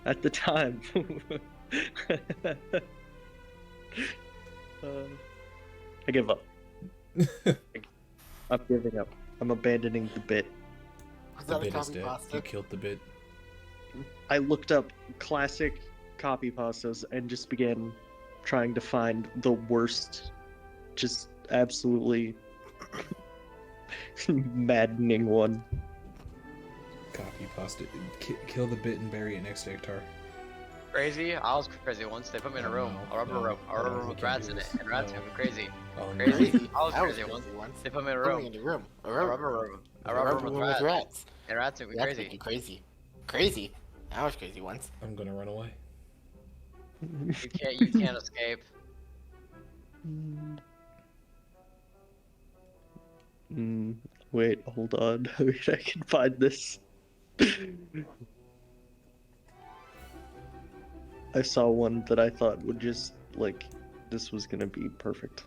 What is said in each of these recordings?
At the time. I give up. I'm giving up. I'm abandoning the bit. Was The that a bit is copy dead. pasta? You killed the bit. I looked up classic copy pastas and just began trying to find the worst, just absolutely maddening one. Copy pasta. Kill the bit and bury it next to Iktar. Crazy? I was crazy once. They put me in a Oh, room. no, A rubber no, room. A rubber no, room we with can't rats do in it. this. And rats No. in it. Crazy. Oh no. Crazy. I was That crazy once. once. They put me in a Put me room. in the room. A rubber room. A rubber room with with rats. rats. And rats would be That's crazy. crazy. Crazy. I was crazy once. I'm gonna run away. You can't escape. Wait, hold on. Wait, I can find this. I saw one that I thought would just, like, this was gonna be perfect.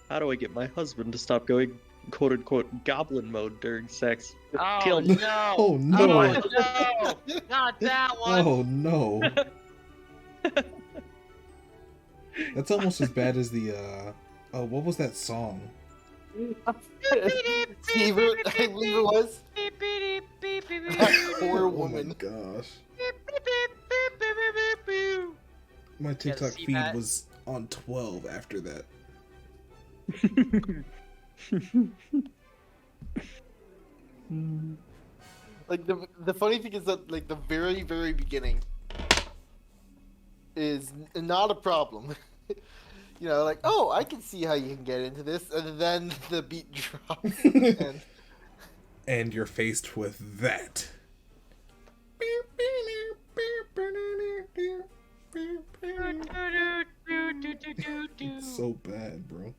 How do I get my husband to stop going quote unquote goblin mode during sex? Oh Kill. no! Oh no! Oh no! Not that one! Oh no! That's almost as bad as the oh, what was that song? Steve, I believe it was. That poor Oh woman. my gosh. My TikTok see feed that? was on 12 after that. Like the funny thing is that like the very beginning is not a problem. You know, like, oh, I can see how you can get into this, and then the beat drops. And And you're faced with that. It's so bad, bro.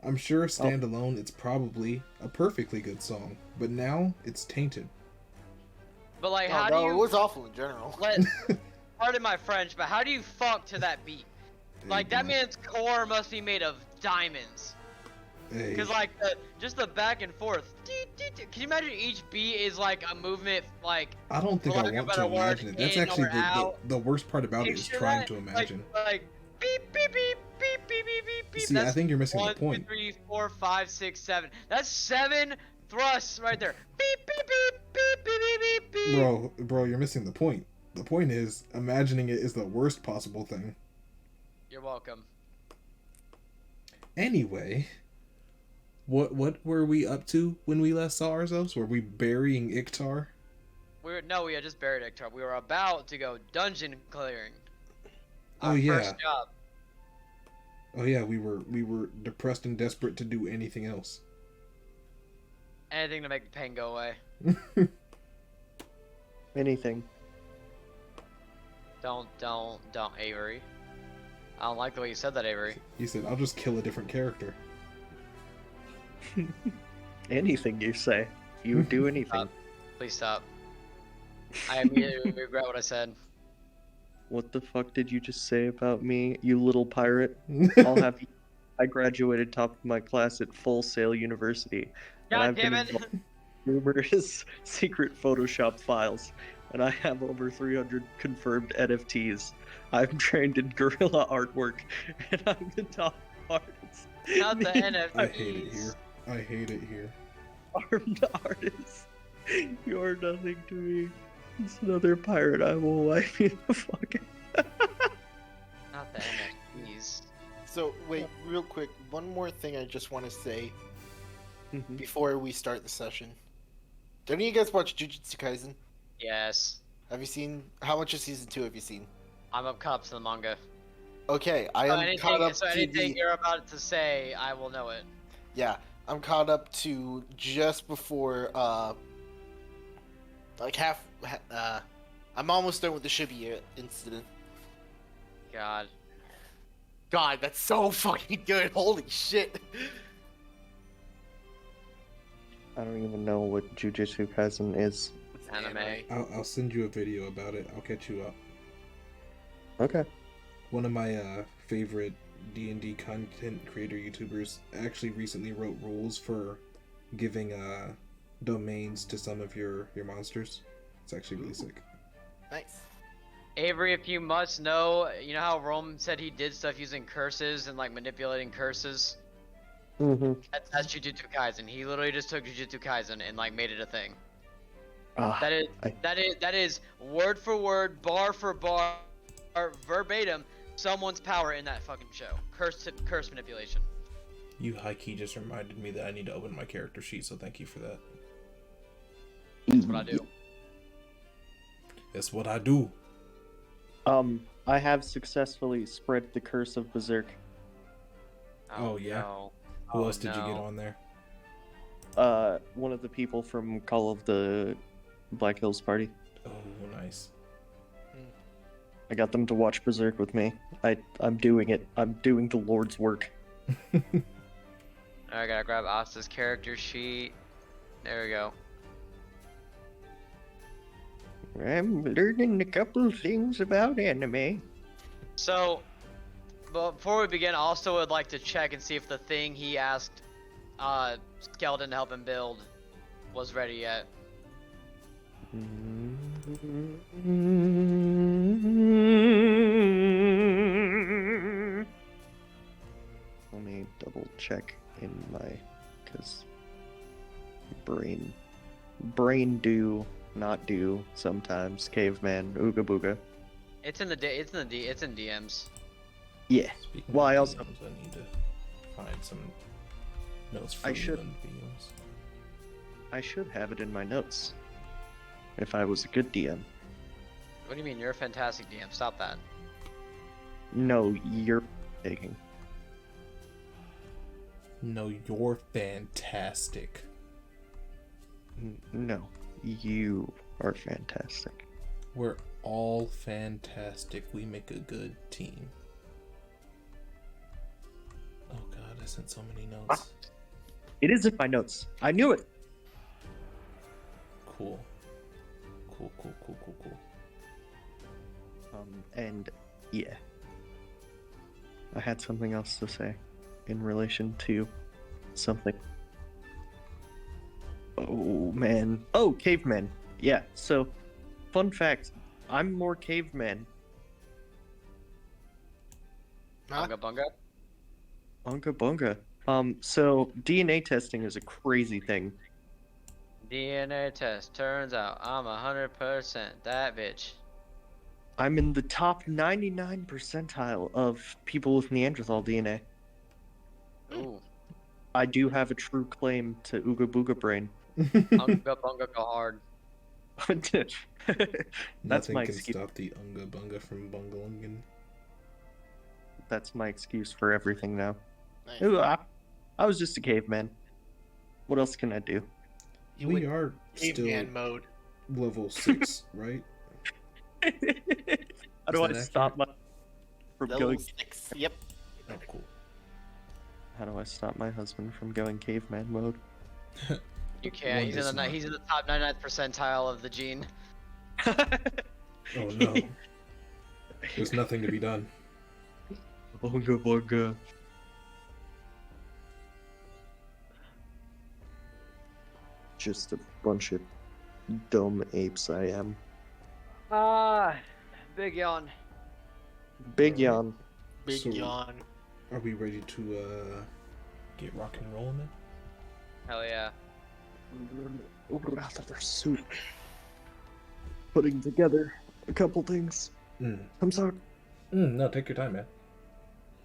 I'm sure standalone it's probably a perfectly good song, but now it's tainted. But like, oh, how no, do it you was awful in general. let? Pardon my French, but how do you fuck to that beat? Like that man's core must be made of diamonds. Hey, Cause like just the back and forth. Can you imagine each beat is like a movement like? I don't think for I lack of a want to better word, imagine it. That's in actually or out. the worst part about it is Picture trying that, to imagine. Like beep beep beep beep beep beep beep beep. See, I That's think you're missing the 1, 2, point. 3, 4, 5, 6, 7. That's 7 thrusts right there. Beep beep beep beep beep beep beep beep. Bro, you're missing the point. The point is, imagining it is the worst possible thing. You're welcome. Anyway, what were we up to when we last saw ourselves? Were we burying Iktar? We had just buried Iktar. We were about to go dungeon clearing. Oh, Our yeah. first job. Oh yeah, we were depressed and desperate to do anything else. Anything to make the pain go away. Anything. Don't, Avery. I don't like the way you said that, Avery. He said, "I'll just kill a different character." Anything you say. You would do anything. Please stop. I immediately regret what I said. What the fuck did you just say about me, you little pirate? I'll have you. I graduated top of my class at Full Sail University. And God I've been damn it! involved in numerous secret Photoshop files, and I have over 300 confirmed NFTs. I'm trained in guerrilla artwork, and I'm the top artist. Not the NFTs. I hate it here. I hate it here. Armed artist. You're nothing to me. It's another pirate. I will wipe you the fuck out. Not the NFTs. So wait, real quick, one more thing I just want to say Mhm. before we start the session. Did any of you guys watch Jujutsu Kaisen? Yes. Have you seen? How much of season 2 have you seen? I'm up caught up to the manga. Okay, I am caught up So to anything the. you're about to say, I will know it. Yeah, I'm caught up to just before like half. I'm almost done with the Shibuya incident. God. God, that's so fucking good! Holy shit! I don't even know what Jujutsu Kaisen is. Anime. I'll send you a video about it. I'll catch you up. Okay. One of my favorite D&D content creator YouTubers actually recently wrote rules for giving domains to some of your monsters. It's actually really sick. Nice. Avery, if you must know, you know how Rome said he did stuff using curses and like manipulating curses? Mm-hmm. That's Jujutsu Kaisen. He literally just took Jujutsu Kaisen and like made it a thing. Ah, That is word for word, bar for bar, verbatim someone's power in that fucking show. Curse manipulation. You high key just reminded me that I need to open my character sheet, so thank you for that. That's what I do. That's what I do. I have successfully spread the curse of Berserk. Oh, yeah? No. Who else did you get on there? One of the people from Call of the Black Hills Party. Oh, nice. I got them to watch Berserk with me. I'm doing it. I'm doing the Lord's work. I gotta grab Asta's character sheet. There we go. I'm learning a couple things about anime. So, before we begin, I also would like to check and see if the thing he asked Skeleton to help him build was ready yet. Let me double check in my, cause brain do not do sometimes. Caveman, ooga booga. It's in DMs. Yeah. Speaking Well, of I also- videos, I need to find some notes I from should- the videos. I should have it in my notes. If I was a good DM. What do you mean? You're a fantastic DM. Stop that. No, you're taking. No, you're fantastic. No, you are fantastic. We're all fantastic. We make a good team. Oh god, I sent so many notes. It is in my notes. I knew it. Cool. Cool. And yeah. I had something else to say in relation to something. Oh man. Oh, cavemen. Yeah, so fun fact, I'm more caveman. Huh? Bunga bunga. Bunga bunga. So DNA testing is a crazy thing. DNA test. Turns out I'm 100% that bitch. I'm in the top 99 percentile of people with Neanderthal DNA. Ooh. I do have a true claim to Ooga Booga brain. Bunga bunga go hard. That's Nothing my can excuse. stop the Unga Bunga from bungling. That's my excuse for everything now. Nice. Ooh, I was just a caveman. What else can I do? You We went are still caveman mode. level 6, right? How do I that stop my from Level going? 6. Yep. Oh, cool. How do I stop my husband from going caveman mode? You can't. One He's is in the not. he's in the top 99th percentile of the gene. Oh no. There's nothing to be done. Bunga bunga. Just a bunch of dumb apes I am. Big yawn. Big yawn. Big So- yawn. Are we ready to get rock and rolling then? Hell yeah. Rather soup. Putting together a couple things. I'm sorry. No, take your time, man.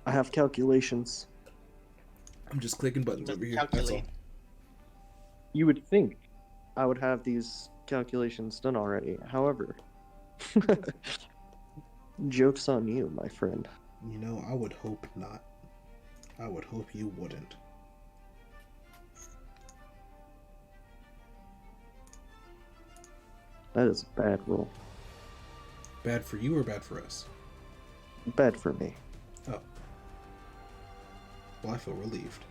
I have calculations. I'm just clicking buttons Just over here. That's all. calculate. You would think I would have these calculations done already. However, joke's on you, my friend. You know, I would hope not. I would hope you wouldn't. That is a bad roll. Bad for you or bad for us? Bad for me. Oh. Well, I feel relieved.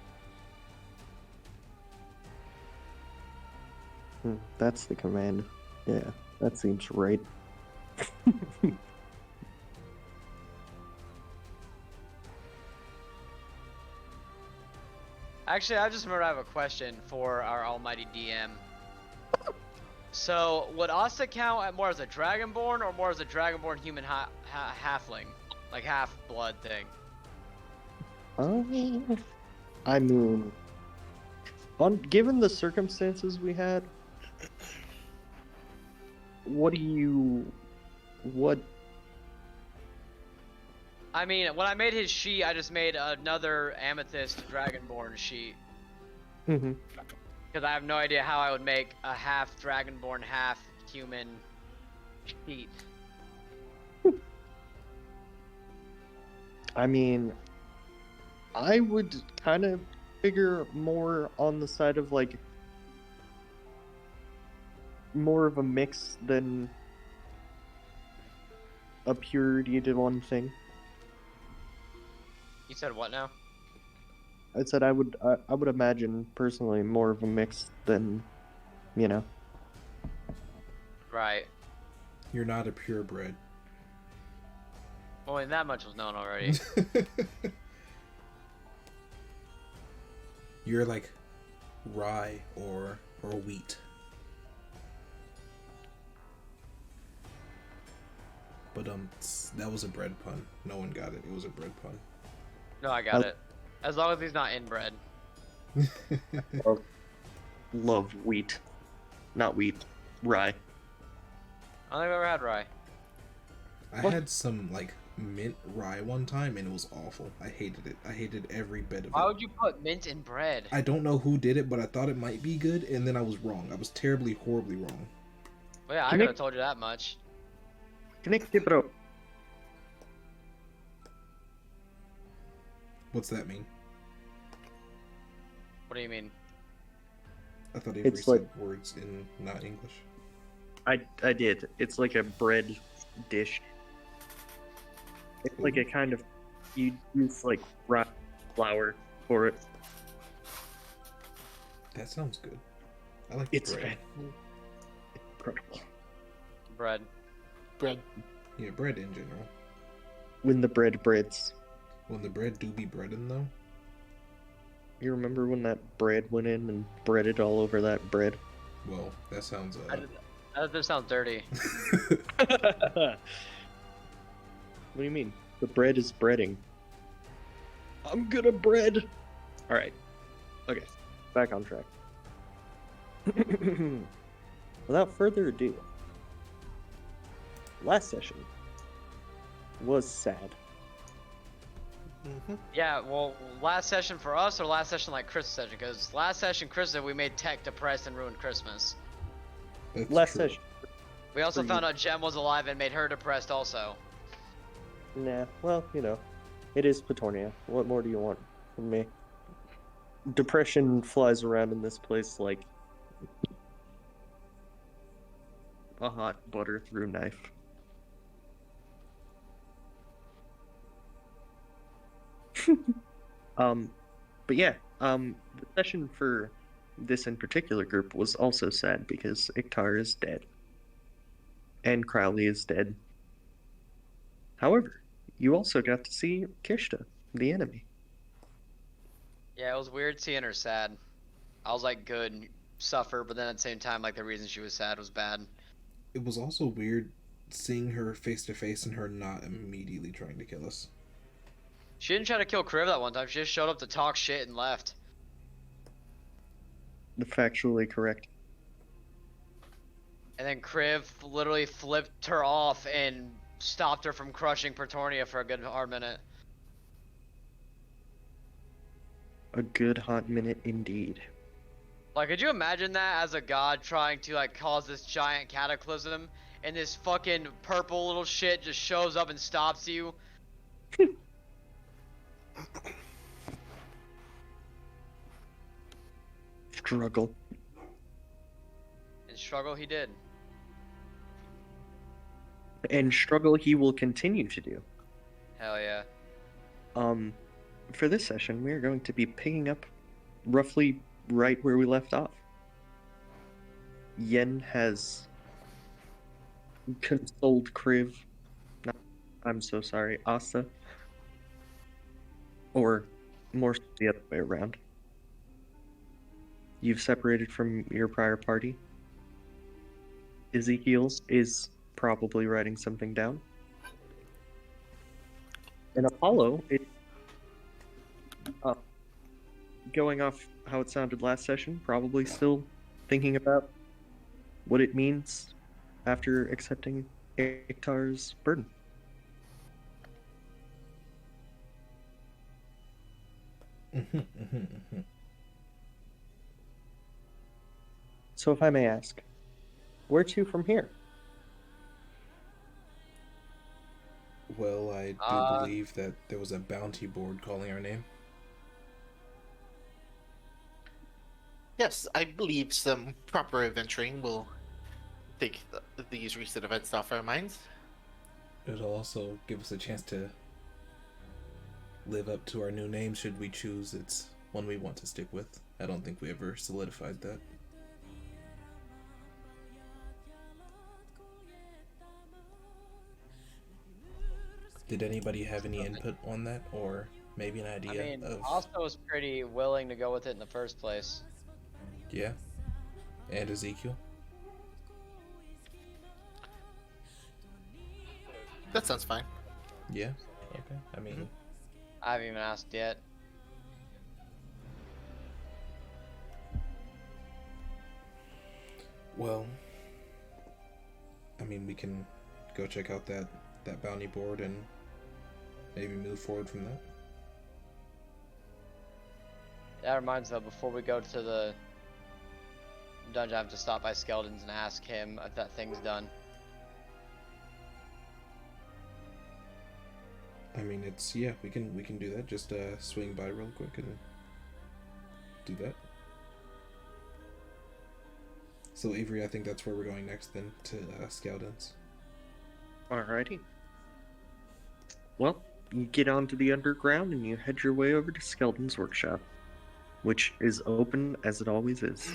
That's the command. Yeah, that seems right. Actually, I just remembered I have a question for our almighty DM. So, would Asta count at more as a Dragonborn or more as a Dragonborn human halfling? Like half-blood thing? I mean, given the circumstances we had, what? I mean, when I made his sheet, I just made another Amethyst Dragonborn sheet. Mm-hmm. Because I have no idea how I would make a half Dragonborn, half human sheet. I mean, I would kind of figure more on the side of like more of a mix than a purity to one thing. You said what now? I said I would imagine personally more of a mix than, you know. Right. You're not a purebred. Well, and that much was known already. You're like rye or wheat. But that was a bread pun. No one got it. It was a bread pun. No, I got it. As long as he's not inbred. Love wheat. Not wheat. Rye. I don't think I've ever had rye. I had some like mint rye one time and it was awful. I hated it. I hated every bit of Why it. would you put mint in bread? I don't know who did it, but I thought it might be good and then I was wrong. I was terribly, horribly wrong. Well, yeah, I could have told you that much. Connect bro. What's that mean? What do you mean? I thought It's said like- words in not English. I did. It's like a bread dish. It's like a kind of, you use like rye flour for it. That sounds good. I like It's bread. incredible. Bread. Bread. Yeah, bread in general. When the bread breads. When the bread do be breadin' though. You remember when that bread went in and breaded all over that bread? Well, that sounds That just sounds dirty. What do you mean? The bread is breading. I'm gonna bread. Alright. Okay. Back on track. Without further ado, last session was sad. Mm-hmm. Yeah, well, last session for us or last session like Christmas session? Because last session, Christmas, we made Tech depressed and ruined Christmas. That's Last true. session. We also For found you. out Jem was alive and made her depressed also. Nah, well, you know, it is Petornia. What more do you want from me? Depression flies around in this place like a hot butter through knife. But yeah, the session for this in particular group was also sad because Iktar is dead. And Crowley is dead. However, you also got to see Kishta, the enemy. Yeah, it was weird seeing her sad. I was like, good, suffer, but then at the same time, like the reason she was sad was bad. It was also weird seeing her face to face and her not immediately trying to kill us. She didn't try to kill Kriv that one time. She just showed up to talk shit and left. Factually correct. And then Kriv literally flipped her off and stopped her from crushing Petornia for a good hard minute. A good hot minute indeed. Like, could you imagine that as a god trying to like cause this giant cataclysm, and this fucking purple little shit just shows up and stops you? Struggle. And struggle he did. And struggle he will continue to do. Hell yeah. For this session, we are going to be picking up roughly right where we left off. Yen has consoled Kriv. No, I'm so sorry, Asta. Or more so the other way around. You've separated from your prior party. Ezekiel is probably writing something down. And Apollo is going off how it sounded last session, probably still thinking about what it means after accepting Iktar's burden. So if I may ask, where to from here? Well, I do believe that there was a bounty board calling our name. Yes, I believe some proper adventuring will take these recent events off our minds. It'll also give us a chance to live up to our new name should we choose it's one we want to stick with. I don't think we ever solidified that. Did anybody have any input on that, or maybe an idea I mean, of... Asta was pretty willing to go with it in the first place. Yeah? And Ezekiel? That sounds fine. Yeah? Okay. I mean... I haven't even asked yet. Well... I mean, we can go check out that bounty board and maybe move forward from that. That reminds me, though, before we go to the dungeon, I have to stop by Skeldon's and ask him if that thing's done. I mean, it's... yeah, we can do that. Just swing by real quick and do that. So Avery, I think that's where we're going next then, to Skeldon's. Alrighty. Well, you get onto the underground and you head your way over to Skeldon's workshop, which is open as it always is.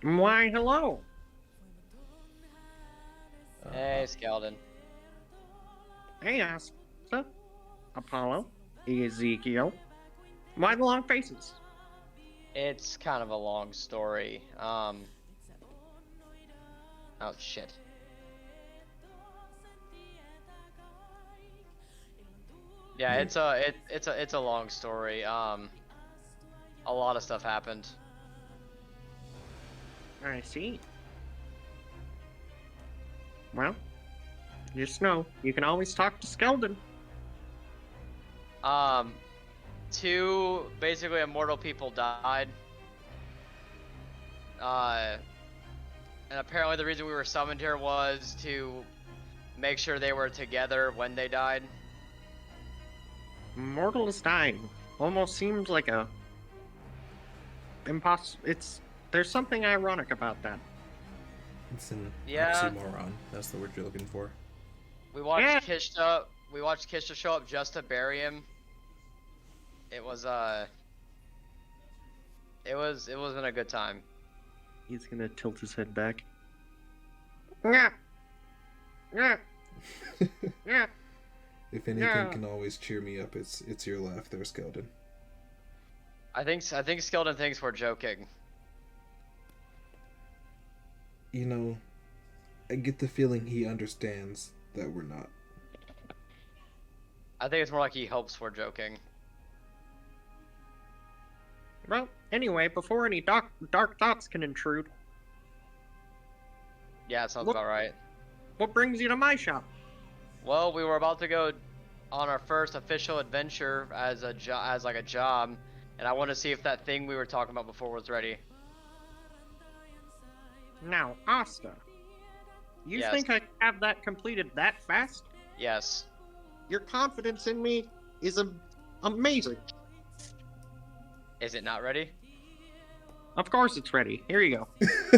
Why, hello. Hey, Skeldon. Hey, Asta, Apollo, Ezekiel. Why the long faces? It's kind of a long story. Oh shit. Yeah, it's a long story. A lot of stuff happened. I see. Well, just know you can always talk to Skeldon. Two basically immortal people died. And apparently the reason we were summoned here was to make sure they were together when they died. Mortal is dying. Almost seems like a there's something ironic about that. It's an Yeah. oxymoron. That's the word you're looking for. We watched Yeah. Kishta show up just to bury him. It wasn't a good time. He's gonna tilt his head back. Yeah. Yeah. Yeah. If anything Yeah. can always cheer me up, it's your laugh there, Skeldon. I think Skeldon thinks we're joking. You know, I get the feeling he understands that we're not. I think it's more like he hopes we're joking. Well, anyway, before any dark thoughts can intrude, Yeah, it sounds Look- about right. what brings you to my shop? Well, we were about to go on our first official adventure as a job, and I want to see if that thing we were talking about before was ready. Now, Asta, you Yes. think I can have that completed that fast? Yes. Your confidence in me is amazing. Is it not ready? Of course it's ready. Here you go.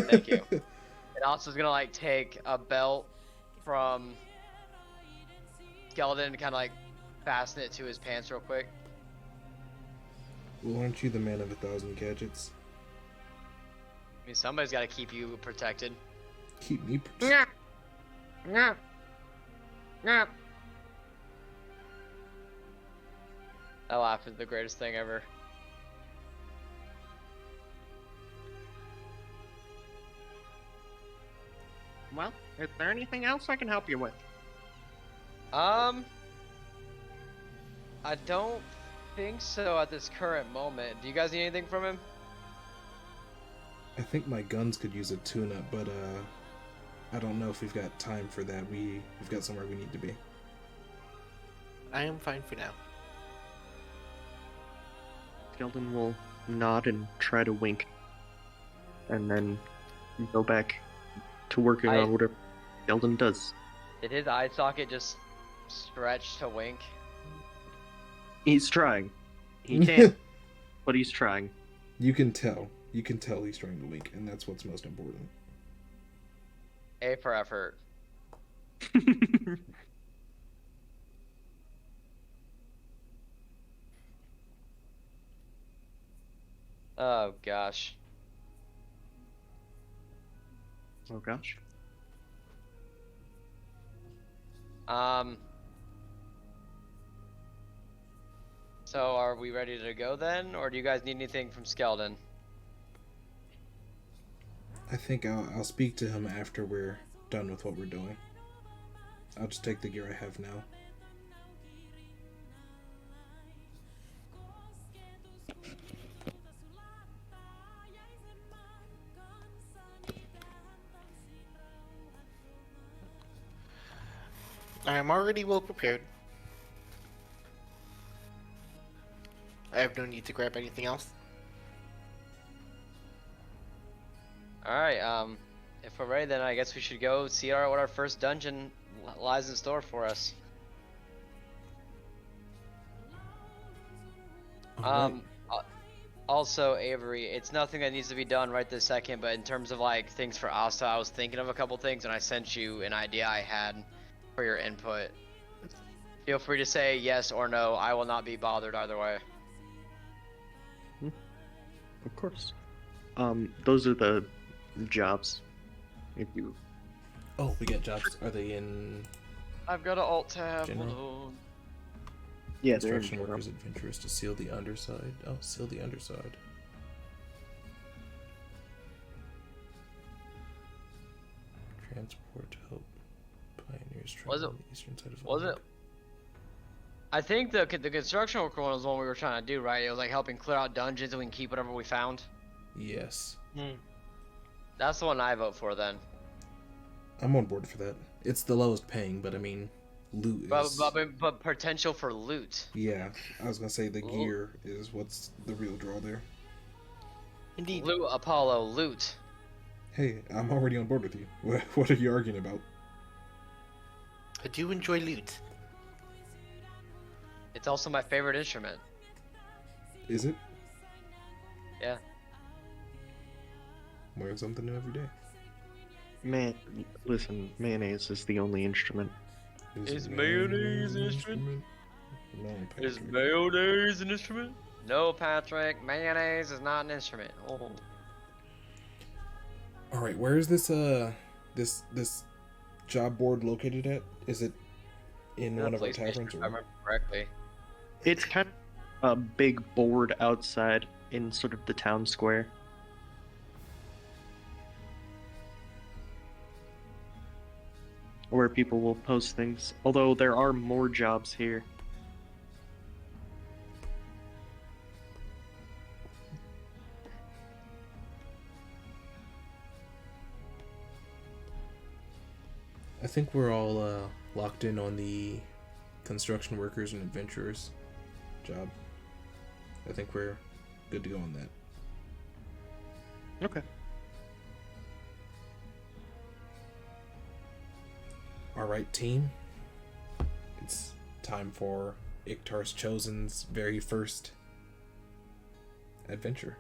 Thank you. And also is gonna like take a belt from Skeldon and kind of like fasten it to his pants real quick. Well, aren't you the man of 1,000 gadgets? I mean, somebody's got to keep you protected. Keep me. Yeah. Yeah. Yeah. That laugh is the greatest thing ever. Well, is there anything else I can help you with? I don't think so at this current moment. Do you guys need anything from him? I think my guns could use a tune-up, but I don't know if we've got time for that. We've got somewhere we need to be. I am fine for now. Skeldon will nod and try to wink, and then go back to working on whatever Skeldon does. Did his eye socket just stretch to wink? He's trying. He can't, but he's trying. You can tell. You can tell he's trying to wink, and that's what's most important. A for effort. Oh gosh. Oh gosh. So are we ready to go then, or do you guys need anything from Skeldon? I think I'll speak to him after we're done with what we're doing. I'll just take the gear I have now. I am already well prepared. I have no need to grab anything else. Alright, if we're ready then I guess we should go see what our first dungeon lies in store for us. Alright. Also, Avery, it's nothing that needs to be done right this second, but in terms of like things for Asta, I was thinking of a couple things and I sent you an idea I had for your input. Feel free to say yes or no. I will not be bothered either way. Of course. Those are the jobs. If you Oh, we get jobs. Are they in I've got an alt tab. General? Hold on. yeah, they're construction workers adventurers to seal the underside? Oh, seal the underside. Transport to help pioneers Was travel it- on the eastern side of Was it? I think the construction worker one was the one we were trying to do, right? It was like helping clear out dungeons and we can keep whatever we found. Yes. That's the one I vote for then. I'm on board for that. It's the lowest paying, but I mean, loot is... But potential for loot. Yeah, I was gonna say the Ooh. gear is what's the real draw there. Indeed. Loot, Apollo, loot. Hey, I'm already on board with you. What are you arguing about? I do enjoy loot. It's also my favorite instrument. Is it? Yeah. Learn something new every day. listen, mayonnaise is the only instrument. Is mayonnaise an instrument? No, Is Patrick. mayonnaise an instrument? No, Patrick. Mayonnaise is not an instrument. Oh. All right, where is this this job board located at? Is it in one of our Police station, taverns? if I Or... remember correctly. It's kind of a big board outside in sort of the town square. Where people will post things. Although there are more jobs here. I think we're all locked in on the construction workers and adventurers job. I think we're good to go on that. Okay. All right, team. It's time for Iktar's Chosen's very first adventure.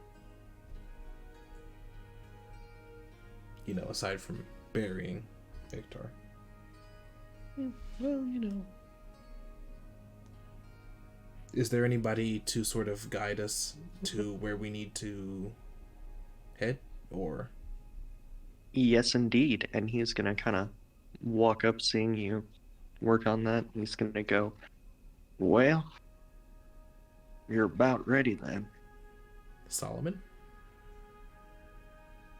You know, aside from burying Iktar. Well, you know. Is there anybody to sort of guide us to where we need to head? or? Yes, indeed. And he's gonna kind of walk up, seeing you work on that. And he's gonna go, "Well, you're about ready then. Solomon?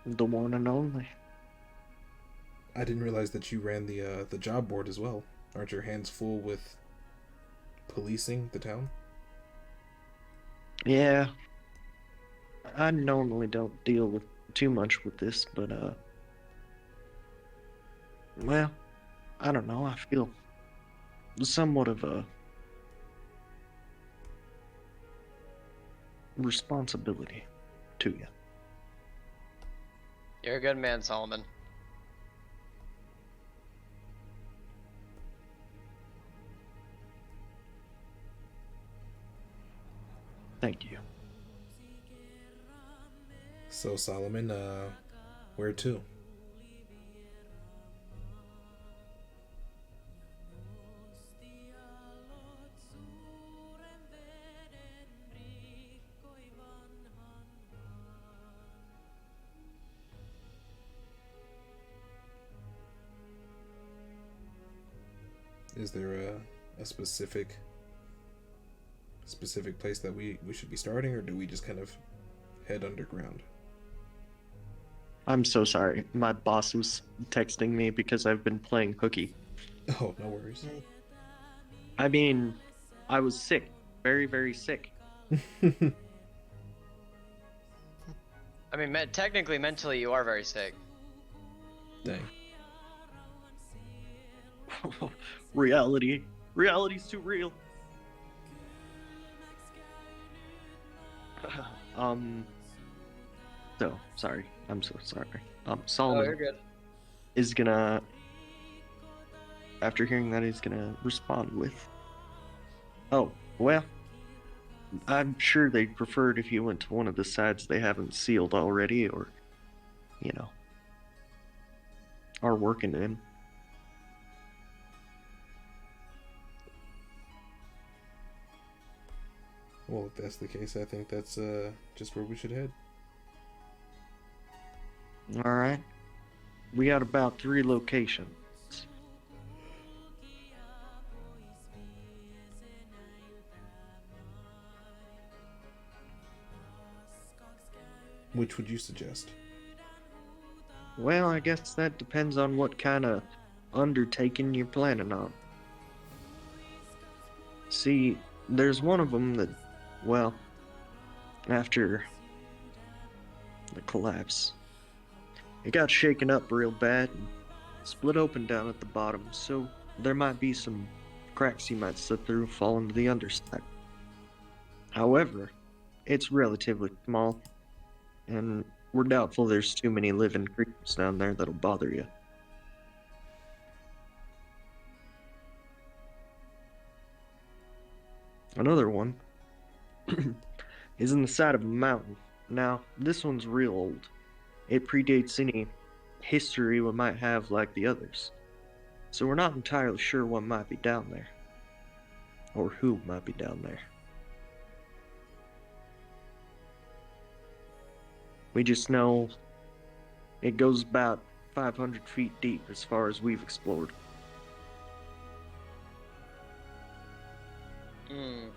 The one and only." I didn't realize that you ran the job board as well. Aren't your hands full with policing the town? Yeah, I normally don't deal with too much with this, but well, I don't know. I feel somewhat of a responsibility to you. You're a good man, Solomon. Thank you. So Solomon, where to? Is there a specific place that we should be starting, or do we just kind of head underground? I'm so sorry. My boss was texting me because I've been playing hooky. Oh, no worries. I mean, I was sick. Very, very sick. I mean, technically, mentally, you are very sick. Dang. Reality's too real. So sorry. I'm so sorry. Oh, Solomon you're good. is gonna, after hearing that, he's gonna respond with, "Oh, well, I'm sure they'd prefer it if you went to one of the sides they haven't sealed already, or, you know, are working in." Well, if that's the case, I think that's just where we should head. All right. We got about 3 locations. Which would you suggest? Well, I guess that depends on what kind of undertaking you're planning on. See, there's one of them that, well, after the collapse, it got shaken up real bad and split open down at the bottom, so there might be some cracks you might slip through and fall into the underside. However, it's relatively small, and we're doubtful there's too many living creatures down there that'll bother you. Another one is in the side of a mountain. Now, this one's real old. It predates any history we might have like the others. So we're not entirely sure what might be down there. Or who might be down there. We just know it goes about 500 feet deep as far as we've explored. Hmm.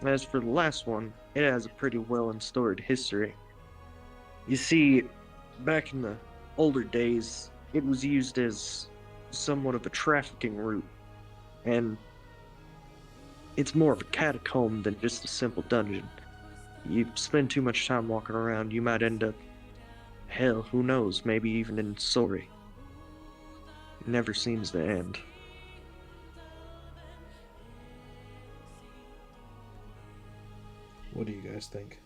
As for the last one, it has a pretty well and storied history. You see, back in the older days, it was used as somewhat of a trafficking route, and it's more of a catacomb than just a simple dungeon. You spend too much time walking around, you might end up, hell, who knows, maybe even in Sorry. It never seems to end. What do you guys think?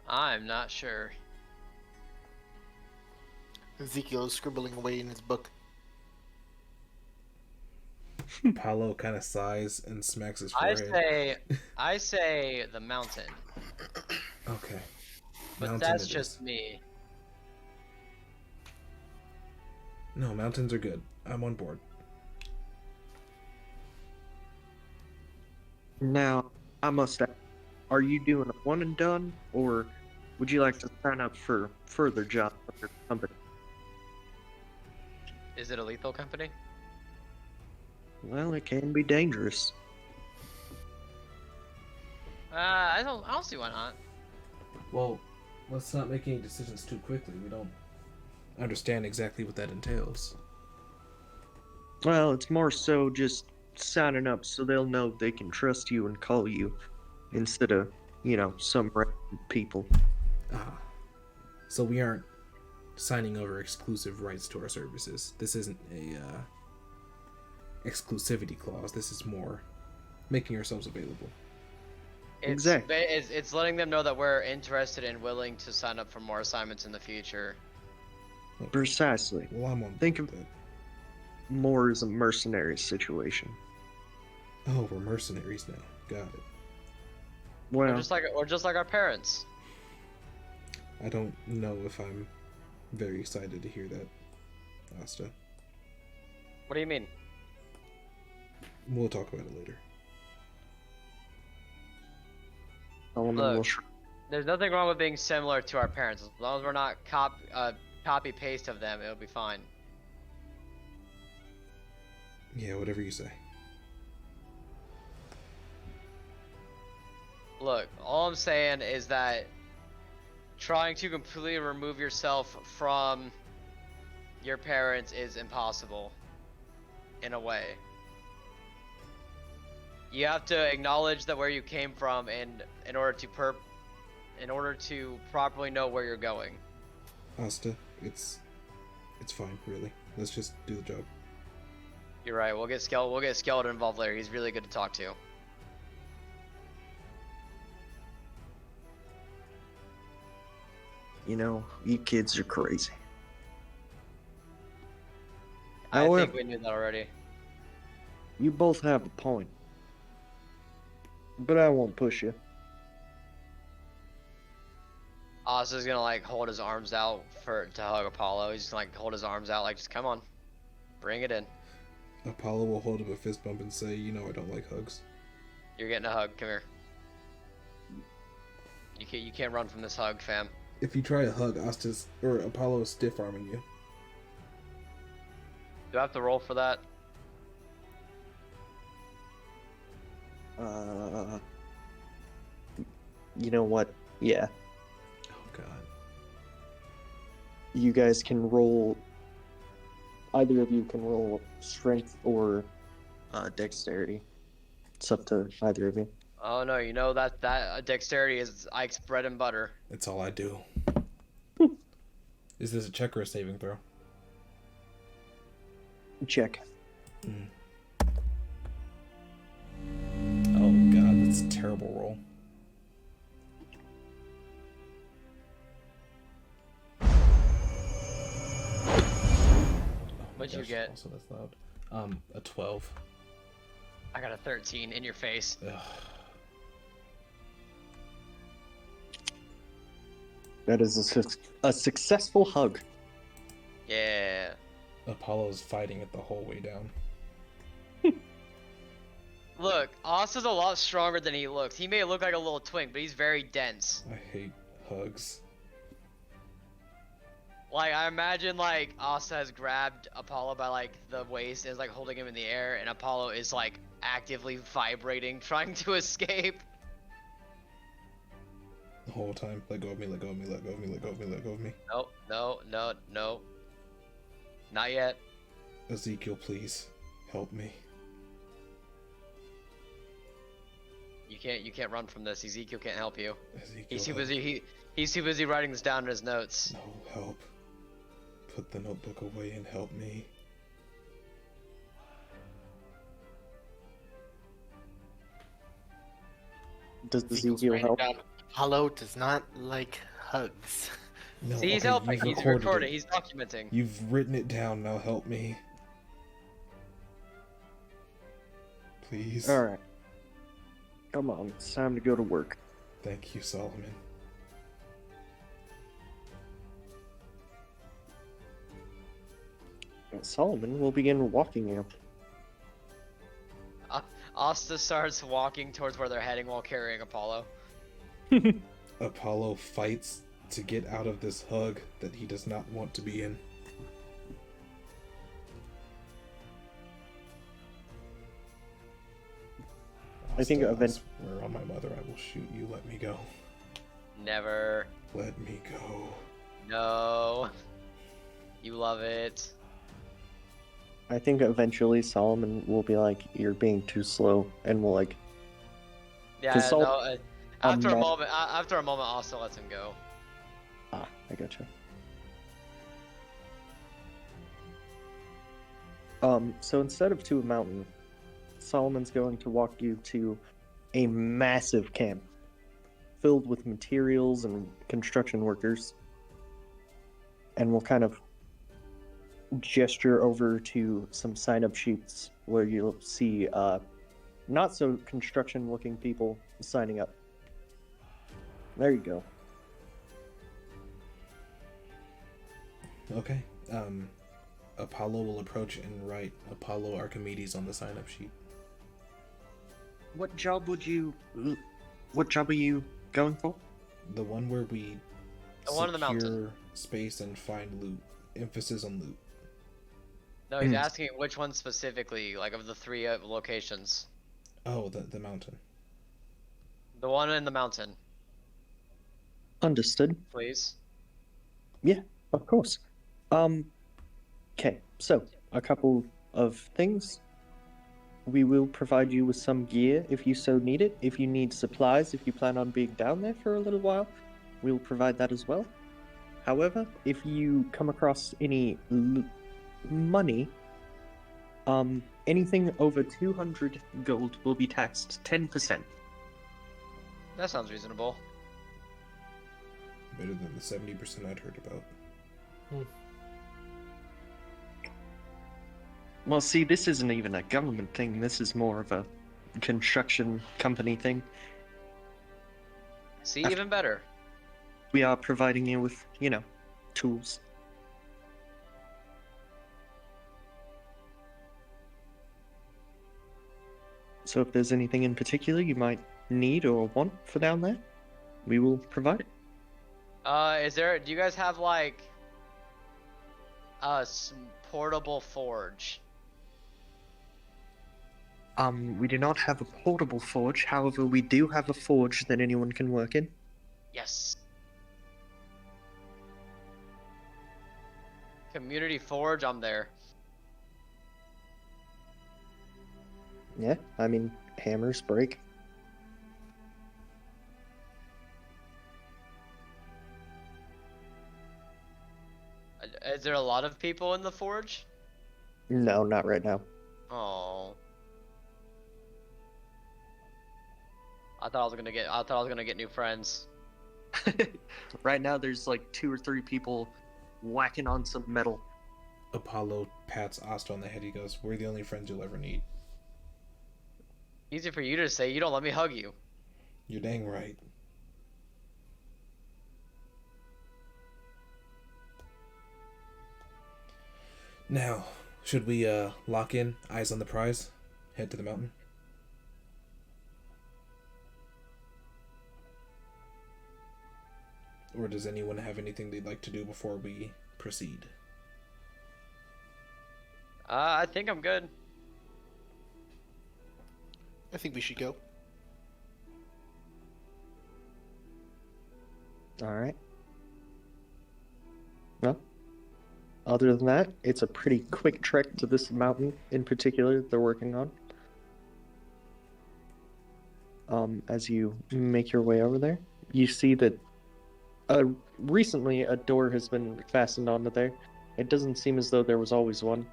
I'm not sure. Ezekiel is scribbling away in his book. Paolo kind of sighs and smacks his I forehead. say the mountain, Okay. but Mountain that's it just is. me. No, mountains are good. I'm on board. Now, I must ask, are you doing a one and done, or would you like to sign up for further jobs with your company? Is it a lethal company? Well, it can be dangerous. I don't see why not. Well, let's not make any decisions too quickly. We don't understand exactly what that entails. Well, it's more so just signing up so they'll know they can trust you and call you instead of, some random people. Ah. So we aren't signing over exclusive rights to our services. This isn't a exclusivity clause. This is more making ourselves available. Exactly. It's letting them know that we're interested and willing to sign up for more assignments in the future. Okay. Precisely. Well, I'm on board Think with of that. more as a mercenary situation. Oh, we're mercenaries now. Got it. Well, We're just like our parents. I don't know if I'm very excited to hear that, Asta. What do you mean? We'll talk about it later. Solomon Look. will There's nothing wrong with being similar to our parents. As long as we're not copy paste of them, it'll be fine. Yeah, whatever you say. Look, all I'm saying is that trying to completely remove yourself from your parents is impossible. In a way. You have to acknowledge that where you came from, and in order to properly know where you're going. Asta, it's fine, really. Let's just do the job. You're right. We'll get Skeleton involved later. He's really good to talk to. You kids are crazy. I However, think we knew that already. you both have a point. But I won't push you. Oz's gonna hold his arms out to hug Apollo. He's just gonna hold his arms out just come on, bring it in. Apollo will hold up a fist bump and say, I don't like hugs. You're getting a hug. Come here. You can't run from this hug, fam. If you try to hug, Apollo is stiff arming you. Do I have to roll for that? You know what? Yeah. Oh god. You guys can roll. Either of you can roll strength or dexterity. It's up to either of you. Oh no, that dexterity is Ike's bread and butter. That's all I do. Is this a check or a saving throw? Check. Oh god, that's a terrible roll. What'd you get? Also, that's loud. A 12. I got a 13 in your face. Ugh. That is a successful hug. Yeah. Apollo's fighting it the whole way down. Look, Asta's a lot stronger than he looks. He may look like a little twink, but he's very dense. I hate hugs. I imagine Asta has grabbed Apollo by the waist and is holding him in the air, and Apollo is actively vibrating, trying to escape. The whole time. Let go of me, let go of me, let go of me, let go of me, let go of me. No. Not yet. Ezekiel, please. Help me. You can't run from this. Ezekiel can't help you. Ezekiel, He's too help. busy. He's too busy writing this down in his notes. No, help. Put the notebook away and help me. Does Ezekiel help? Apollo does not like hugs. No, See, he's okay, helping. you've He's recorded recording. it. He's documenting. You've written it down, now help me. Please. Alright. Come on, it's time to go to work. Thank you, Solomon. Solomon will begin walking you. Asta starts walking towards where they're heading while carrying Apollo. Apollo fights to get out of this hug that he does not want to be in. I think Asta, event- I swear on my mother, I will shoot you. Let me go. Never. Let me go. No. You love it. I think eventually Solomon will be like, "You're being too slow," and will like. Yeah, 'Cause no. Sol- After a not- moment, Asta lets him go. Ah, I gotcha. So instead of to a mountain, Solomon's going to walk you to a massive camp filled with materials and construction workers. And we'll kind of gesture over to some sign-up sheets where you'll see not so construction-looking people signing up. There you go. Okay. Apollo will approach and write Apollo Archimedes on the sign-up sheet. What job are you going for? The one where we The one on the mountain. secure space and find loot. Emphasis on loot. No, he's asking which one specifically, like of the three locations. Oh, the mountain. The one in the mountain, Understood. please. Yeah, of course. Okay, so a couple of things. We will provide you with some gear if you so need it. If you need supplies, if you plan on being down there for a little while, we'll provide that as well. However, if you come across any money, anything over 200 gold will be taxed 10%. That sounds reasonable. Better than the 70% I'd heard about. Well, see, this isn't even a government thing. This is more of a construction company thing. See, even better. We are providing you with, tools. So if there's anything in particular you might need or want for down there, we will provide it. Do you guys have like a portable forge? We do not have a portable forge. However, we do have a forge that anyone can work in. Yes. Community forge, I'm there. Yeah, I mean, hammers break. Is there a lot of people in the forge? No, not right now. Oh. I thought I was gonna get new friends. Right now, there's like 2 or 3 people whacking on some metal. Apollo pats Asta on the head. He goes, "We're the only friends you'll ever need." Easy for you to say. You don't let me hug you. You're dang right. Now, should we lock in, eyes on the prize, head to the mountain? Or does anyone have anything they'd like to do before we proceed? I think I'm good. I think we should go. Alright. Well, other than that, it's a pretty quick trek to this mountain in particular they're working on. As you make your way over there, you see that recently a door has been fastened onto there. It doesn't seem as though there was always one.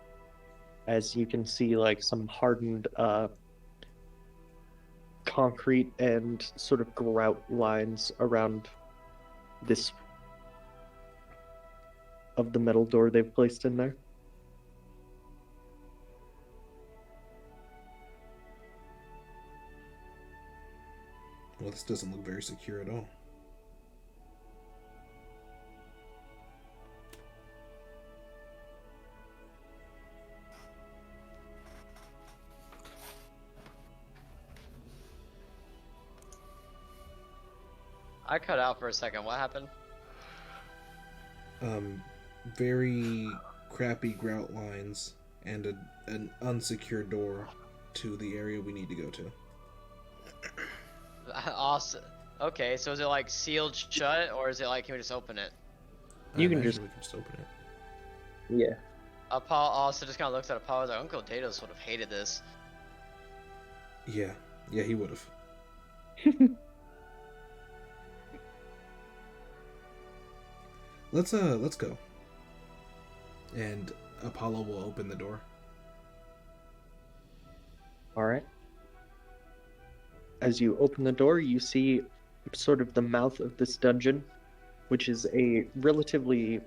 As you can see, like, some hardened concrete and sort of grout lines around this of the metal door they've placed in there. Well, this doesn't look very secure at all. I cut out for a second. What happened? Very crappy grout lines and an unsecure door to the area we need to go to. Awesome. Okay, so is it like sealed shut, or is it like can we just open it? You can Actually, just- we can just open it. Yeah. Apollo also just kind of looks at Apollo like Uncle Datos would have hated this. Yeah, he would have. Let's go. And Apollo will open the door. All right. As you open the door, you see sort of the mouth of this dungeon, which is a relatively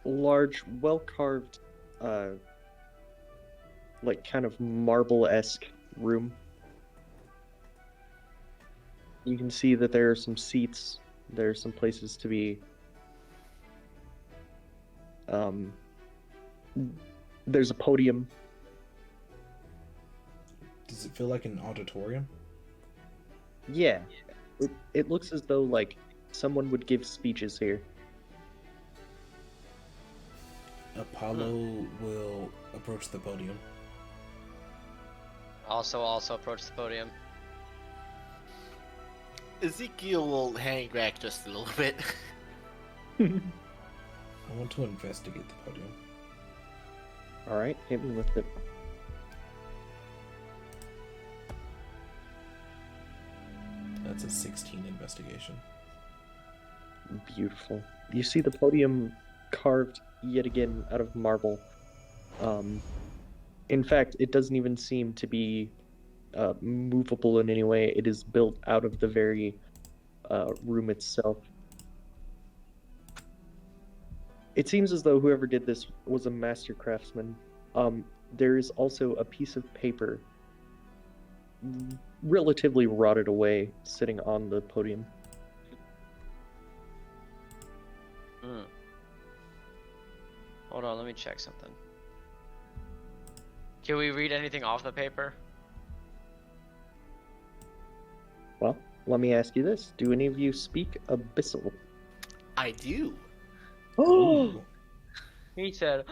large, well-carved, like kind of marble-esque room. You can see that there are some seats. There are some places to be. There's a podium. Does it feel like an auditorium? Yeah, it looks as though like someone would give speeches here. Apollo will approach the podium. Also approach the podium. Ezekiel will hang back just a little bit. I want to investigate the podium. All right, hit me with it. That's a 16 investigation. Beautiful. You see the podium carved yet again out of marble. In fact, it doesn't even seem to be movable in any way. It is built out of the very room itself. It seems as though whoever did this was a master craftsman. There is also a piece of paper, relatively rotted away, sitting on the podium. Hold on, let me check something. Can we read anything off the paper? Well, let me ask you this. Do any of you speak Abyssal? I do. Oh! He said,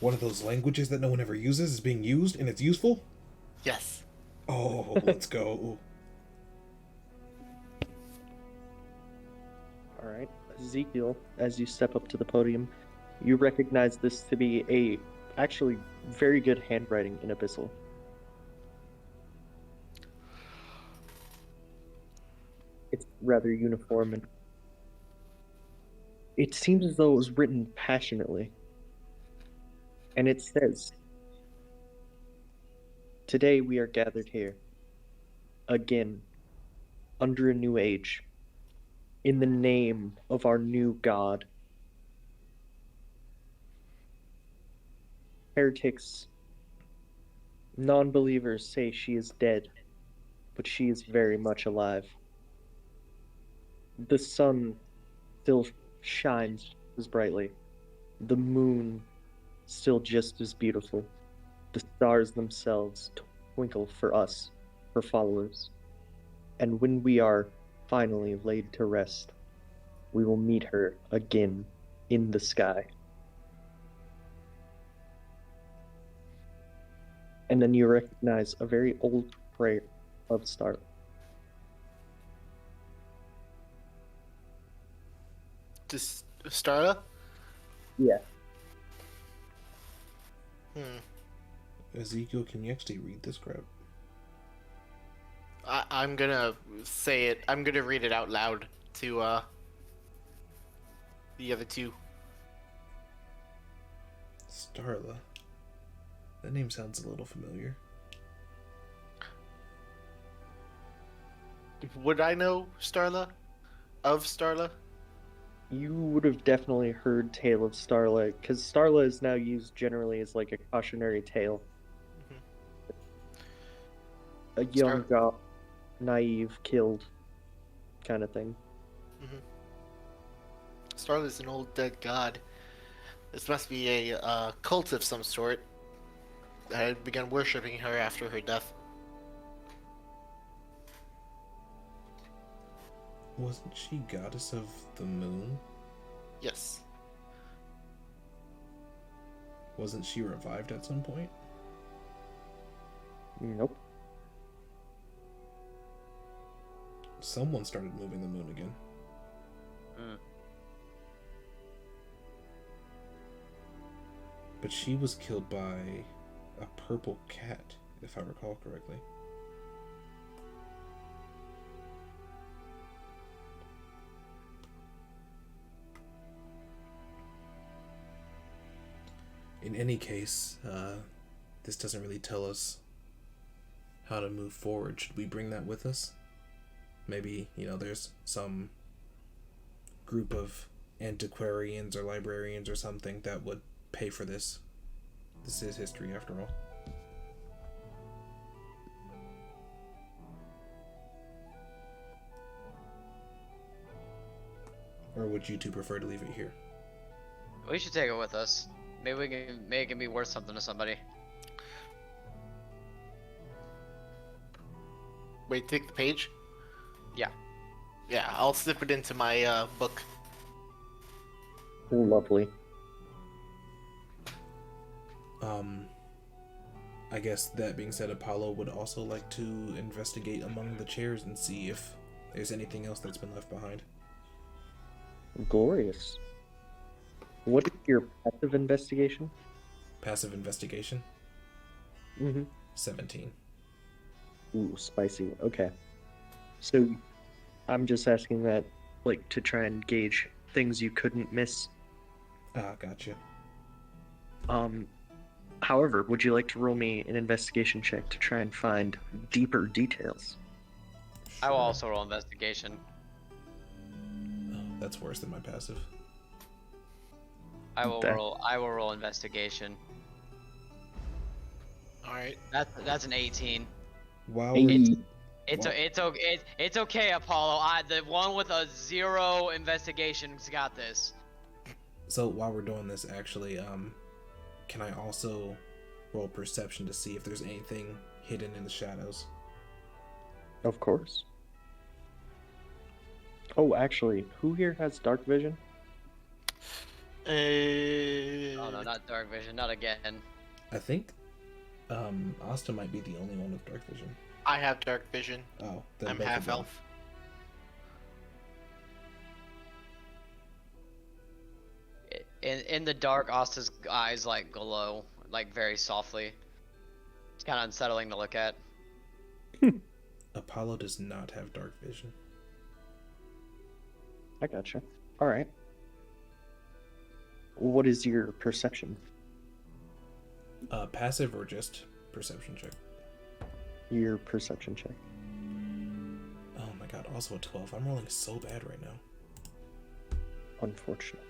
One of those languages that no one ever uses is being used and it's useful? Yes. Oh, let's go. Alright, Ezekiel, as you step up to the podium, you recognize this to be a actually very good handwriting in Abyssal. It's rather uniform and it seems as though it was written passionately. And it says, "Today we are gathered here, again, under a new age, in the name of our new God. Heretics, non-believers say she is dead, but she is very much alive. The sun still shines as brightly. The moon still just as beautiful. The stars themselves twinkle for us, her followers. And when we are finally laid to rest, we will meet her again in the sky." And then you recognize a very old prayer of Starlight. Just Starla? Yeah. Ezekiel, can you actually read this crap? I'm gonna say it. I'm gonna read it out loud to the other two. Starla. That name sounds a little familiar. Would I know Starla? Of Starla? You would have definitely heard Tale of Starla, because Starla is now used generally as like a cautionary tale. A young god, naive, killed, kind of thing. Starla's an old dead god. This must be a cult of some sort that had begun worshipping her after her death. Wasn't she goddess of the moon? Yes. Wasn't she revived at some point? Nope. Someone started moving the moon again. But she was killed by a purple cat, if I recall correctly. In any case, this doesn't really tell us how to move forward. Should we bring that with us? Maybe, there's some group of antiquarians or librarians or something that would pay for this. This is history after all. Or would you two prefer to leave it here? We should take it with us. Maybe we can make it be worth something to somebody. Wait, take the page? Yeah. Yeah, I'll slip it into my book. Lovely. I guess that being said, Apollo would also like to investigate among the chairs and see if there's anything else that's been left behind. Glorious. What is your passive investigation? Passive investigation? Mm-hmm. 17. Ooh, spicy. Okay. So, I'm just asking that, to try and gauge things you couldn't miss. Ah, gotcha. However, would you like to roll me an investigation check to try and find deeper details? I will also roll investigation. Oh, that's worse than my passive. I will roll investigation. All right. That's an 18. Wow. It's okay, Apollo. The one with a 0 investigation's got this. So while we're doing this, actually, can I also roll perception to see if there's anything hidden in the shadows? Of course. Oh, actually, who here has dark vision? Oh no, not dark vision, not again. I think Asta might be the only one with dark vision. I have dark vision. Oh, then I'm both of half them. elf. In the dark, Asta's eyes glow, very softly. It's kind of unsettling to look at. Apollo does not have dark vision. I gotcha. Alright. What is your perception? Passive or just perception check? Your perception check. Oh my god, also a 12. I'm rolling so bad right now. Unfortunate.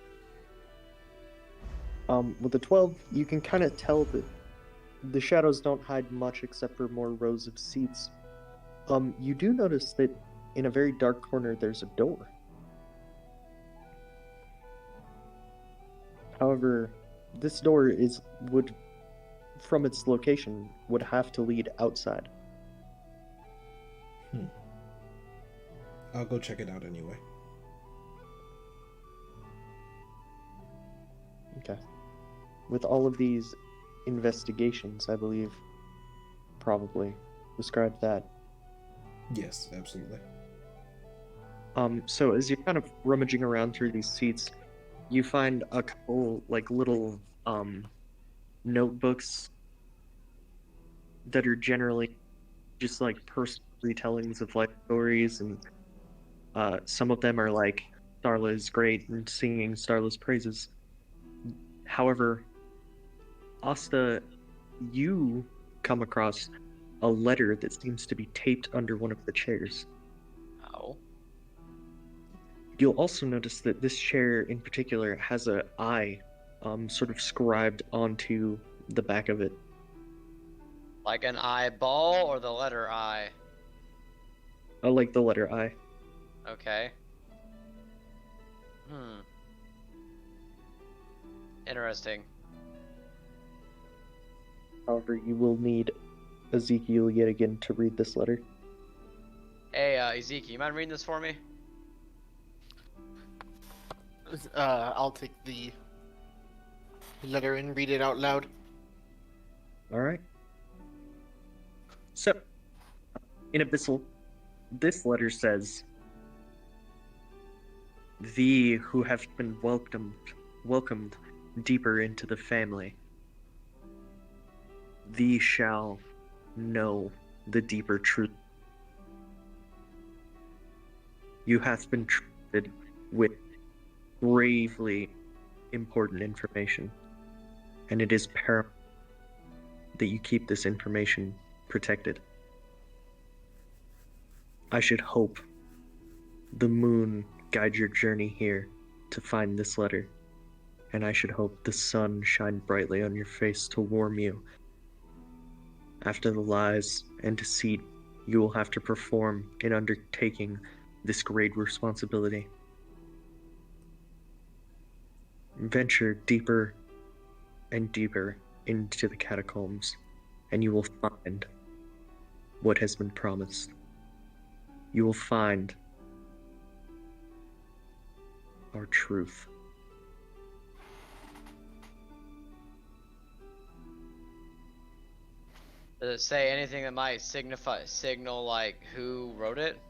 With the 12, you can kind of tell that the shadows don't hide much except for more rows of seats. You do notice that in a very dark corner there's a door. However, this door would, from its location, would have to lead outside. I'll go check it out anyway. Okay. With all of these investigations, I believe, probably describe that. Yes, absolutely. So as you're kind of rummaging around through these seats, you find a couple little notebooks that are generally just personal retellings of life stories, and some of them are Starla is great and singing Starla's praises. However, Asta, you come across a letter that seems to be taped under one of the chairs. Oh. You'll also notice that this chair in particular has an eye sort of scribed onto the back of it. Like an eyeball or the letter I? Like the letter I. Okay. Interesting. However, you will need Ezekiel yet again to read this letter. Hey, Ezekiel, you mind reading this for me? I'll take the letter and read it out loud. All right. So, in Abyssal, this letter says, "Thee who have been welcomed deeper into the family, thee shall know the deeper truth. You hath been trusted with gravely important information, and it is paramount that you keep this information protected. I should hope the moon guide your journey here to find this letter, and I should hope the sun shine brightly on your face to warm you after the lies and deceit you will have to perform in undertaking this great responsibility. Venture deeper and deeper into the catacombs, and you will find what has been promised. You will find our truth." Does it say anything that might signal like who wrote it?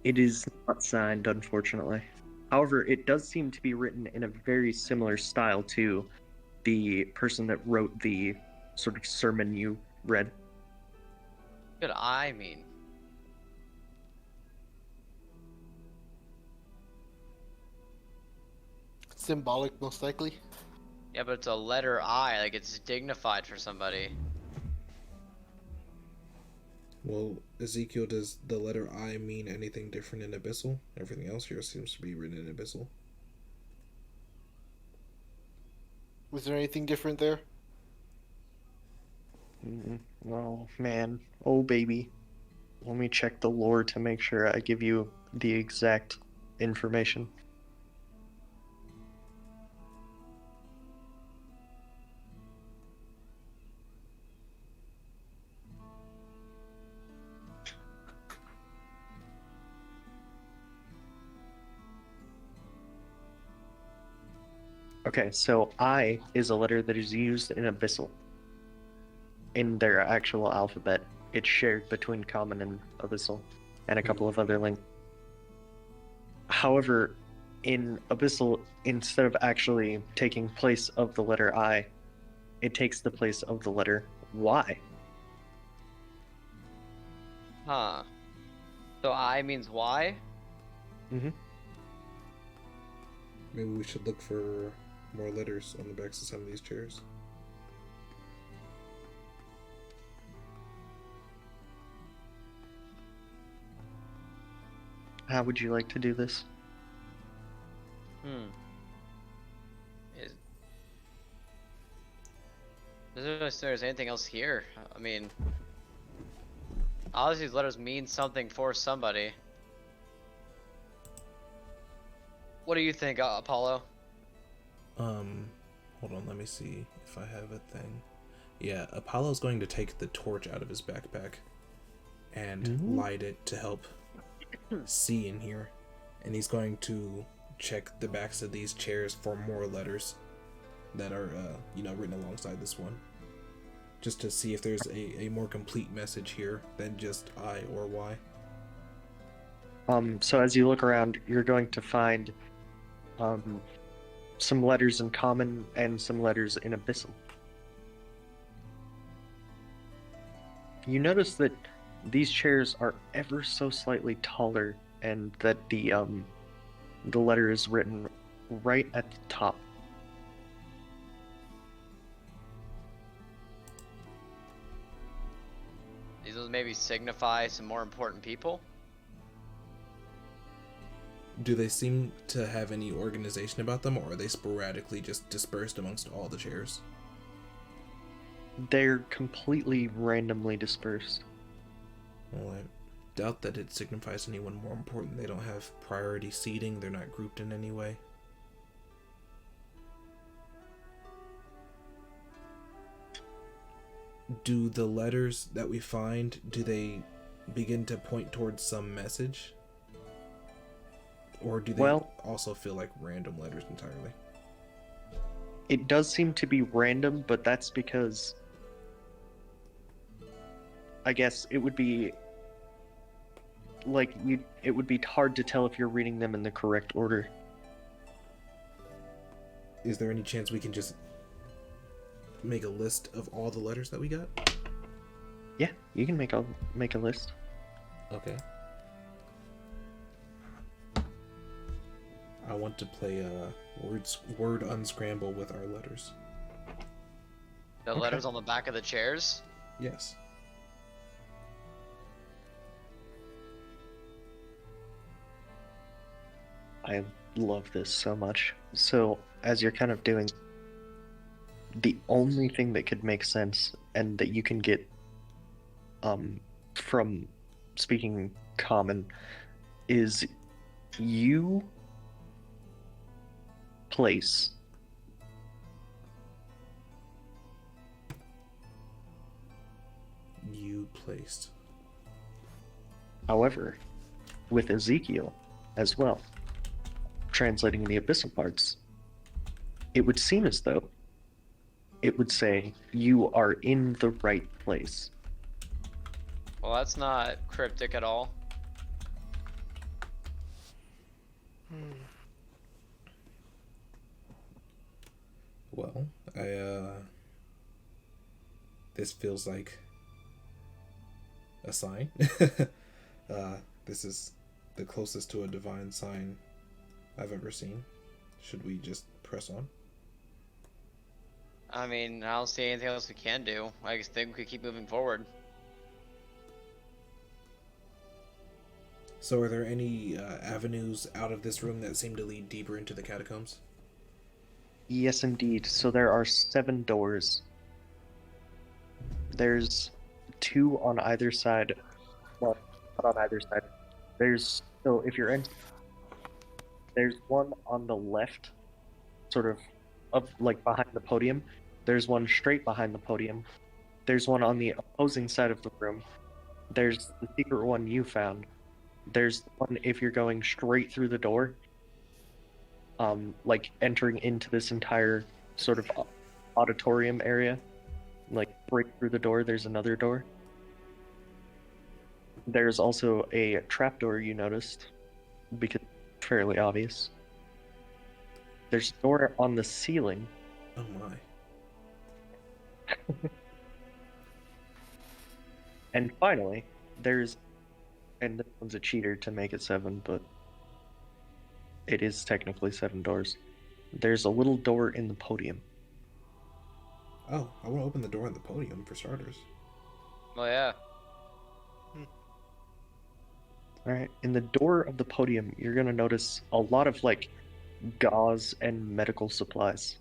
It is not signed, unfortunately. However, it does seem to be written in a very similar style to the person that wrote the sort of sermon you read. What could I mean? Symbolic, most likely. Yeah, but it's a letter I, like it's dignified for somebody. Well, Ezekiel, does the letter I mean anything different in Abyssal? Everything else here seems to be written in Abyssal. Was there anything different there? Oh, man. Oh, baby. Let me check the lore to make sure I give you the exact information. Okay, so I is a letter that is used in Abyssal. In their actual alphabet, it's shared between Common and Abyssal, and a couple of other links. However, in Abyssal, instead of actually taking place of the letter I, it takes the place of the letter Y. Huh. So I means why? Mm-hmm. Maybe we should look for more letters on the backs of some of these chairs. How would you like to do this? Doesn't know if there's anything else here. I mean, all of these letters mean something for somebody. What do you think, Apollo? Hold on, let me see if I have a thing. Yeah, Apollo's going to take the torch out of his backpack and light it to help see in here. And he's going to check the backs of these chairs for more letters that are, written alongside this one. Just to see if there's a more complete message here than just I or Y. So as you look around, you're going to find some letters in Common and some letters in Abyssal. You notice that these chairs are ever so slightly taller, and that the letter is written right at the top. These will maybe signify some more important people? Do they seem to have any organization about them, or are they sporadically just dispersed amongst all the chairs? They're completely randomly dispersed. Well, I doubt that it signifies anyone more important. They don't have priority seating, they're not grouped in any way. Do the letters that we find, do they begin to point towards some message? Or do they Well- also feel like random letters entirely? It does seem to be random, but that's because I guess it would be like it would be hard to tell if you're reading them in the correct order. Is there any chance we can just make a list of all the letters that we got? Yeah, you can make a list. Okay. I want to play word unscramble with our letters. The letters on the back of the chairs. Yes. I love this so much. So, as you're kind of doing, the only thing that could make sense and that you can get from speaking common is you place You placed. however with Ezekiel as well, translating the abyssal parts, it would seem as though it would say you are in the right place. Well, that's not cryptic at all. Well, this feels like a sign. This is the closest to a divine sign I've ever seen. Should we just press on? I mean, I don't see anything else we can do. I just think we could keep moving forward. So are there any avenues out of this room that seem to lead deeper into the catacombs? Yes, indeed. So there are 7 doors. There's 2 on either side. Well, not on either side. So if you're in, there's one on the left, sort of like behind the podium. There's one straight behind the podium. There's one on the opposing side of the room. There's the secret one you found. There's one if you're going straight through the door. Like entering into this entire sort of auditorium area, like break through the door, there's another door. There's also a trapdoor you noticed, because it's fairly obvious. There's a door on the ceiling. Oh my. And finally, and this one's a cheater to make it 7, but it is technically 7 doors. There's a little door in the podium. Oh, I want to open the door on the podium for starters. Well, yeah. Alright, in the door of the podium, you're gonna notice a lot of, like, gauze and medical supplies.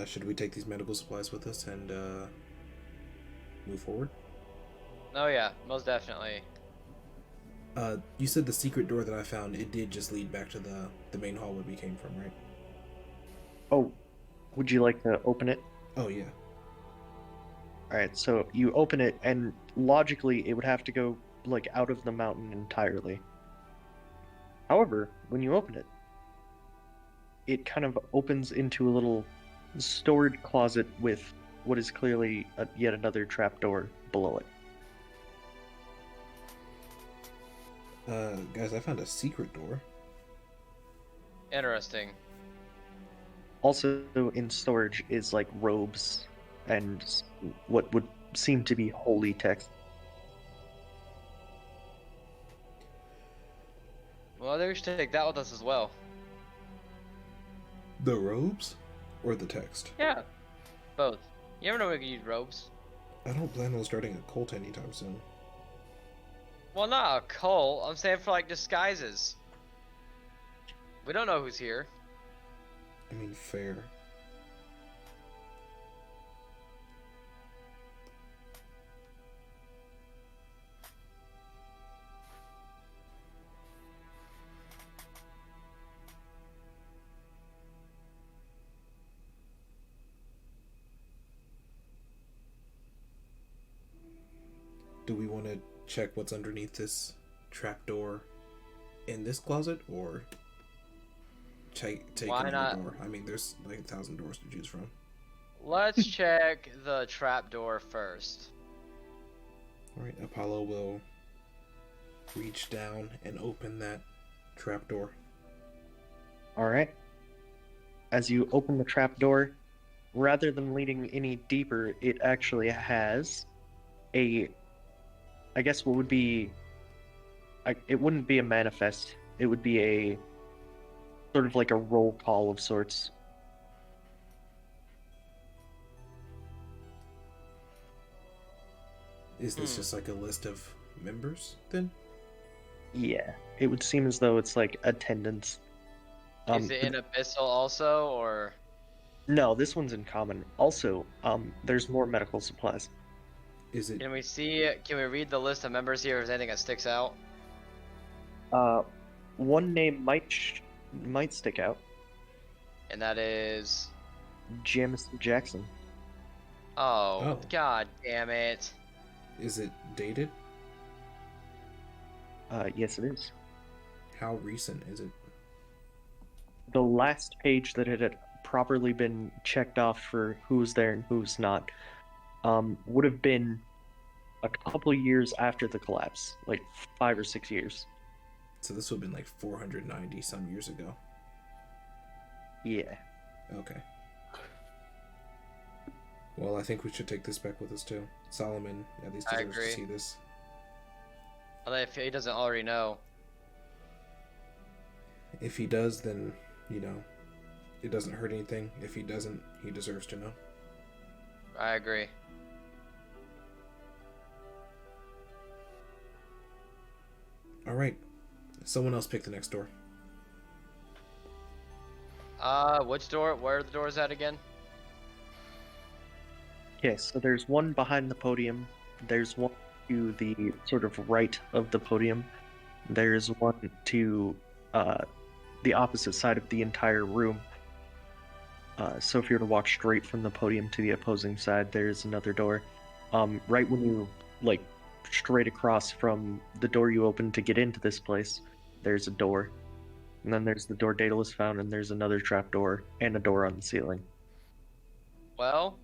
Should we take these medical supplies with us and move forward? Oh yeah, most definitely. You said the secret door that I found, it did just lead back to the main hall where we came from, right? Oh, would you like to open it? Oh, yeah. Alright, so you open it, and logically it would have to go, like, out of the mountain entirely. However, when you open it, it kind of opens into a little storage closet with what is clearly yet another trapdoor below it. Guys, I found a secret door. Interesting. Also in storage is, like, robes and what would seem to be holy text. Well, I think we should take that with us as well. The robes? Or the text? Yeah. Both. You never know we could use robes. I don't plan on starting a cult anytime soon. Well, not a cult. I'm saying for, like, disguises. We don't know who's here. I mean, fair. Do we want to check what's underneath this trapdoor in this closet, or take Why another not? door? I mean, there's like 1,000 doors to choose from. Let's check the trapdoor first. All right, Apollo will reach down and open that trapdoor. All right. As you open the trapdoor, rather than leading any deeper, it actually has a, I guess what would be, it wouldn't be a manifest. It would be a sort of like a roll call of sorts. Is this just like a list of members then? Yeah, it would seem as though it's like attendance. Is it in Abyssal also, or? No, this one's in common. Also, there's more medical supplies. Is it? Can we read the list of members here? If there's anything that sticks out? One name might stick out. And that is. Jamison Jackson. Oh, god damn it. Is it dated? Yes, it is. How recent is it? The last page that it had properly been checked off for who's there and who's not would have been a couple years after the collapse, like 5 or 6 years. So this would have been like 490 some years ago. Yeah. Okay. Well, I think we should take this back with us too. Solomon at least I deserves to agree. see this. Although if he doesn't already know. If he does, then, you know, it doesn't hurt anything. If he doesn't, he deserves to know. I agree. Alright. Someone else pick the next door. Which door? Where are the doors at again? Okay, so there's one behind the podium. There's one to the sort of right of the podium. There's one to the opposite side of the entire room. So if you were to walk straight from the podium to the opposing side, there's another door. Right when you, like, straight across from the door you opened to get into this place, there's a door. And then there's the door Daedalus found, and there's another trap door and a door on the ceiling. Well,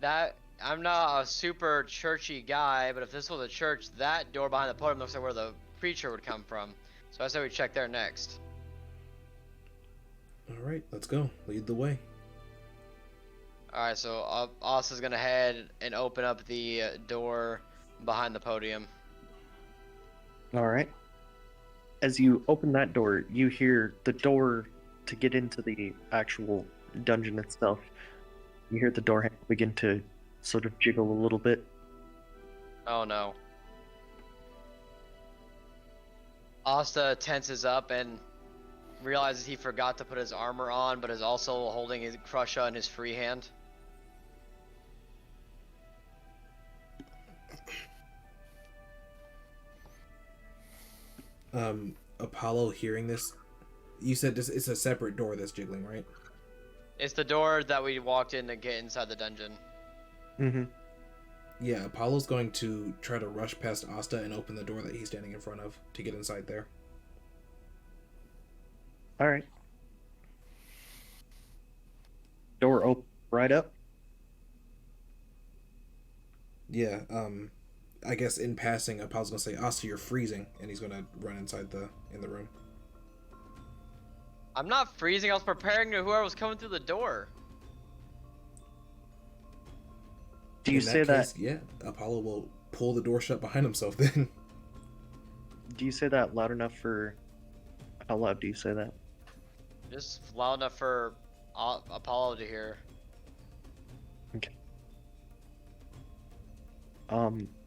that I'm not a super churchy guy, but if this was a church, that door behind the podium looks like where the preacher would come from. So I say we check there next. Alright, let's go. Lead the way. Alright, so Asta's gonna head and open up the door behind the podium. Alright. As you open that door, you hear the door to get into the actual dungeon itself. You hear the door handle begin to sort of jiggle a little bit. Oh no. Asta tenses up and realizes he forgot to put his armor on, but is also holding his Crusha in his free hand. Apollo hearing this, you said this it's a separate door that's jiggling, right? It's the door that we walked in to get inside the dungeon. Mm-hmm. Yeah, Apollo's going to try to rush past Asta and open the door that he's standing in front of to get inside there. Alright. Door open right up. Yeah, I guess in passing, Apollo's gonna say, Asta, you're freezing, and he's gonna run inside in the room. I'm not freezing, I was preparing to whoever was coming through the door. Do you In say case, that? yeah, Apollo will pull the door shut behind himself then. Do you say that loud enough for? How loud do you say that? Just loud enough for Apollo to hear. Okay.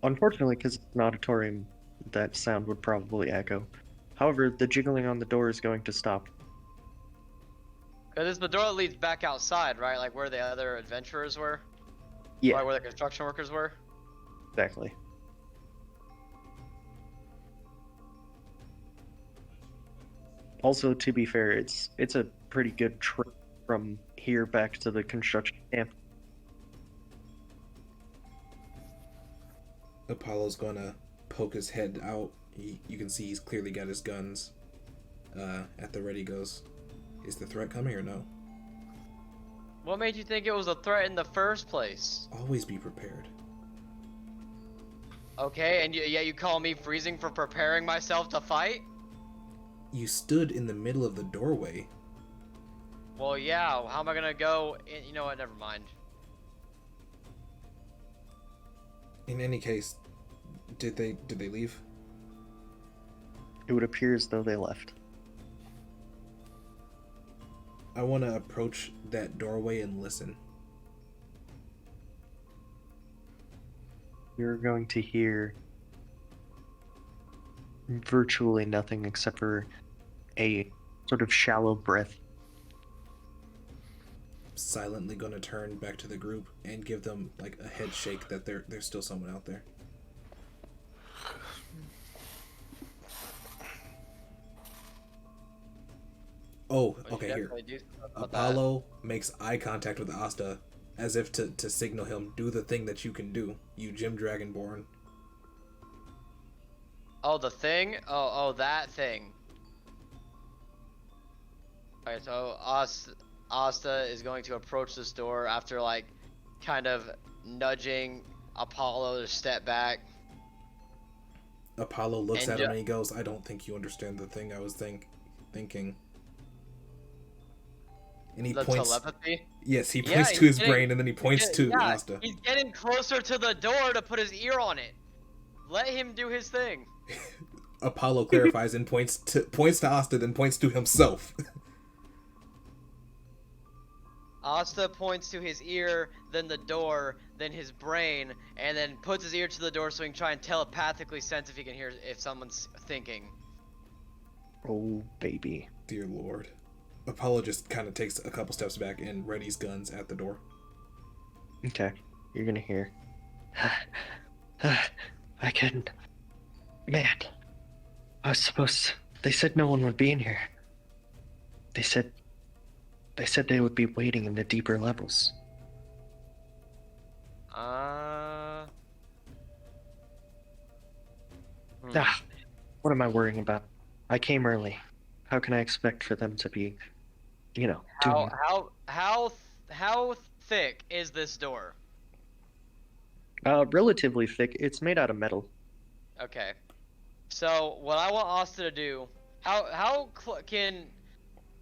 Unfortunately, because it's an auditorium, that sound would probably echo. However, the jiggling on the door is going to stop. Because it's the door that leads back outside, right? Like where the other adventurers were? Yeah, Right, where the construction workers were? exactly. Also, to be fair, it's a pretty good trip from here back to the construction camp. Apollo's gonna poke his head out. You can see he's clearly got his guns at the ready. Goes, is the threat coming or no? What made you think it was a threat in the first place? Always be prepared. Okay, and you call me freezing for preparing myself to fight? You stood in the middle of the doorway. Well, yeah, how am I gonna go you know what, never mind. In any case, did they leave? It would appear as though they left. I want to approach that doorway and listen. You're going to hear virtually nothing except for a sort of shallow breath. Silently gonna turn back to the group and give them like a head shake that there's still someone out there. Oh, okay, here. Apollo makes eye contact with Asta as if to signal him, do the thing that you can do, you Jim Dragonborn. Oh, the thing? Oh, that thing. Alright, so Asta is going to approach this door after, like, kind of nudging Apollo to step back. Apollo looks at him and he goes, I don't think you understand the thing I was thinking. And he points. Telepathy? Yes, he points to his brain and then he points to yeah, Asta. He's getting closer to the door to put his ear on it. Let him do his thing. Apollo clarifies and points to Asta, then points to himself. Asta points to his ear, then the door, then his brain, and then puts his ear to the door so he can try and telepathically sense if he can hear if someone's thinking. Oh, baby. Dear Lord. Apollo just kind of takes a couple steps back and readies guns at the door. Okay, you're gonna hear. I couldn't. Man, I was supposed. They said no one would be in here. They said they would be waiting in the deeper levels. Hmm. What am I worrying about? I came early. How can I expect for them to be, doing... How thick is this door? Relatively thick. It's made out of metal. Okay. So what I want Asta to do,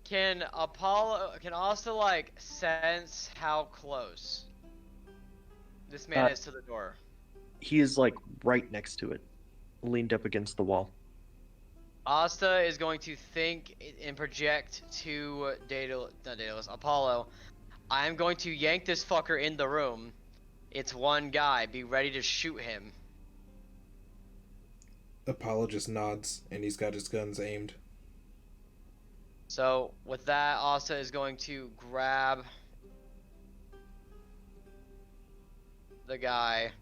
can Asta like sense how close this man is to the door? He is like right next to it, leaned up against the wall. Asta is going to think and project to Apollo. I'm going to yank this fucker in the room. It's one guy. Be ready to shoot him. Apollo just nods, and he's got his guns aimed. So, with that, Asta is going to grab the guy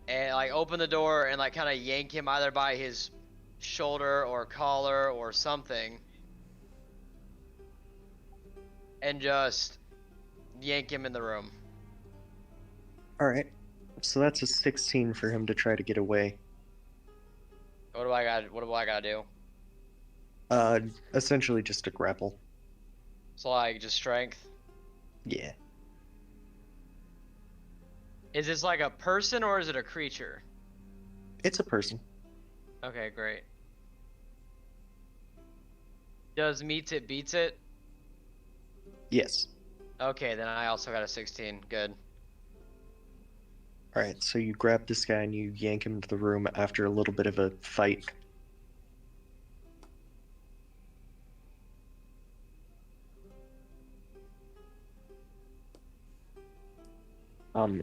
and, like, open the door and, like, kind of yank him either by his shoulder or collar or something. And just yank him in the room. Alright. So that's a 16 for him to try to get away. What do I gotta do? Essentially just a grapple. So, like, just strength? Yeah. Is this like a person or is it a creature? It's a person. Okay, great. Does meets it beats it? Yes. Okay, then I also got a 16. Good. Alright, so you grab this guy and you yank him into the room after a little bit of a fight.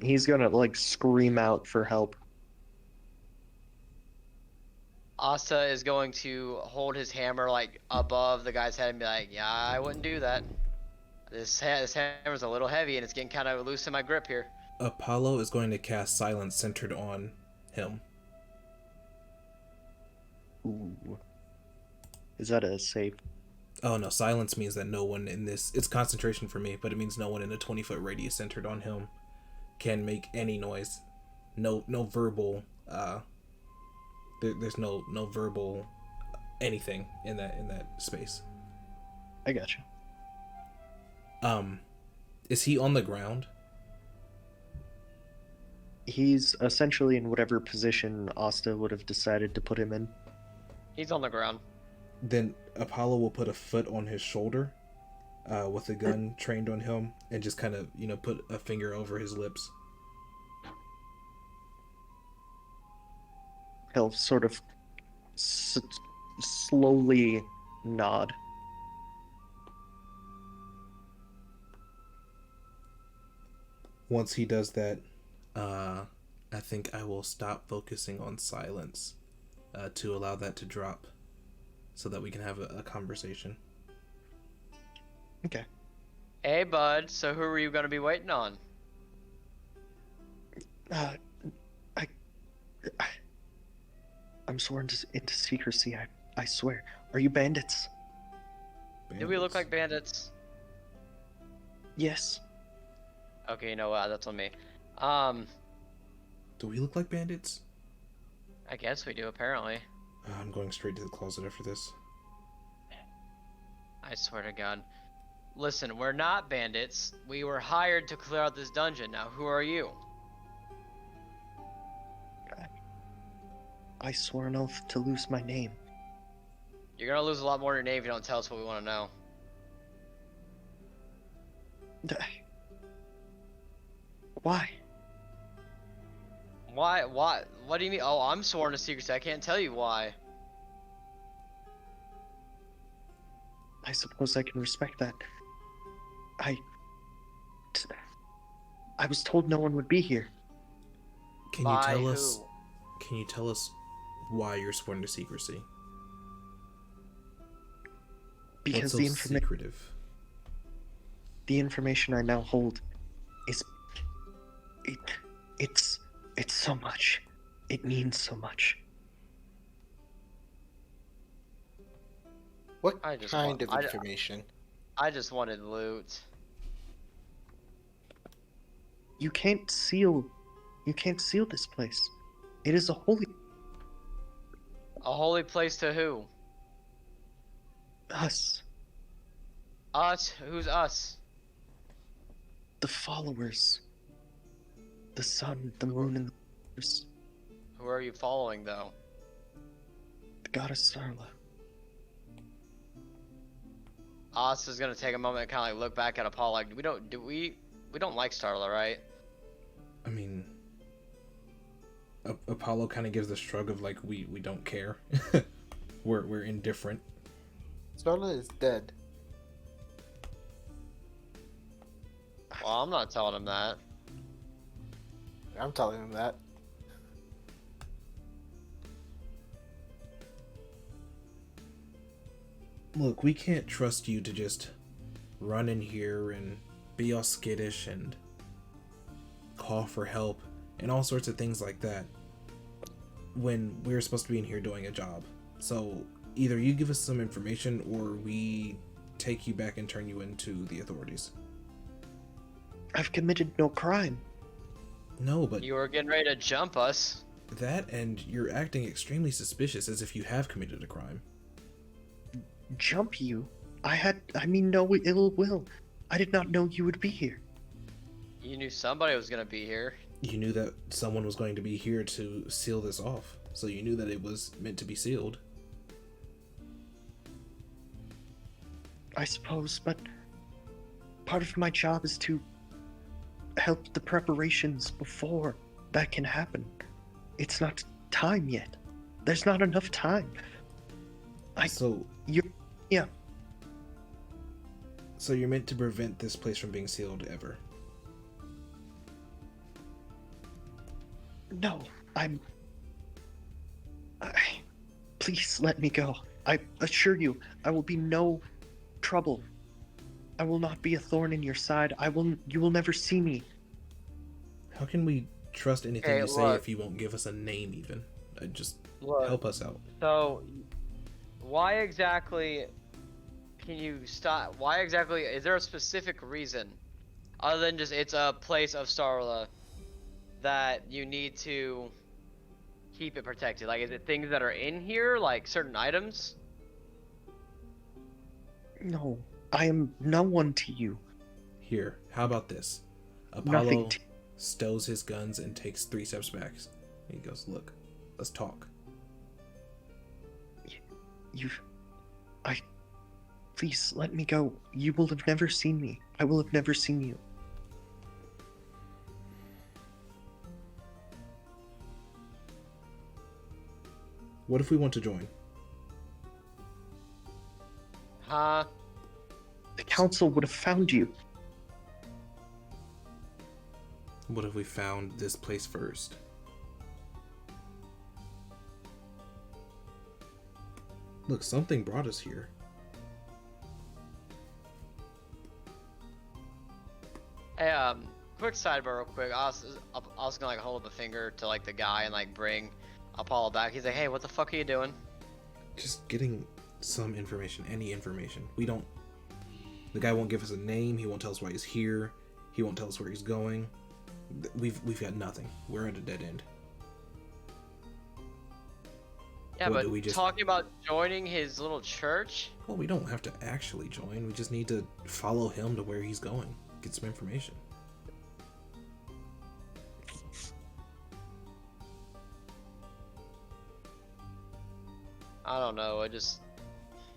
He's gonna, like, scream out for help. Asta is going to hold his hammer, like, above the guy's head and be like, yeah, I wouldn't do that. This hammer's a little heavy and it's getting kind of loose in my grip here. Apollo is going to cast silence centered on him. Ooh. Is that a save? Oh no, silence means that no one in this... It's concentration for me, but it means no one in a 20-foot radius centered on him can make any noise. No verbal. There's no verbal anything in that space. I gotcha. Is he on the ground? He's essentially in whatever position Asta would have decided to put him in. He's on the ground. Then Apollo will put a foot on his shoulder, with a gun trained on him, and just kind of, put a finger over his lips. He'll sort of slowly nod. Once he does that, I think I will stop focusing on silence, to allow that to drop, so that we can have a conversation. Okay. Hey, bud. So who are you gonna be waiting on? I'm sworn into secrecy, I swear. Are you bandits? Do we look like bandits? Yes. Okay, you know what? That's on me. Do we look like bandits? I guess we do, apparently. I'm going straight to the closet after this. I swear to God. Listen, we're not bandits. We were hired to clear out this dungeon. Now, who are you? I swore an oath to lose my name. You're gonna lose a lot more than your name if you don't tell us what we want to know. Why? Why? Why? What do you mean? Oh, I'm sworn to secrecy. I can't tell you why. I suppose I can respect that. I was told no one would be here. Can you tell us? Can you tell us why you're sworn to secrecy? Because What's so secretive? The information I now hold is it's so much. It means so much. What I just kind want- of information? I just wanted loot. You can't seal this place. It is a holy A holy place to who? us, Us? Who's us? the followers. The sun, the moon, and the stars. Who are you following, though? The goddess Starla. Us is gonna take a moment and kind of like look back at Apollo. Like, we don't like Starla, right? I mean, Apollo kind of gives the shrug of like we don't care. we're indifferent. Starla is dead. Well, I'm not telling him that. I'm telling him that. Look, we can't trust you to just run in here and be all skittish and call for help and all sorts of things like that when we're supposed to be in here doing a job. So either you give us some information or we take you back and turn you into the authorities. I've committed no crime. No, but You were getting ready to jump us. that, and you're acting extremely suspicious as if you have committed a crime. Jump you? I mean no ill will. I did not know you would be here. You knew somebody was gonna be here. You knew that someone was going to be here to seal this off, so you knew that it was meant to be sealed. I suppose, but part of my job is to help the preparations before that can happen. It's not time yet. There's not enough time. So Yeah. So you're meant to prevent this place from being sealed ever. No, please let me go. I assure you, I will be no trouble. I will not be a thorn in your side. You will never see me. How can we trust anything Hey, you say look. if you won't give us a name even? Just Look. help us out. So, why exactly can you stop? Why exactly? Is there a specific reason other than just it's a place of Starla that you need to keep it protected? Like, is it things that are in here, like certain items? No, I am no one to you. Here, how about this? Nothing Apollo to stows his guns and takes 3 steps back. He goes, look, let's talk. you. Please let me go. You will have never seen me. I will have never seen you. What if we want to join? Huh? The council would have found you. What if we found this place first? Look, something brought us here. Hey, quick sidebar real quick. I was gonna like hold up a finger to like the guy and like bring Apollo back. He's like, hey, what the fuck are you doing? Just getting some information, any information. We don't... The guy won't give us a name. He won't tell us why he's here. He won't tell us where he's going. We've got nothing. We're at a dead end. Yeah, What, but do we just... talking about joining his little church? Well, we don't have to actually join. We just need to follow him to where he's going. Get some information. I don't know.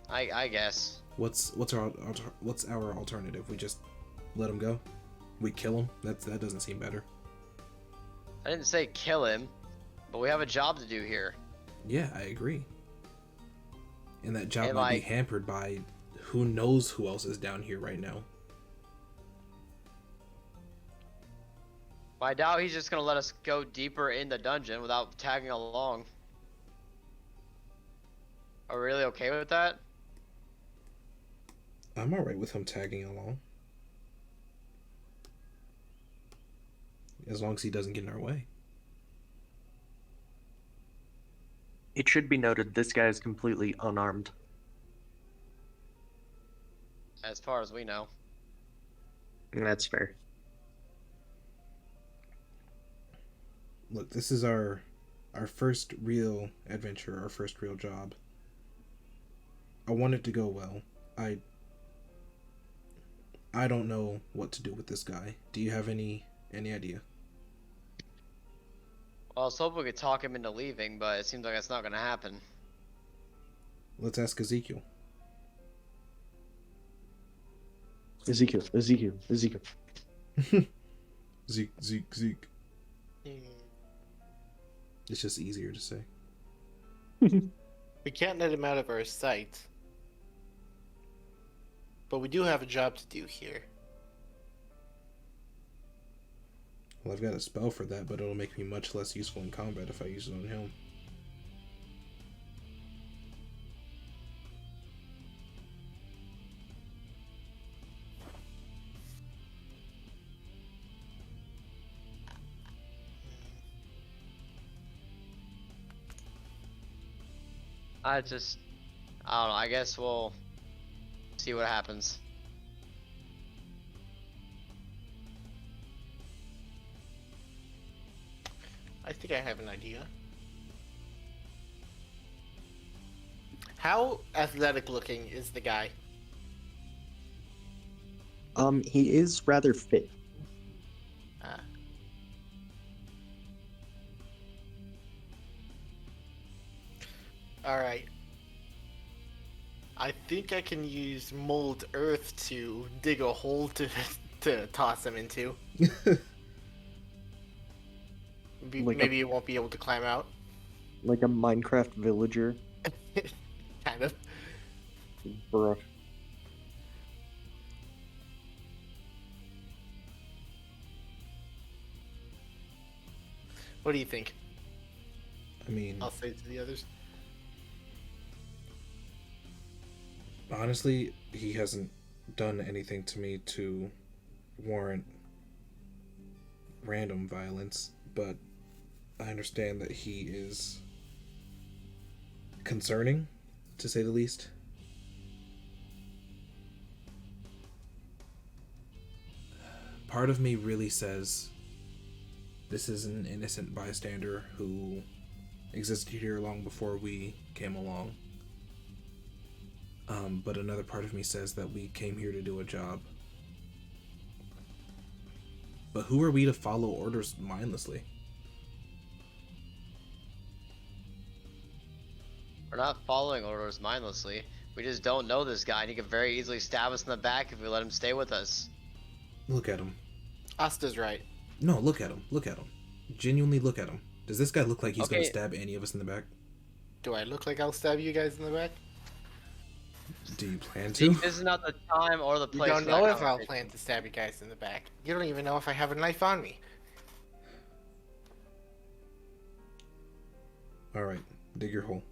I guess. What's our alternative? We just let him go? We kill him? That doesn't seem better. I didn't say kill him, but we have a job to do here. Yeah, I agree. And that job And, might be like- hampered by who knows who else is down here right now. I doubt he's just gonna let us go deeper in the dungeon without tagging along. Are we really okay with that? I'm alright with him tagging along. As long as he doesn't get in our way. It should be noted this guy is completely unarmed. As far as we know. That's fair. Look, this is our first real adventure, our first real job. I want it to go well. I don't know what to do with this guy. Do you have any idea? Well, I was hoping we could talk him into leaving, but it seems like that's not gonna happen. Let's ask Ezekiel. Ezekiel. Zeke. It's just easier to say. We can't let him out of our sight. But we do have a job to do here. Well, I've got a spell for that, but it'll make me much less useful in combat if I use it on him. I don't know. I guess we'll see what happens. I think I have an idea. How athletic looking is the guy? He is rather fit. Ah. Alright. I think I can use mold earth to dig a hole to toss him into. Maybe it won't be able to climb out. Like a Minecraft villager. Kind of. Bruh. What do you think? I mean, I'll say to the others. honestly, he hasn't done anything to me to warrant random violence, but I understand that he is concerning, to say the least. Part of me really says This is an innocent bystander who existed here long before we came along. But another part of me says that we came here to do a job. But who are we to follow orders mindlessly? We're not following orders mindlessly. We just don't know this guy, and he could very easily stab us in the back if we let him stay with us. Look at him. Asta's right. No, look at him. Look at him. Genuinely look at him. Does this guy look like he's Okay. gonna stab any of us in the back? Do I look like I'll stab you guys in the back? Do you plan See, to? this is not the time or the You place. don't for know that if I'll conversation. plan to stab you guys in the back. You don't even know if I have a knife on me. Alright, dig your hole.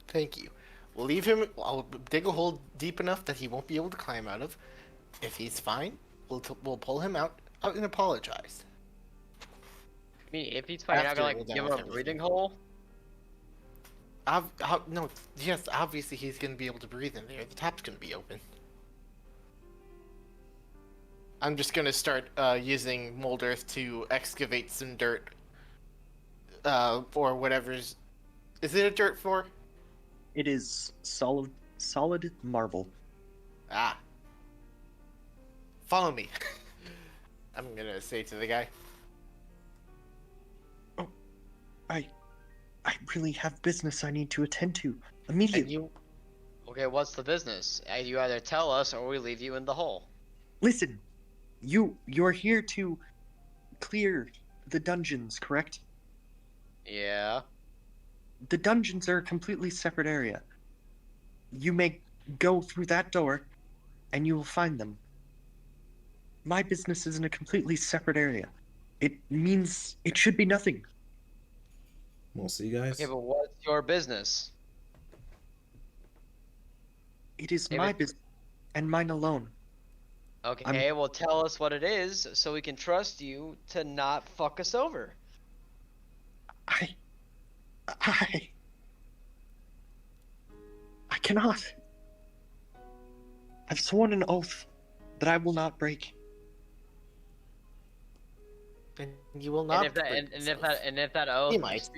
Thank you. We'll leave him. I'll dig a hole deep enough that he won't be able to climb out of. If he's fine, we'll pull him out and apologize. I mean, if he's fine, you're not After gonna we're like done give him with a everything. breathing hole. No, yes, obviously he's gonna be able to breathe in there. The tap's gonna be open. I'm just gonna start using mold earth to excavate some dirt, or whatever's. Is it a dirt floor? It is solid marble. Ah. Follow me. I'm gonna say to the guy. I really have business I need to attend to And immediately. you, Okay, what's the business? You either tell us or we leave you in the hole. Listen, you're here to clear the dungeons, correct? Yeah. The dungeons are a completely separate area. You may go through that door, and you will find them. My business is in a completely separate area. It means it should be nothing. We'll see, guys. Okay, but what's your business? It is Hey, my but- business, and mine alone. Okay, well tell us what it is so we can trust you to not fuck us over. I cannot. I've sworn an oath that I will not break. and you will not. And if that break and if yourself. that and if that oath He might.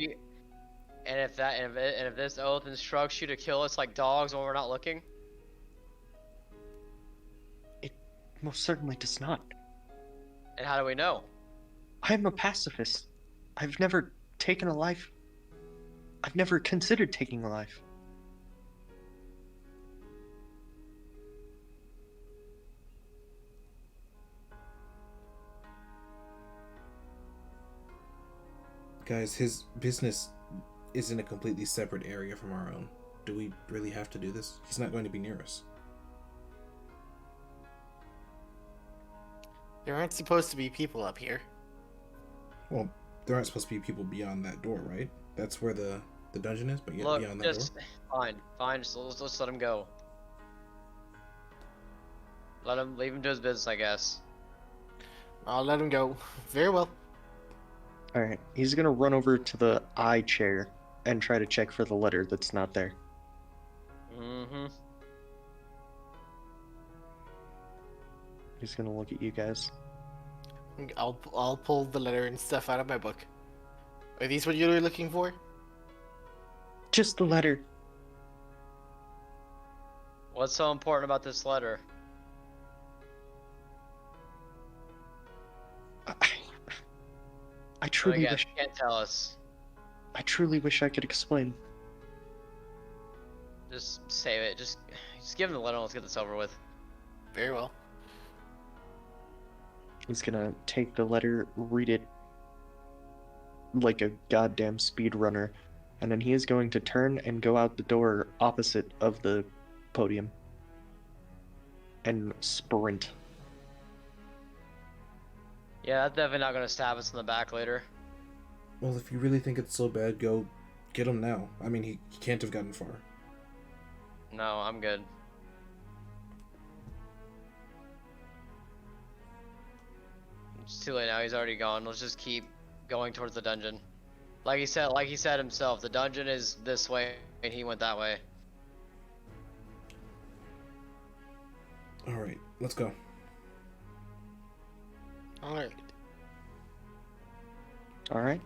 and if this oath instructs you to kill us like dogs when we're not looking, Most certainly does not. and how do we know? I'm a pacifist. I've never taken a life. I've never considered taking a life. Guys, his business is in a completely separate area from our own. Do we really have to do this? He's not going to be near us. There aren't supposed to be people up here. Well, there aren't supposed to be people beyond that door, right? That's where the dungeon is, but yet Look, beyond that just door. fine. Just let's let him go. Leave him to his business, I guess. I'll let him go. Very well. Alright, he's gonna run over to the eye chair and try to check for the letter that's not there. Mm-hmm. He's gonna look at you guys. I'll pull the letter and stuff out of my book. Are these what you're looking for? Just the letter. What's so important about this letter? I I truly guess wish you can't tell us. I truly wish I could explain. Just save it. Just give him the letter and let's get this over with. Very well. He's gonna take the letter, read it like a goddamn speedrunner, and then he is going to turn and go out the door opposite of the podium and sprint. Yeah, that's definitely not gonna stab us in the back later. Well, if you really think it's so bad, go get him now. I mean, he can't have gotten far. No, I'm good. It's too late now. He's already gone. Let's just keep going towards the dungeon. Like he said himself, the dungeon is this way, and he went that way. Alright, let's go. Alright. All right.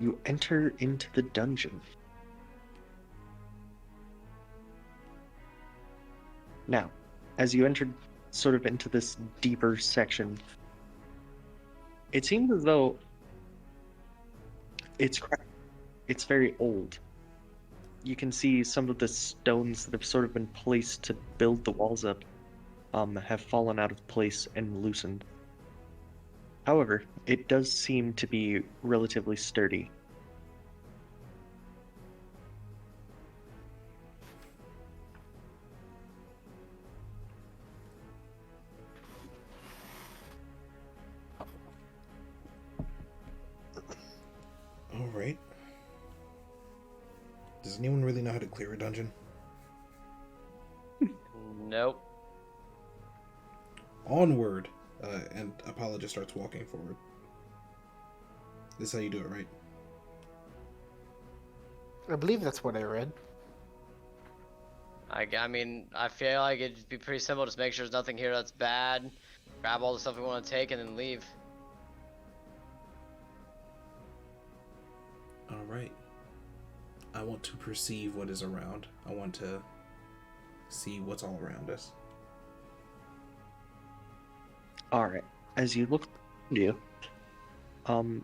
You enter into the dungeon. Now, as you entered sort of into this deeper section, it seems as though it's cracked. It's very old. You can see some of the stones that have sort of been placed to build the walls up have fallen out of place and loosened. However, it does seem to be relatively sturdy. Alright. Does anyone really know how to clear a dungeon? Nope. Onward! And Apollo just starts walking forward. This is how you do it, right? I believe that's what I read. I mean, I feel like it'd be pretty simple. Just make sure there's nothing here that's bad. Grab all the stuff we want to take and then leave. Alright. I want to perceive what is around. I want to see what's all around us. Alright, as you look around you,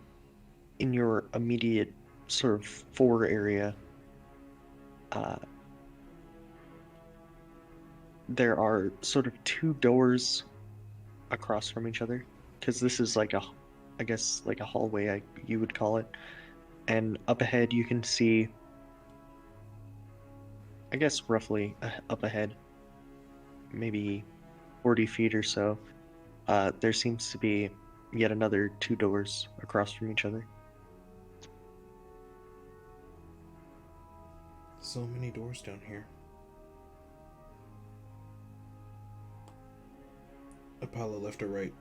in your immediate sort of fore area, there are sort of two doors across from each other, because this is like I guess like a hallway, you would call it. And up ahead you can see, I guess roughly up ahead, maybe 40 feet or so, there seems to be yet another two doors across from each other. So many doors down here. Apollo, left or right?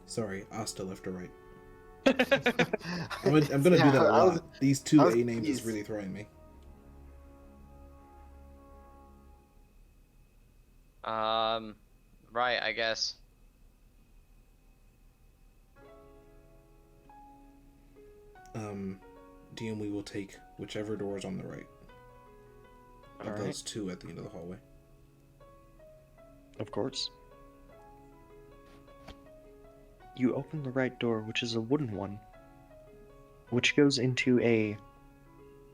Sorry, Asta, left or right? I'm gonna do that a lot. These two A names is really throwing me. Right, I guess. DM, we will take whichever door is on the right. Of Alright. those two at the end of the hallway. Of course. You open the right door, which is a wooden one, which goes into a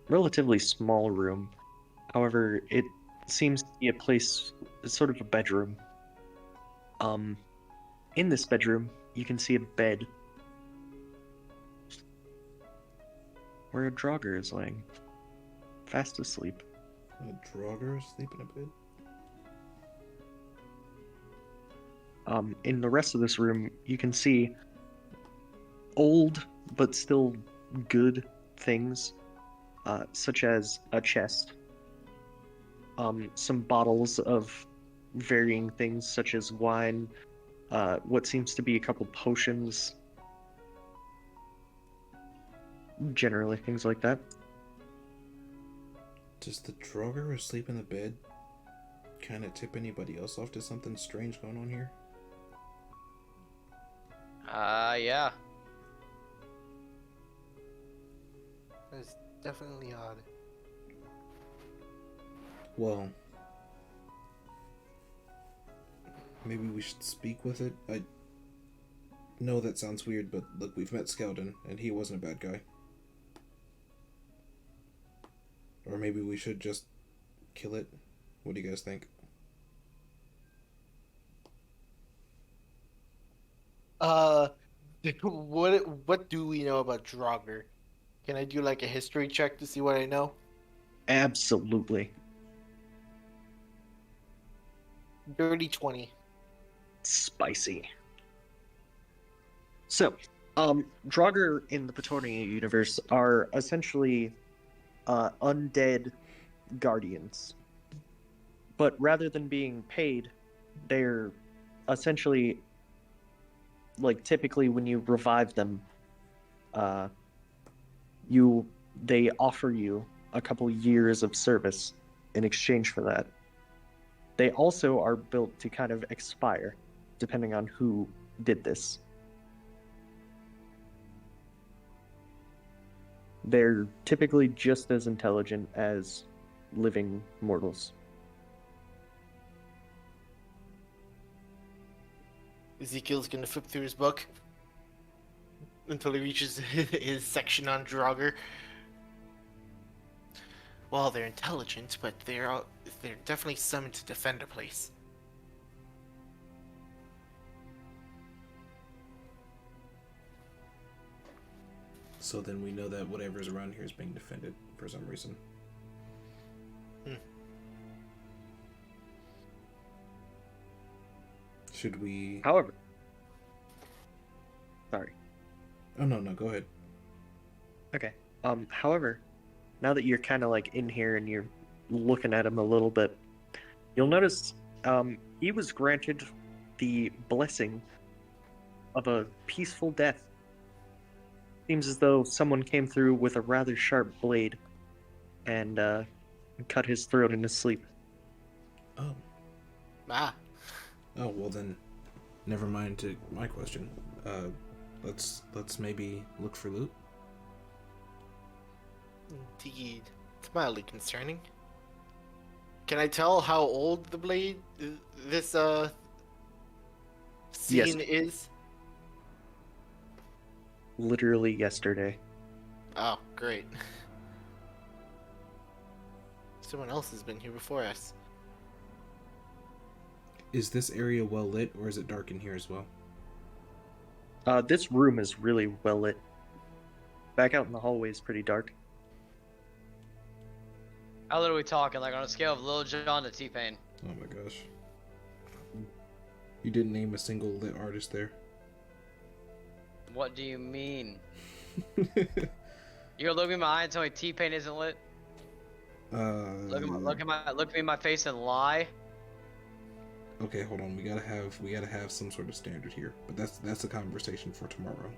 relatively small room. However, it seems to be a place, sort of a bedroom. In this bedroom, you can see a bed where a Draugr is laying, fast asleep. A Draugr asleep in a bed? In the rest of this room, you can see old but still good things, such as a chest, some bottles of varying things such as wine, what seems to be a couple potions, generally things like that. Does the Draugr asleep in the bed kind of tip anybody else off to something strange going on here? Yeah. That's definitely odd. Well, maybe we should speak with it. I know that sounds weird, but look, we've met Skeldon, and he wasn't a bad guy. Or maybe we should just kill it. What do you guys think? What do we know about Draugr? Can I do like a history check to see what I know? Absolutely. Dirty 20. Spicy. So, Draugr in the Petornia universe are essentially undead guardians. But rather than being paid, they're essentially, like, typically when you revive them, they offer you a couple years of service in exchange for that. They also are built to kind of expire, depending on who did this. They're typically just as intelligent as living mortals. Ezekiel's gonna flip through his book until he reaches his section on Draugr. Well, they're intelligent, but they're definitely summoned to defend a place. So then we know that whatever's around here is being defended for some reason. Should we... However, sorry. Oh, no, go ahead. Okay. However, now that you're kind of like in here and you're looking at him a little bit, you'll notice he was granted the blessing of a peaceful death. Seems as though someone came through with a rather sharp blade and cut his throat in his sleep. Oh. Ah. Oh, well then, never mind to my question. Let's maybe look for loot. Indeed. It's mildly concerning. Can I tell how old the blade, this scene is? Literally yesterday. Oh, great. Someone else has been here before us. Is this area well lit, or is it dark in here as well? This room is really well lit. Back out in the hallway is pretty dark. How little are we talking? Like on a scale of Lil Jon to T-Pain. Oh my gosh. You didn't name a single lit artist there. What do you mean? You gonna look me in my eye and tell me T-Pain isn't lit? Look me in my face and lie. Okay, hold on. We gotta have some sort of standard here. But that's a conversation for tomorrow.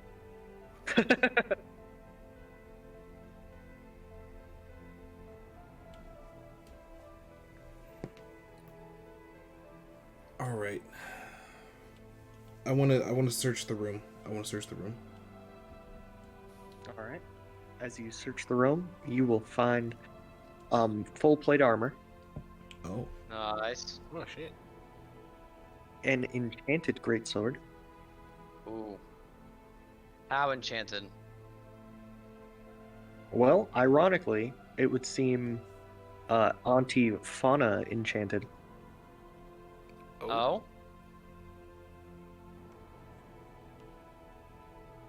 All right. I wanna search the room. All right. As you search the room, you will find full plate armor, Oh. Nice. Oh, shit. an enchanted greatsword, Ooh. How enchanted. well, ironically, it would seem Auntie Fauna enchanted. Oh?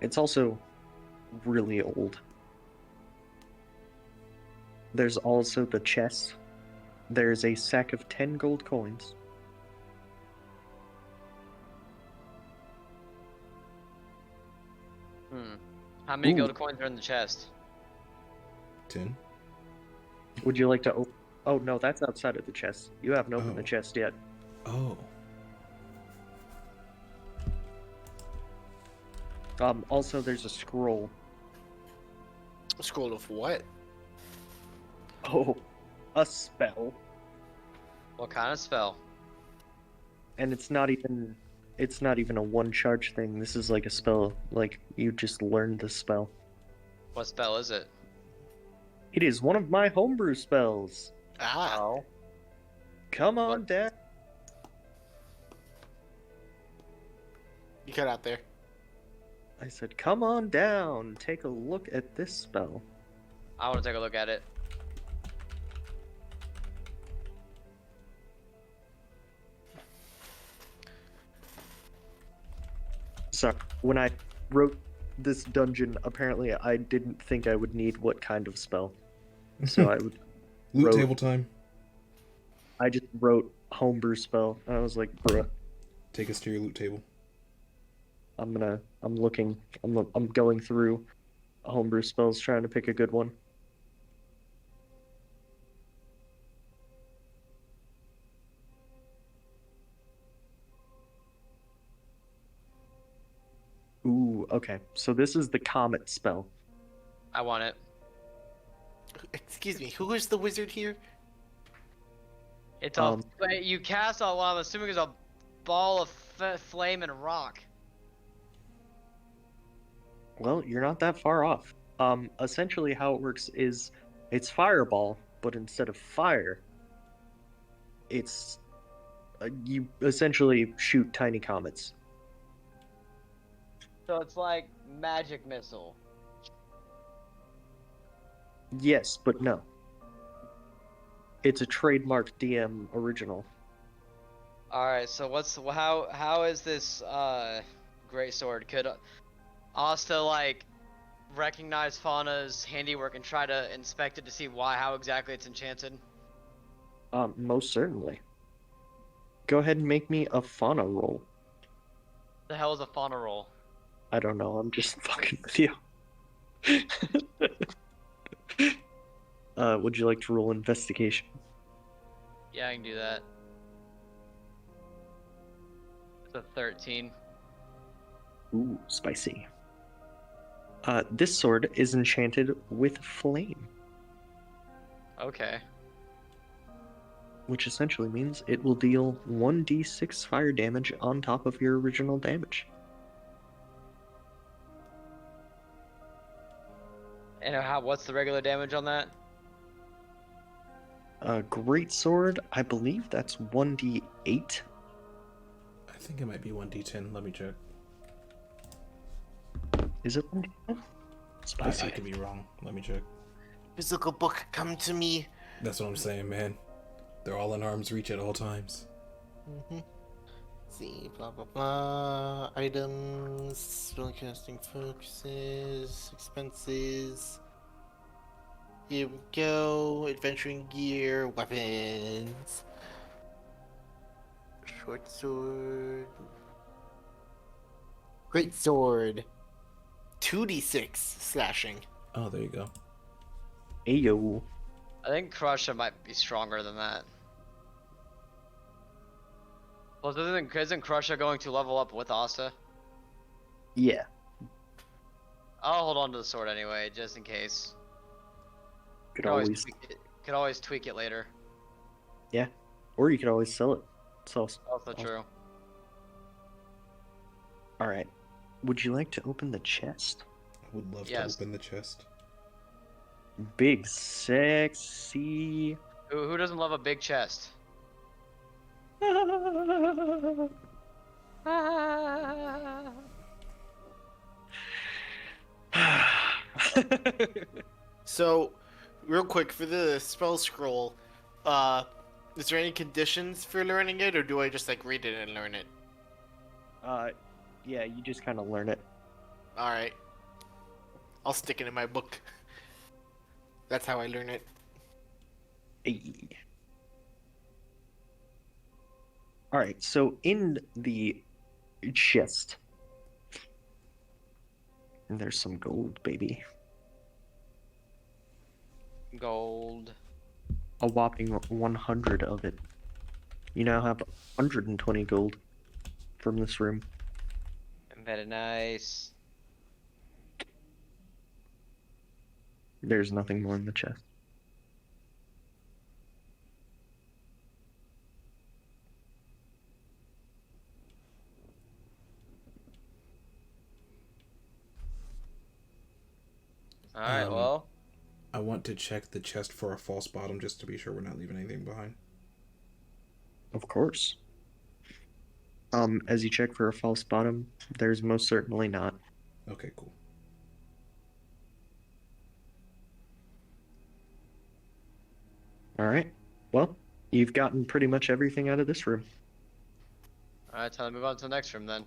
It's also really old. There's also the chest. There's a sack of 10 gold coins. How many Ooh. gold coins are in the chest? 10. Would you like to Oh, no, that's outside of the chest. You haven't opened the Oh. chest yet. Oh. Also, there's a scroll. A scroll of what? Oh, a spell. What kind of spell? And it's not even a one charge thing. This is like a spell, like you just learned the spell. What spell is it? It is one of my homebrew spells. Ah. Oh. Come on What? down. You cut out there. I said, come on down. Take a look at this spell. I want to take a look at it. So, when I wrote this dungeon, apparently I didn't think I would need what kind of spell. So Loot Road. table time. I just wrote homebrew spell. And I was like, bruh, Take us to your loot table. I'm going through homebrew spells trying to pick a good one. Ooh, okay. So this is the comet spell. I want it. Excuse me, who is the wizard here? It's a you cast a well, I'm assuming it's a ball of flame and rock. Well, you're not that far off. Essentially how it works is it's fireball, but instead of fire, it's you essentially shoot tiny comets. So it's like magic missile. Yes, but no. It's a trademark DM original. All right. So how is this great sword? Could Asta like recognize Fauna's handiwork and try to inspect it to see how exactly it's enchanted? Most certainly. Go ahead and make me a fauna roll. The hell is a fauna roll? I don't know, I'm just fucking with you. Would you like to roll investigation? Yeah, I can do that. It's a 13. Ooh, spicy. This sword is enchanted with flame, Okay. which essentially means it will deal 1d6 fire damage on top of your original damage. And what's the regular damage on that? Great sword, I believe that's 1d8. I think it might be 1d10. Let me check. Is it 1d10? Spicy. I could be wrong. Let me check. Physical book, come to me. That's what I'm saying, man. They're all in arm's reach at all times. See, blah blah blah. Items, spellcasting focuses, expenses. Here we go. Adventuring gear, weapons. Short sword. Great sword. 2d6 slashing. Oh, there you go. Ayo. I think Crusher might be stronger than that. Well, isn't Crusher going to level up with Asta? Yeah. I'll hold on to the sword anyway, just in case. Could always, Could always tweak it later. yeah. Or you could always sell it. It's also True. Alright. Would you like to open the chest? I would love Yes. to open the chest. Big, sexy. Who doesn't love a big chest? So, real quick, for the spell scroll, is there any conditions for learning it, or do I just like read it and learn it? Yeah, you just kind of learn it. Alright. I'll stick it in my book. That's how I learn it. Hey. Alright, so in the chest, there's some gold, baby. Gold. A whopping 100 of it. You now have 120 gold from this room. Very nice. There's nothing more in the chest. Alright, Um, well. I want to check the chest for a false bottom just to be sure we're not leaving anything behind. Of course. As you check for a false bottom, there's most certainly not. Okay, cool. Alright. Well, you've gotten pretty much everything out of this room. Alright, time to move on to the next room then.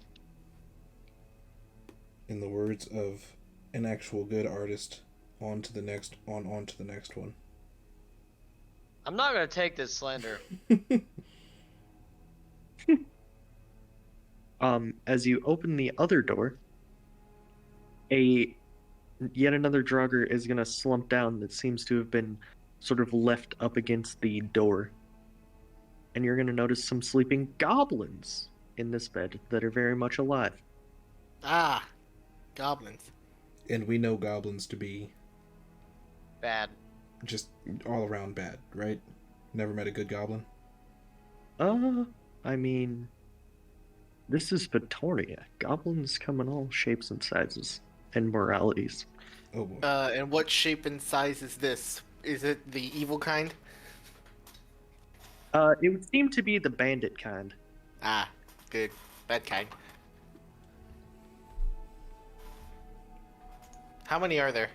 In the words of an actual good artist, on to the next one. I'm not gonna take this slander. As you open the other door, yet another Draugr is gonna slump down that seems to have been sort of left up against the door. And you're gonna notice some sleeping goblins in this bed that are very much alive. Ah, goblins. And we know goblins to be Bad. just all around bad, right? Never met a good goblin? I mean, this is Petornia. Goblins come in all shapes and sizes and moralities. Oh boy. And what shape and size is this? Is it the evil kind? It would seem to be the bandit kind. Ah, good. Bad kind. How many are there?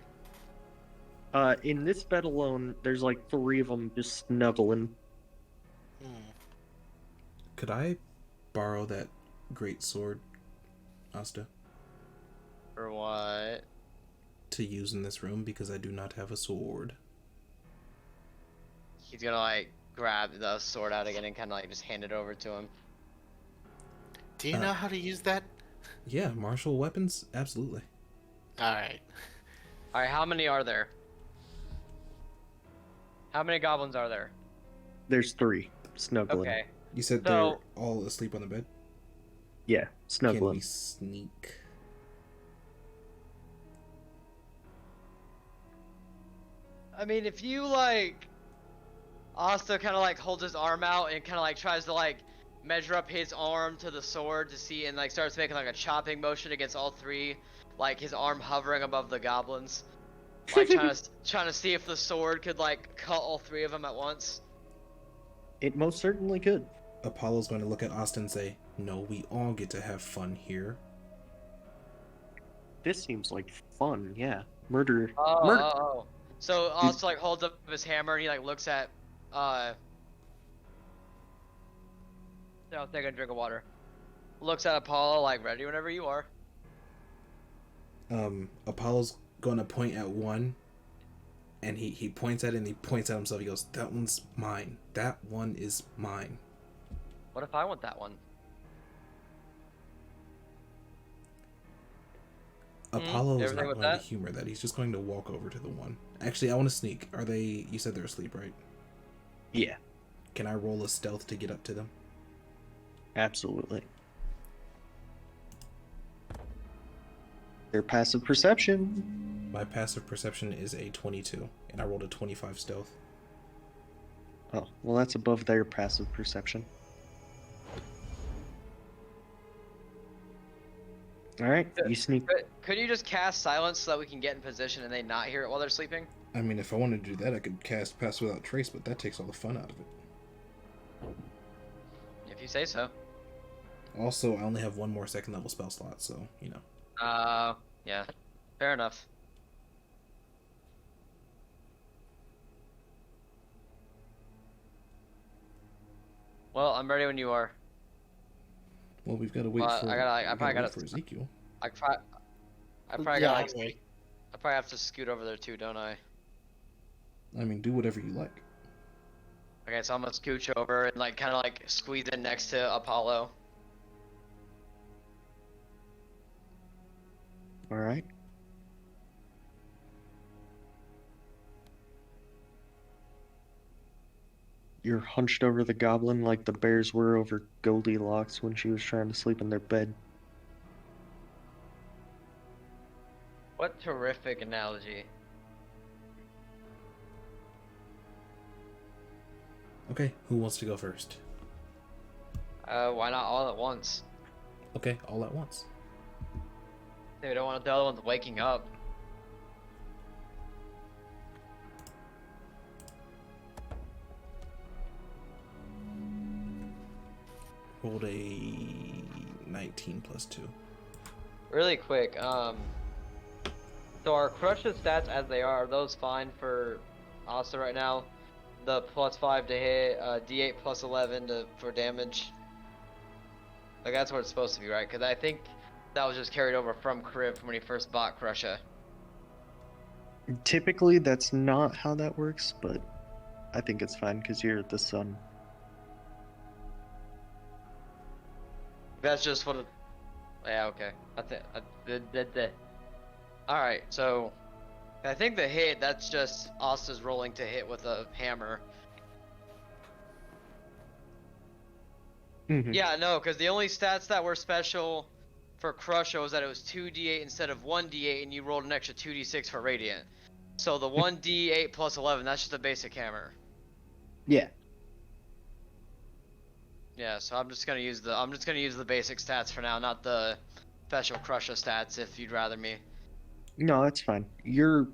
In this bed alone, there's like 3 of them just snuggling. Could I borrow that great sword, Asta, For what? to use in this room because I do not have a sword? He's gonna like grab the sword out again and kind of like just hand it over to him. Do you know how to use that? Yeah, martial weapons, absolutely. Alright. All right, how many are there? How many goblins are there? There's 3 snuggling. Okay. You said So- they're all asleep on the bed? Yeah, Can snuggling. we sneak? I mean, if you like, Asta kind of like holds his arm out and kind of like tries to like measure up his arm to the sword to see, and like starts making like a chopping motion against all 3, like his arm hovering above the goblins, like trying to see if the sword could like cut all 3 of them at once. It most certainly could. Apollo's going to look at Asta and say, "No, we all get to have fun here." This seems like fun, yeah. Murder. Oh, Murder. oh. So Asta like holds up his hammer and he like looks at yeah, I'll take a drink of water. Looks at Apollo like, ready whenever you are. Apollo's going to point at one, and he points at it and he points at himself. He goes, "That one's mine. That one is mine." What if I want that one? Apollo is everything not with going that? to humor that. He's just going to walk over to the one. Actually, I want to sneak. Are they... You said they're asleep, right? Yeah, Can I roll a stealth to get up to them? absolutely. Their passive perception. My passive perception is a 22, and I rolled a 25 stealth. Oh, well, that's above their passive perception. Alright, you sneak. Could you just cast silence so that we can get in position and they not hear it while they're sleeping? I mean, if I wanted to do that, I could cast Pass Without Trace, but that takes all the fun out of it. If you say so. Also, I only have 1 more second level spell slot, so, you know. Yeah. Fair enough. Well, I'm ready when you are. Well, we've got to wait Well, for... I gotta- I we probably wait gotta- for Ezekiel. I probably Yeah, gotta like, anyway. I probably have to scoot over there too, don't I? I mean, do whatever you like. Okay, so I'm gonna scooch over and like kind of like squeeze in next to Apollo. Alright. You're hunched over the goblin like the bears were over Goldilocks when she was trying to sleep in their bed. What terrific analogy. Okay, who wants to go first? Why not all at once? Okay, all at once. Dude, I don't want the other ones waking up. Rolled a 19 plus 2. Really quick, so our Crush's stats as they are those fine for Asa right now? The +5 to hit, D8 plus 11 for damage. Like that's what it's supposed to be, right? Because I think that was just carried over from Crib from when he first bought Crusha. Typically, that's not how that works, but I think it's fine because you're the son. That's just what it... Yeah, okay. Alright, so... I think the hit, that's just Asta's rolling to hit with a hammer. Mhm. Yeah, no, because the only stats that were special for Crusher was that it was 2d8 instead of 1d8, and you rolled an extra 2d6 for Radiant. So the 1d8 plus 11, that's just a basic hammer. Yeah. Yeah, so I'm just gonna use the basic stats for now, not the special crusher stats if you'd rather me. No, that's fine. You're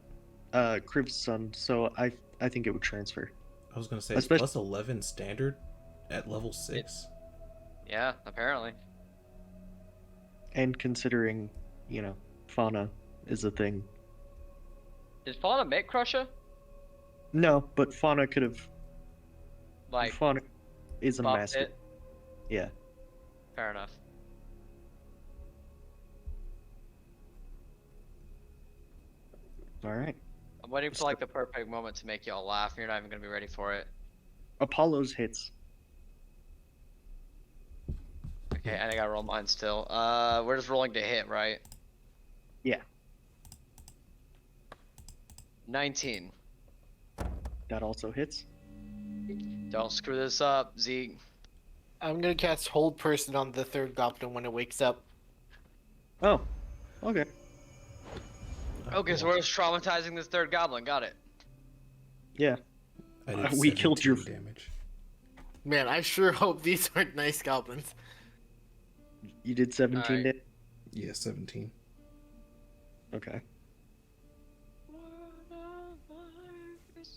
Crib's son, so I think it would transfer. I was gonna say it's Especially- plus 11 standard at level 6. Yeah, apparently. And considering, fauna is a thing. Did Fauna make crusher? No, but fauna could have. Like, Fauna is a buffed master. it? Yeah. Fair enough. All right. I'm waiting for like the perfect moment to make y'all laugh. You're not even gonna be ready for it. Apollo's hits. Okay, and I gotta roll mine still. We're just rolling to hit, right? Yeah. 19. That also hits. Don't screw this up, Zeke. I'm gonna cast Hold Person on the third goblin when it wakes up. Oh. Okay. Okay, so we're just traumatizing this third goblin. Got it. Yeah. I did we killed your- 17 damage. Man, I sure hope these aren't nice goblins. You did 17 Alright. damage? Yeah, 17. Okay.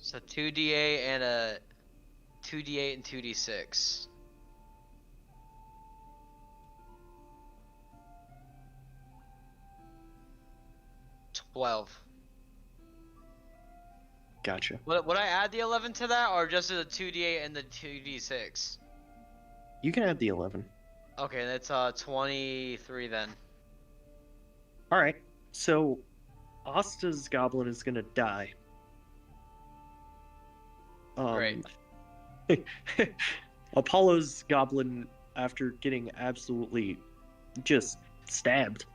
So 2d8 and a 2d8 and 2d6. $12. Gotcha. Would I add the 11 to that, or just the 2d8 and the 2d6? You can add the 11. Okay, that's 23 then. All right. So, Asta's goblin is gonna die. Great. Apollo's goblin, after getting absolutely just stabbed,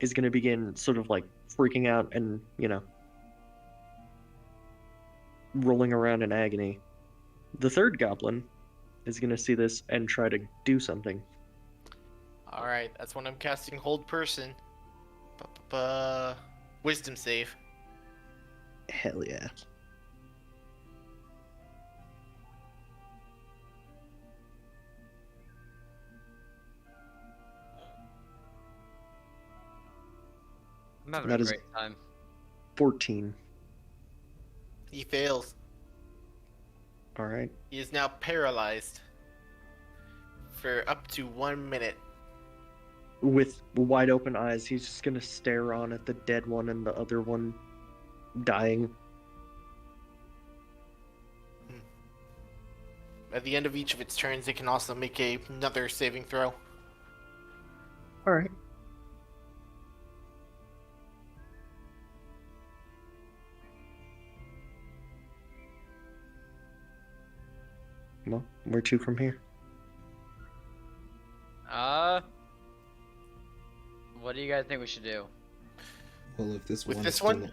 is gonna begin sort of like freaking out and rolling around in agony. The third goblin is gonna see this and try to do something. Alright, that's when I'm casting Hold Person. Wisdom save. Hell yeah. I'm having That a is- great time. 14. He fails. All right. He is now paralyzed for up to 1 minute. With wide open eyes, he's just gonna stare on at the dead one and the other one dying. At the end of each of its turns, it can also make another saving throw. All right. Well, where to from here? What do you guys think we should do? Well, if this With one this is one?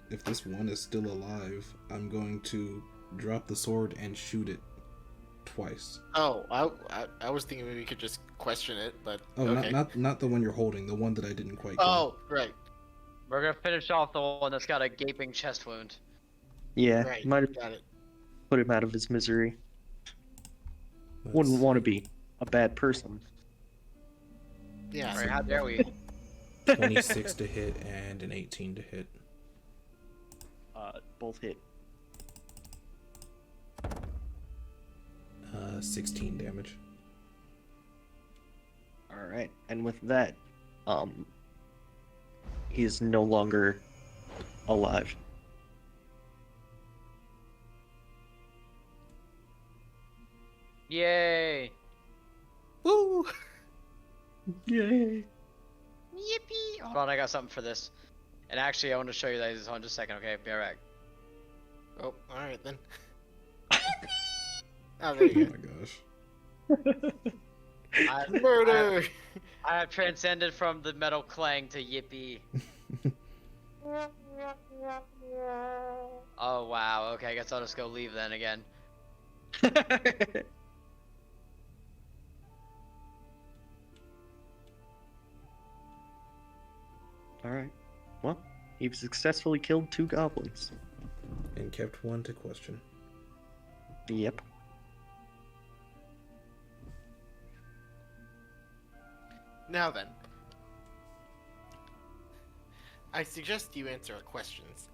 if this one is still alive, I'm going to drop the sword and shoot it twice. Oh, I was thinking maybe we could just question it, but Oh, okay. not the one you're holding, the one that I didn't quite kill. Oh, right, We're gonna finish off the one that's got a gaping chest wound. Yeah, right. might have Got it. put him out of his misery. Let's- Wouldn't want to be a bad person. Yeah. Right, how dare we? 26 to hit and an 18 to hit. Both hit. 16 damage. All right, and with that, he is no longer alive. Yay! Woo! Yay! Yippee! Hold on, I got something for this. And actually, I want to show you guys on just a second. Okay, be right back. Oh, all right then. Oh, there you Oh my gosh. I, go. Murder! I have transcended from the metal clang to yippee. Oh wow. Okay, I guess I'll just go leave then again. All right. Well, you've successfully killed 2 goblins. And kept one to question. Yep. Now then, I suggest you answer our questions.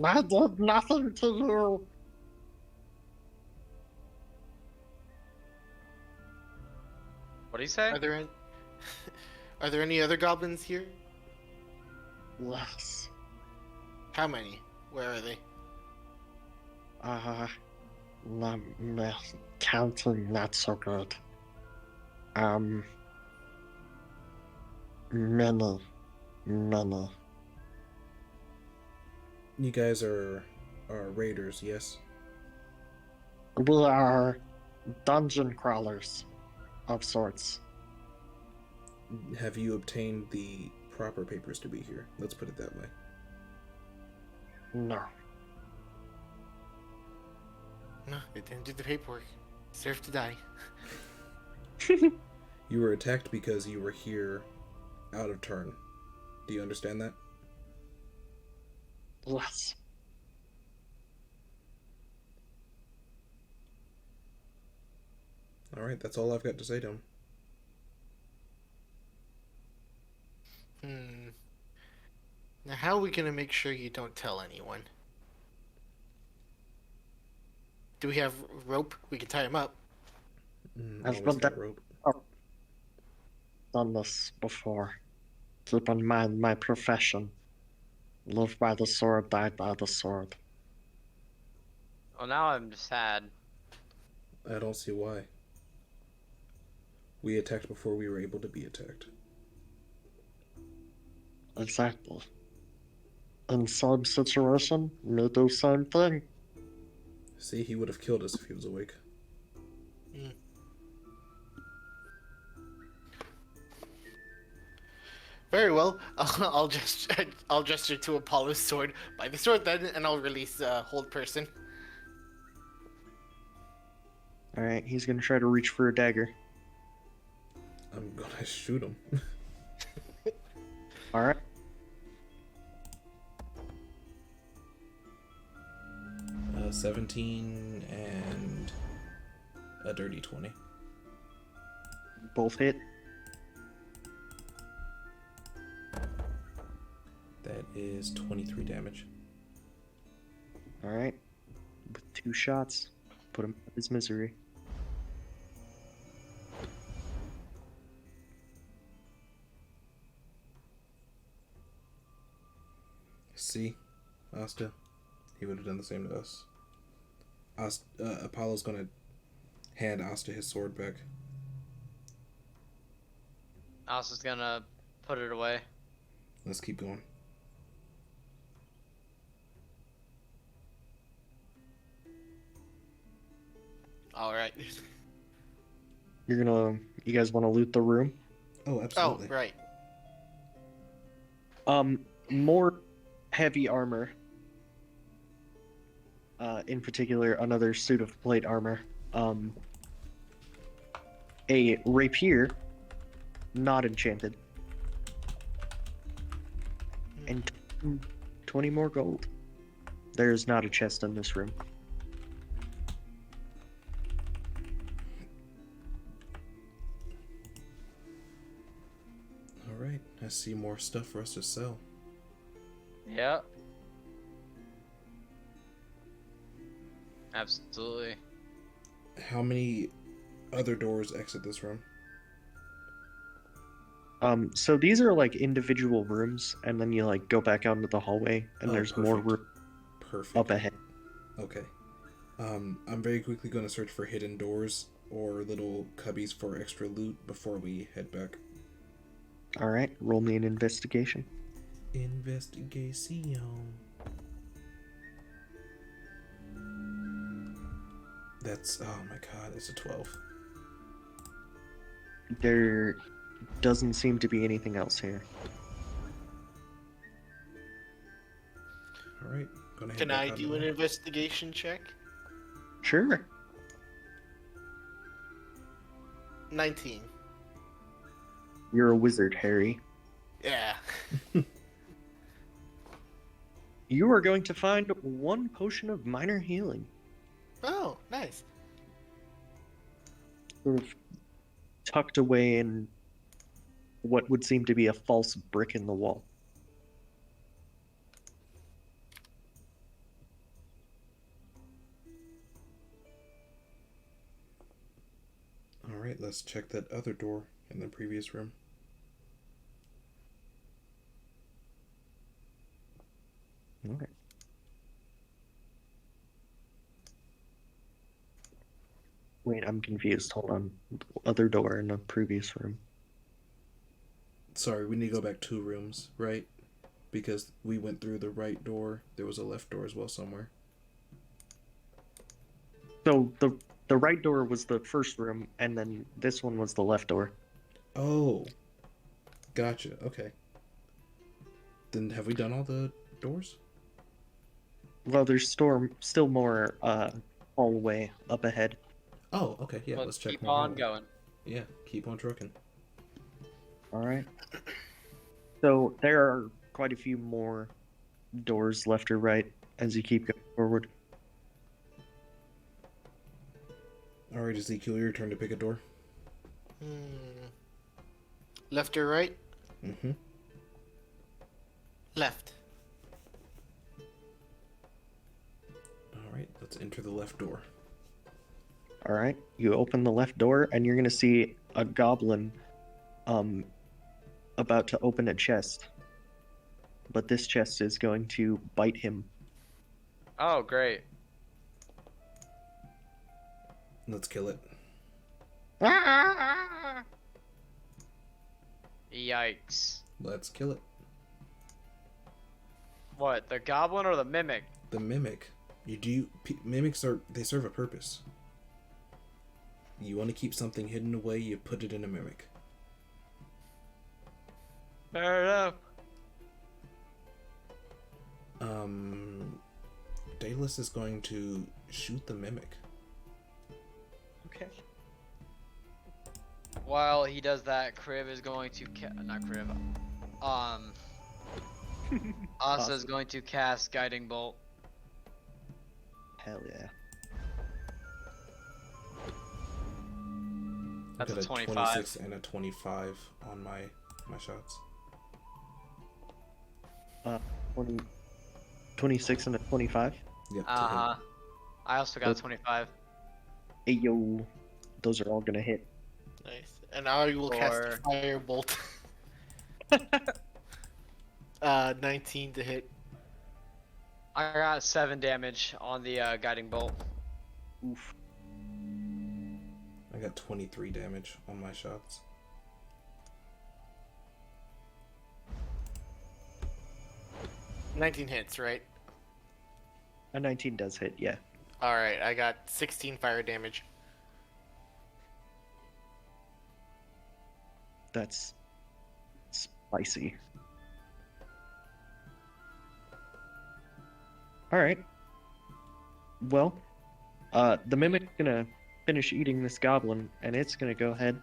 I did nothing to you. What do you say? Are there any, are there any other goblins here? Yes. How many? Where are they? Not, counting not so good. Many. You guys are raiders, yes? We are dungeon crawlers of sorts. Have you obtained the proper papers to be here? Let's put it that way. No. No, they didn't do the paperwork. Deserve to die. You were attacked because you were here out of turn. Do you understand that? Yes. Alright, that's all I've got to say to him. Now, how are we gonna make sure you don't tell anyone? Do we have rope? We can tie him up. I've Always been got rope. done this before. Keep in mind my profession. Live by the sword, die by the sword. Well, now I'm sad. I don't see why. We attacked before we were able to be attacked. Exactly. In same situation, me do same thing. See, he would have killed us if he was awake. Very well. I'll gesture to Apollo's sword. By the sword then, and I'll release hold person. Alright, he's gonna try to reach for a dagger. I'm gonna shoot him. Alright. Uh, 17 and a dirty 20. Both hit. That is 23 damage. Alright. With 2 shots, put him out of his misery. See, Asta, he would have done the same to us. Apollo's gonna hand Asta his sword back. Asta's gonna put it away. Let's keep going. All right. You guys wanna loot the room? Oh, Oh, absolutely. right. More heavy armor. In particular, another suit of plate armor. A rapier, not enchanted. And 20 more gold. There's not a chest in this room. Alright, I see more stuff for us to sell. Yep. Absolutely. How many other doors exit this room? So these are like individual rooms, and then you like go back out into the hallway, and Oh, there's more perfect. room Perfect. up ahead. Okay. I'm very quickly going to search for hidden doors or little cubbies for extra loot before we head back. Alright, roll me an investigation. Investigation. That's, oh my god, it's a 12. There doesn't seem to be anything else here. Alright, gonna head Can back I out do the an way. investigation check? Sure. 19. You're a wizard, Harry. Yeah. You are going to find 1 potion of minor healing. Oh, nice. Sort of tucked away in what would seem to be a false brick in the wall. Alright, let's check that other door in the previous room. Okay. Wait, I'm confused. Hold on. Other door in the previous room. Sorry, we need to go back 2 rooms, right? Because we went through the right door. There was a left door as well somewhere. So the right door was the first room, and then this one was the left door. Oh. Gotcha. Okay. Then have we done all the doors? Well, there's still more hallway up ahead. Oh, okay. Yeah, let's check keep more on hallway. going. Yeah, keep on trucking. All right. So there are quite a few more doors left or right as you keep going forward. Alright, Ezekiel, your turn to pick a door. Left or right? Mm-hmm. Left. Alright, let's enter the left door. All right. You open the left door, and you're gonna see a goblin, about to open a chest. But this chest is going to bite him. Oh, great. Let's kill it. Yikes. Let's kill it. What, the goblin or the mimic? The mimic. Mimics they serve a purpose. You want to keep something hidden away, you put it in a mimic. Fair enough. Daedalus is going to shoot the mimic. Okay. While he does that, Crib is going to not Crib. Asa is going to cast Guiding Bolt. Hell yeah. That's Got a 25. 26 and a 25 on my shots. 20, 26 and a 25. Yep. to Uh-huh. I also got a Nope. 25. Hey yo, those are all gonna hit. Nice. And I will cast Or- Firebolt. 19 to hit. I got 7 damage on the Guiding Bolt. Oof. I got 23 damage on my shots. hit. 19 hits, right? A 19 does hit, yeah. Alright, I got 16 fire damage. That's spicy. Alright. Well, the mimic's gonna finish eating this goblin, and it's gonna go ahead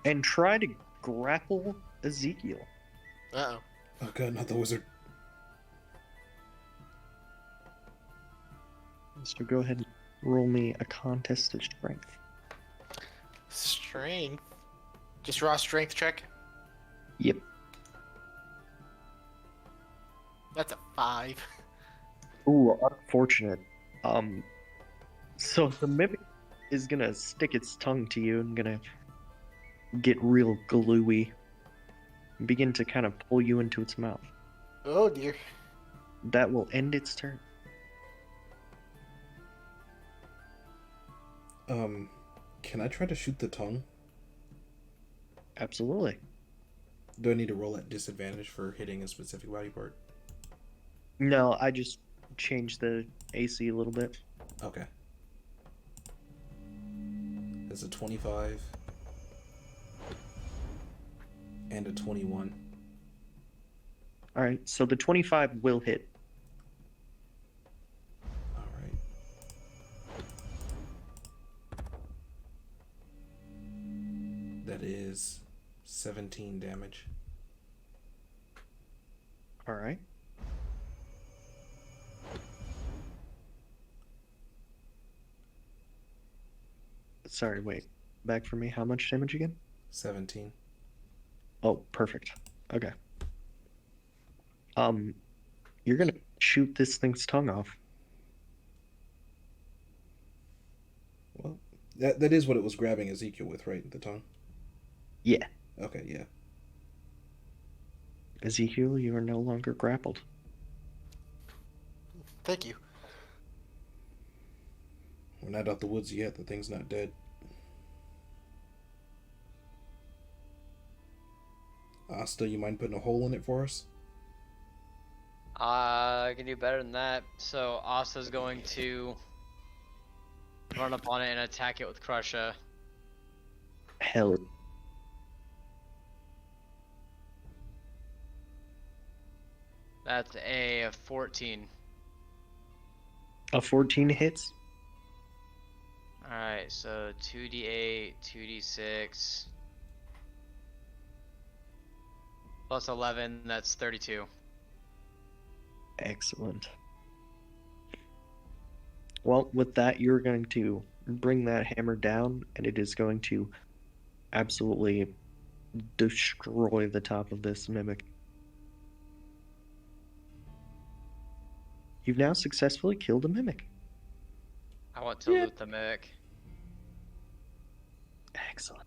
and try to grapple Ezekiel. Uh-oh. Oh god, not the wizard. So go ahead and roll me a contested strength. Strength? Just raw strength check? Yep. That's a 5. Ooh, unfortunate. So the mimic is gonna stick its tongue to you and gonna get real gluey and begin to kind of pull you into its mouth. Oh dear. That will end its turn. Can I try to shoot the tongue? Absolutely. Do I need to roll at disadvantage for hitting a specific body part? No, I just changed the AC a little bit. Okay. That's a 25 and a 21. Alright, so the 25 will hit. Alright. That is 17 damage. Alright. Sorry, wait. Back for me. How much damage again? 17. Oh, perfect. Okay. You're gonna shoot this thing's tongue off. Well, that is what it was grabbing Ezekiel with, right? The tongue. Yeah. Okay, yeah. Ezekiel, you are no longer grappled. Thank you. We're not out the woods yet. The thing's not dead. Asta, you mind putting a hole in it for us? I can do better than that. So Asta's going to run up on it and attack it with Crusha. Hell. That's a 14. A 14 hits? Alright, so 2d8, 2d6, plus 11, that's 32. Excellent. Well, with that, you're going to bring that hammer down, and it is going to absolutely destroy the top of this mimic. You've now successfully killed a mimic. I want to loot the mimic. Excellent.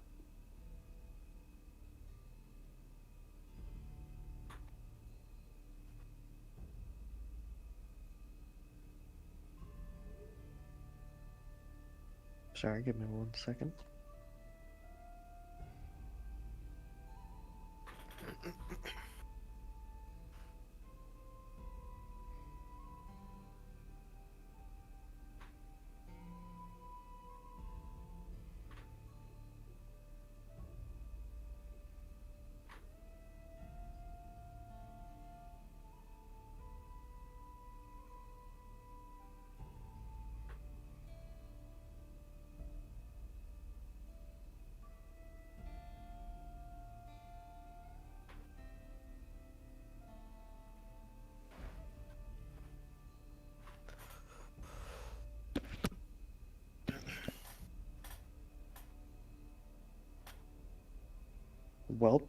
Sorry, give me 1 second. Welp.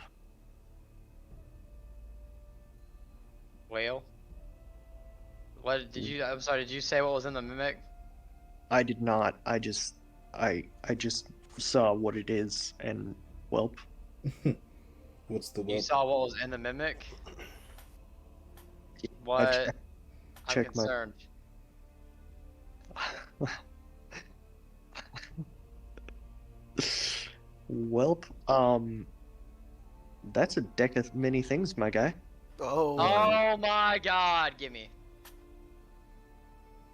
Whale? What did you, I'm sorry, did you say what was in the mimic? I did not. I just saw what it is and welp. What's the You whelp? saw what was in the mimic? I What? check- I'm check my- concerned. Welp, that's a deck of many things, my guy. Oh. Oh my god, gimme.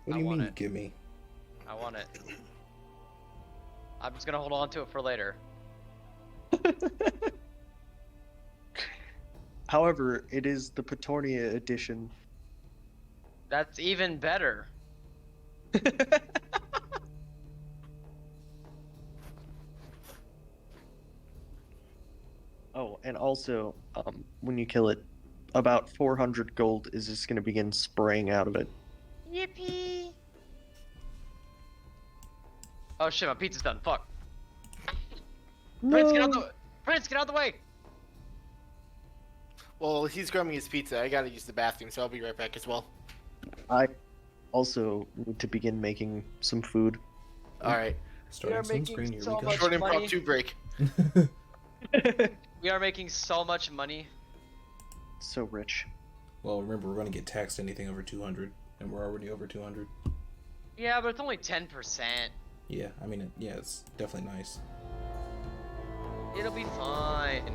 What do I you want mean, it. gimme? I want it. I'm just gonna hold on to it for later. However, it is the Petornia edition. That's even better. Oh, and also, when you kill it, about 400 gold is just going to begin spraying out of it. Yippee! Oh shit, my pizza's done. Fuck. Prince, get out the Prince, get out the way! Well, he's grabbing his pizza. I gotta use the bathroom, so I'll be right back as well. I also need to begin making some food. Alright. Starting some making screen, here so we go. much Short money. impromptu break. We are making so much money. So rich. Well, remember, we're going to get taxed anything over 200, and we're already over 200. Yeah, but it's only 10%. Yeah, I mean, yeah, it's definitely nice. It'll be fine.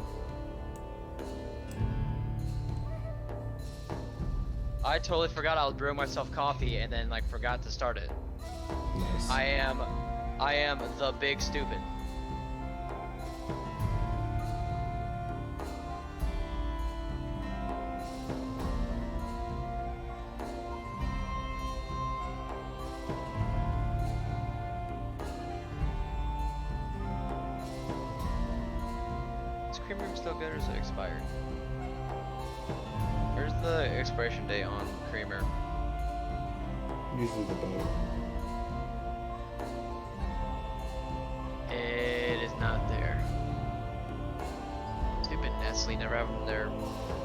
I totally forgot I was brewing myself coffee and then like forgot to start it. Nice. I am the big stupid. Is cream room still good or is it expired? Where's the expiration date on creamer? Usually the boat. It is not there. Stupid Nestle obviously never have their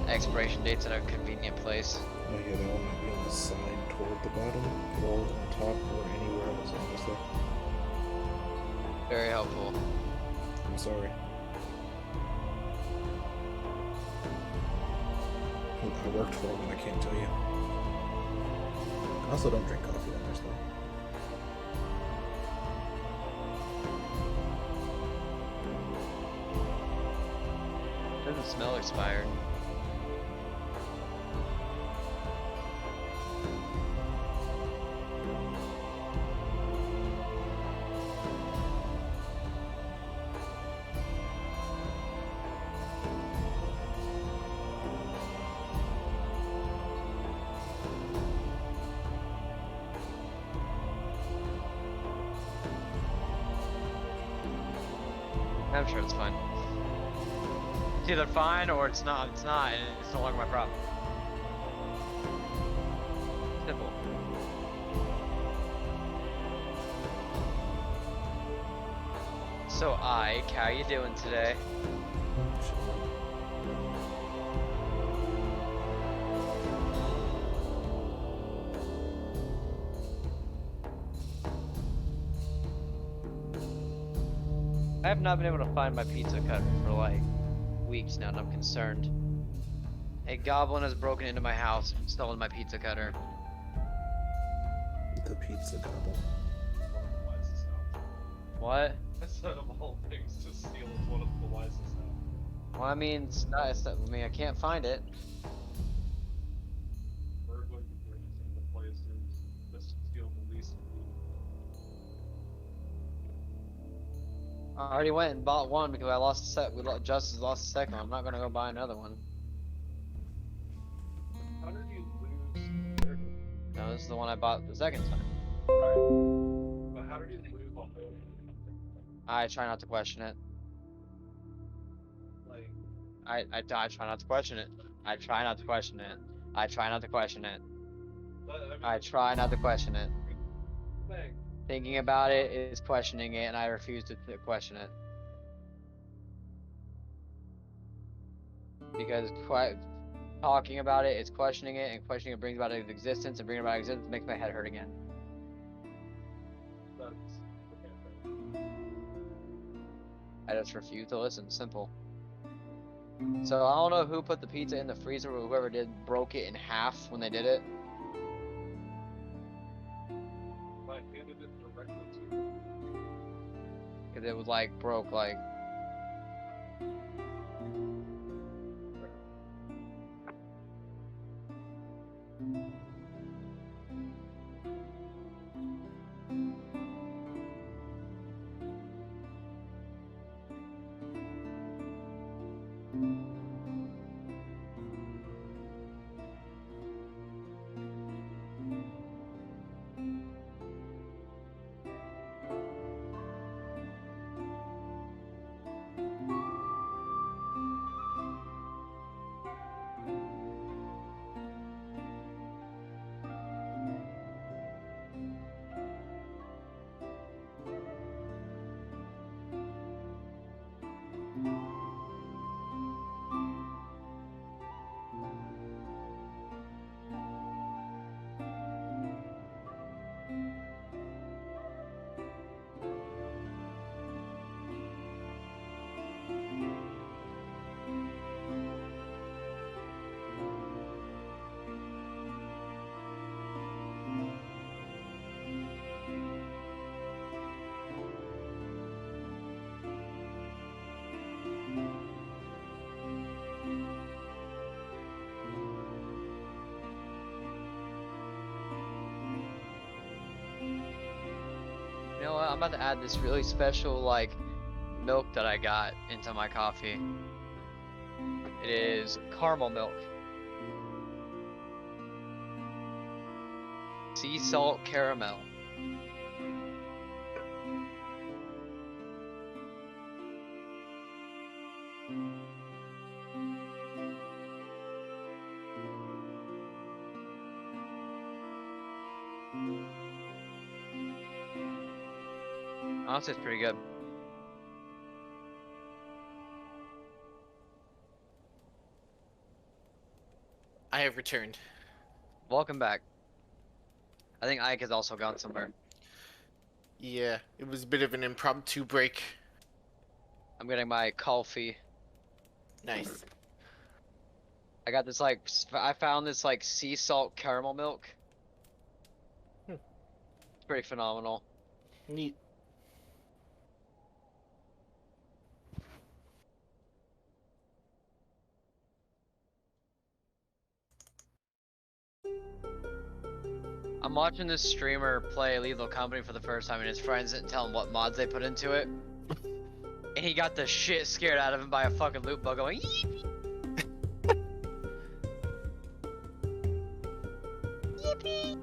expiration dates in a convenient place. Oh yeah, that one might be on the side toward the bottom, or on top, or anywhere else, honestly. Very helpful. I'm sorry. I worked for it, but I can't tell you. I also don't drink coffee that much, though. Doesn't smell expired. I'm sure it's fine. It's either fine or it's not. It's not, and it's no longer my problem. Simple. So Ike, how you doing today? I have not been able to find my pizza cutter for like weeks now, and I'm concerned. A goblin has broken into my house and stolen my pizza cutter. The pizza gobble. What? I said of all things to steal is one of the wisest now. Well, I mean, I mean, I can't find it. Burglar is in the place just to steal the least. I already went and bought one because I lost a set. Justice lost a second. I'm not gonna go buy another one. How did you lose Burglar? No, this is the one I bought the second time. Right. But how did you lose on Burglar? I try not to question it. Like, I try not to question it. I try not to question it. I try not to question it. I try not to question it. thing. Thinking about it is questioning it, and I refuse to question it. Because talking about it is questioning it, and questioning it brings about its existence, and bringing about its existence makes my head hurt again. That's okay. I just refuse to listen. Simple. So I don't know who put the pizza in the freezer, but whoever did broke it in half when they did it. I handed it directly to you. Because it was like broke like. You know what? I'm about to add this really special like milk that I got into my coffee. It is caramel milk. Sea salt caramel. Honestly, it's pretty good. I have returned. Welcome back. I think Ike has also gone somewhere. Yeah, it was a bit of an impromptu break. I'm getting my coffee. Nice. I got this like I found this like sea salt caramel milk. It's pretty phenomenal. Neat. I'm watching this streamer play Lethal Company for the first time, and his friends didn't tell him what mods they put into it. And he got the shit scared out of him by a fucking loot bug going, "Yippee!" Yippee!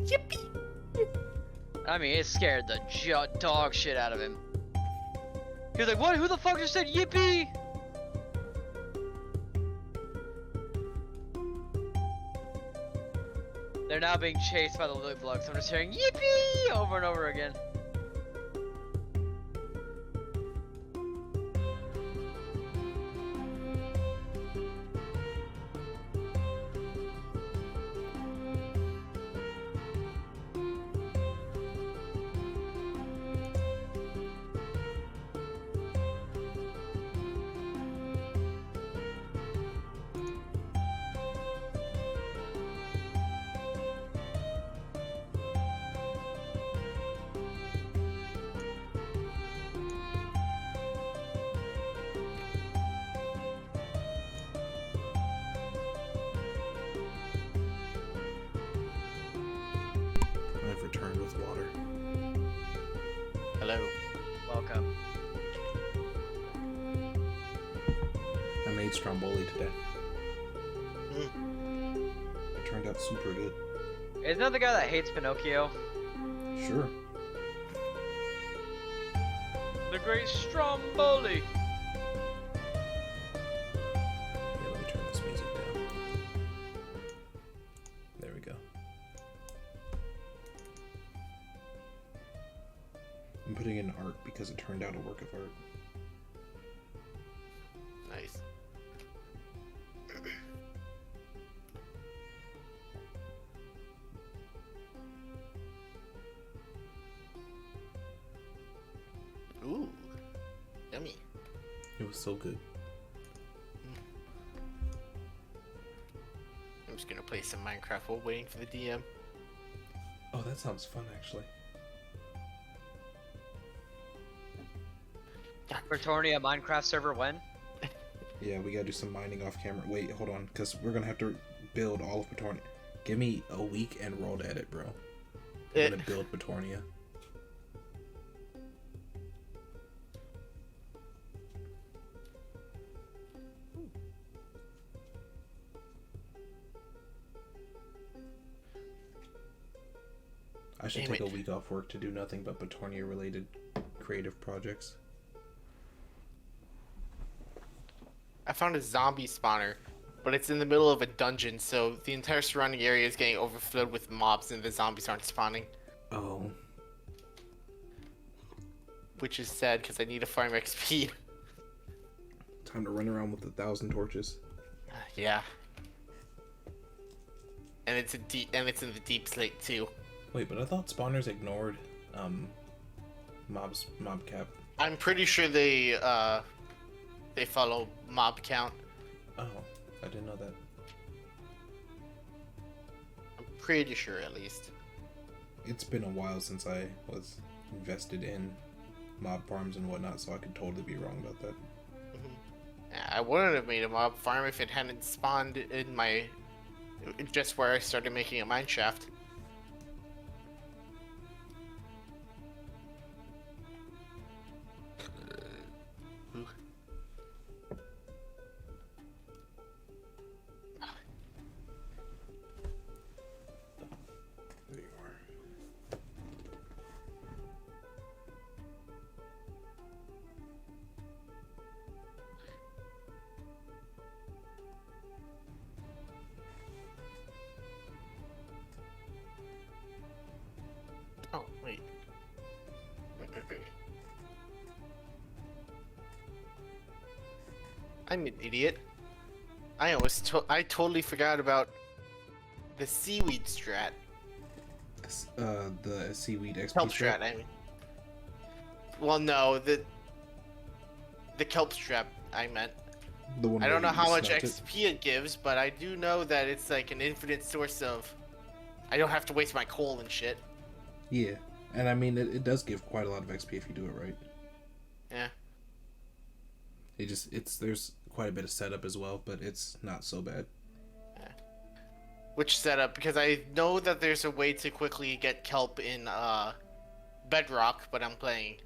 Yippee! I mean, it scared the dog shit out of him. He was like, what? Who the fuck just said yippee? They're now being chased by the loot bugs. I'm just hearing yippee over and over again. I've returned with water. Hello. Welcome. I made stromboli today. Mm. It turned out super good. Isn't that the guy that hates Pinocchio? Sure. The great Stromboli. Yeah, let me turn this music down. There we go. I'm putting in art because it turned out a work of art. Nice. Ooh. Yummy. It was so good. I'm just gonna play some Minecraft while waiting for the DM. Oh, that sounds fun, actually. Petornia Minecraft server when? Yeah, we gotta do some mining off camera. Wait, hold on, because we're gonna have to build all of Petornia. Give me a week and roll at it, bro. I'm gonna build Petornia. I should Damn take a it. week off work to do nothing but Petornia related creative projects. I found a zombie spawner, but it's in the middle of a dungeon, so the entire surrounding area is getting overflowed with mobs and the zombies aren't spawning. Oh, Which is sad because I need to farm XP. time to run around with 1,000 torches. Yeah. And it's in the deep slate too. Wait, but I thought spawners ignored mob cap. I'm pretty sure they follow mob count. Oh, I didn't know that. I'm pretty sure at least. It's been a while since I was invested in mob farms and whatnot, so I could totally be wrong about that. I wouldn't have made a mob farm if it hadn't spawned in my just where I started making a mine shaft. There you are. Oh, wait. I'm an idiot. I totally forgot about the seaweed strat. The seaweed XP Kelp strat, I mean. Well, no, the kelp strat I meant. The one I don't where know you how much smelt it? XP it gives, but I do know that it's like an infinite source of. I don't have to waste my coal and shit. Yeah, and I mean it does give quite a lot of XP if you do it right. Yeah. There's quite a bit of setup as well, but it's not so bad. Which setup? Because I know that there's a way to quickly get kelp in Bedrock, but I'm playing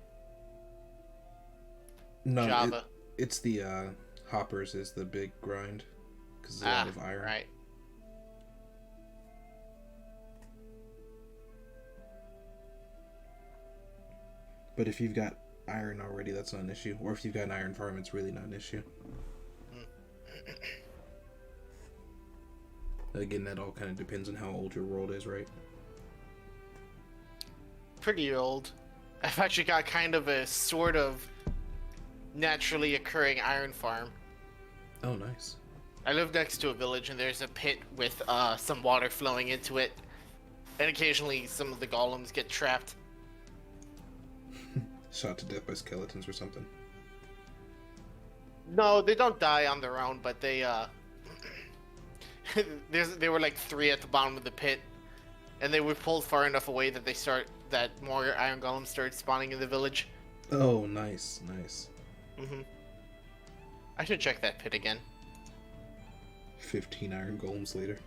No, Java. it's the hoppers is the big grind because it's a lot of iron. Right. But if you've got iron already, that's not an issue. Or if you've got an iron farm, it's really not an issue. Again, that all kind of depends on how old your world is, right? Pretty old. I've actually got kind of a sort of naturally occurring iron farm. Oh, nice. I live next to a village and there's a pit with some water flowing into it. And occasionally some of the golems get trapped. Shot to death by skeletons or something. No, they don't die on their own, but they there were like 3 at the bottom of the pit, and they were pulled far enough away that more iron golems started spawning in the village. Oh, nice, nice. I should check that pit again. 15 iron golems later.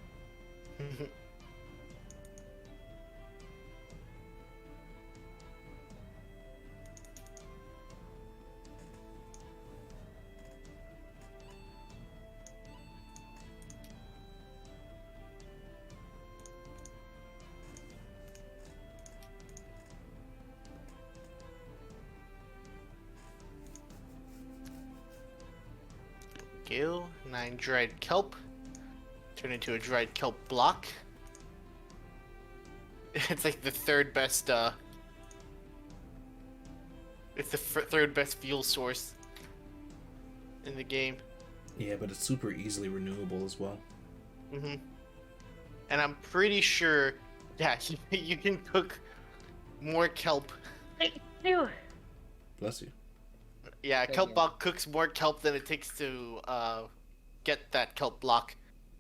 Gale, 9 dried kelp. Turn into a dried kelp block. It's like the third best, it's the third best fuel source in the game. Yeah, but it's super easily renewable as well. And I'm pretty sure, yeah, you can cook more kelp. Bless you. Yeah, kelp block cooks more kelp than it takes to get that kelp block.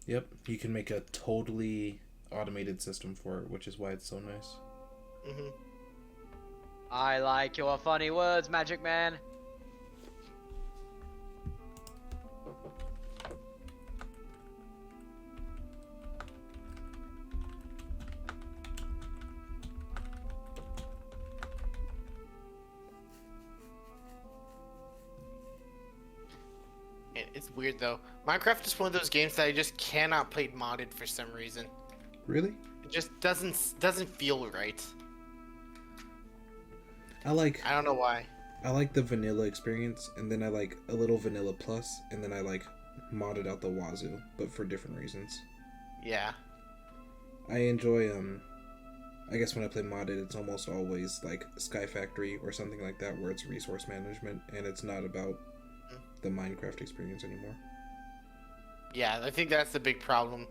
Yep, you can make a totally automated system for it, which is why it's so nice. I like your funny words, Magic Man. It's weird though. Minecraft is one of those games that I just cannot play modded for some reason. Really? It just doesn't feel right. I don't know why. I like the vanilla experience, and then I like a little vanilla plus, and then I like modded out the wazoo, but for different reasons. Yeah. I enjoy I guess when I play modded, it's almost always like Sky Factory or something like that, where it's resource management and it's not about the Minecraft experience anymore. Yeah, I think that's the big problem.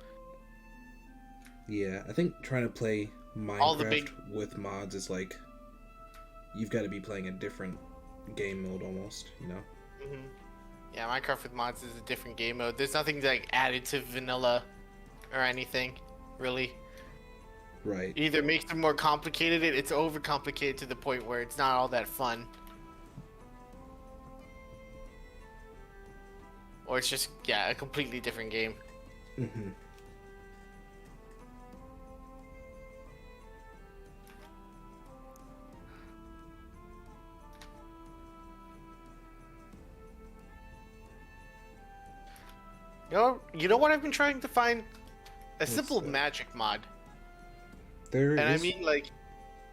Yeah, I think trying to play Minecraft with mods is like you've got to be playing a different game mode almost, you know? Yeah, Minecraft with mods is a different game mode. There's nothing like added to vanilla or anything, really. Right. It either makes it more complicated, it's overcomplicated to the point where it's not all that fun. Or it's just, yeah, a completely different game. You know what I've been trying to find? A simple that? magic mod. There And I is- mean, like,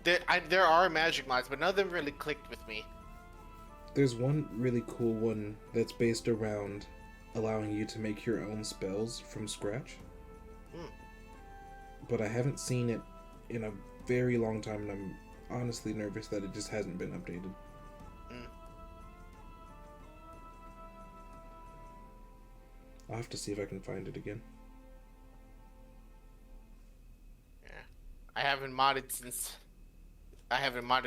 there are magic mods, but none of them really clicked with me. There's one really cool one that's based around allowing you to make your own spells from scratch. But I haven't seen it in a very long time, and I'm honestly nervous that it just hasn't been updated. I'll have to see if I can find it again. Yeah. I haven't modded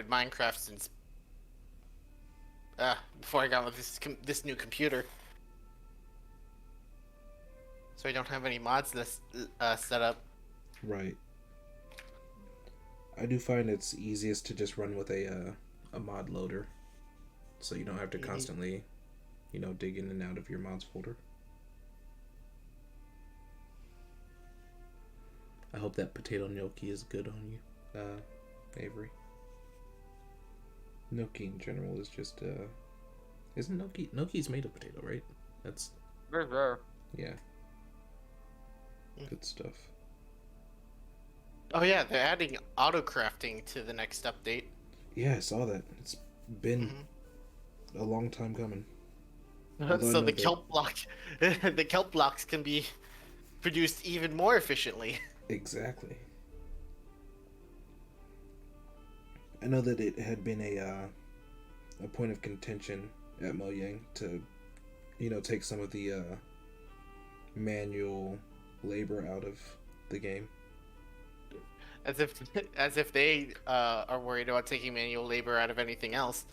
Minecraft since before I got with this new computer. So I don't have any mods set up. Right. I do find it's easiest to just run with a mod loader, so you don't have to constantly, dig in and out of your mods folder. I hope that potato gnocchi is good on you, Avery. Gnocchi in general is just isn't gnocchi's made of potato, right? That's Very rare. yeah. Good stuff. Oh yeah, they're adding auto crafting to the next update. Yeah, I saw that. It's been a long time coming. Although I So know the that- the kelp blocks can be produced even more efficiently. Exactly. I know that it had been a point of contention at Mojang to, take some of the manual labor out of the game. As if they are worried about taking manual labor out of anything else.